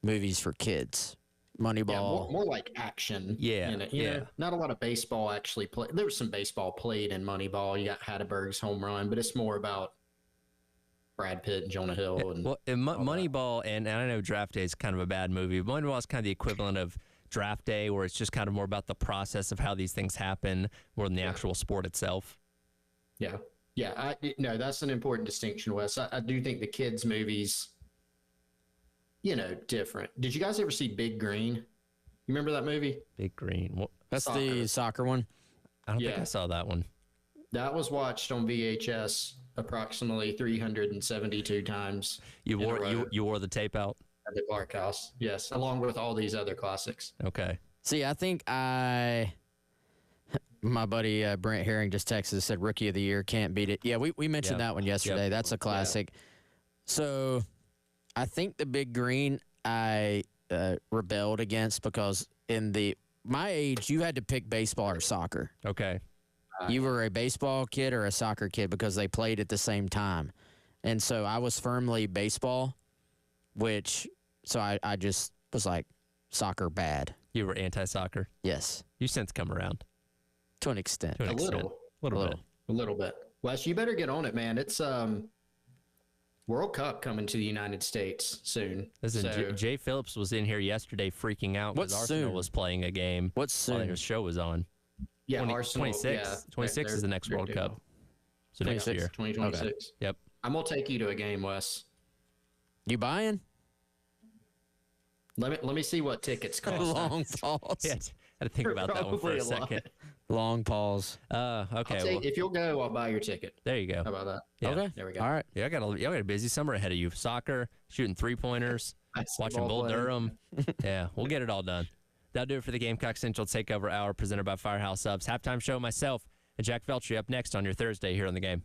movies for kids. Moneyball. Yeah, more like action. Yeah. In it, you know, not a lot of baseball actually played. There was some baseball played in Moneyball. You got Hatteberg's home run, but it's more about Brad Pitt and Jonah Hill. And Moneyball, and I know Draft Day is kind of a bad movie, but Moneyball is kind of the equivalent of Draft Day, where it's just kind of more about the process of how these things happen more than the actual sport itself. Yeah. Yeah. No, that's an important distinction, Wes. I do think the kids' movies, you know, different. Did you guys ever see Big Green? You remember that movie? Big Green. That's the soccer one. I don't think I saw that one. That was watched on VHS approximately 372 times. You wore the tape out at the Clark House, yes, along with all these other classics. Okay. See, I think my buddy Brent Herring just texted and said Rookie of the Year, can't beat it. Yeah, we mentioned that one yesterday. That's a classic. So I think the Big Green I rebelled against, because in my age you had to pick baseball or soccer. Okay. You were a baseball kid or a soccer kid because they played at the same time. And so I was firmly baseball, so I just was like, soccer bad. You were anti-soccer. Yes, You since come around. to an extent. To an A extent. little. Little bit. A little bit. Wes, you better get on it, man. It's World Cup coming to the United States soon. Listen, So- Jay Phillips was in here yesterday freaking out because What's Arsenal soon? was playing a game What's while soon? his show was on. Yeah, 20 Arsenal. 26. Yeah, 26 is the next they're World due. Cup. So next 26? year. 2026. Yep. I'm gonna take you to a game, Wes. You buying? Let me see what tickets cost. Long pause. Yeah, had to think about that one for Probably a a lot. second. Long pause. Okay. I'll take, if you'll go, I'll buy your ticket. There you go. How about that? Yeah. Okay. There we go. All right. Yeah, y'all got a busy summer ahead of you. Soccer, shooting 3-pointers, watching Bull playing. Durham. Yeah, we'll get it all done. That'll do it for the Gamecock Central Takeover Hour presented by Firehouse Subs. Halftime show, myself and Jack Feltry up next on your Thursday here on the game.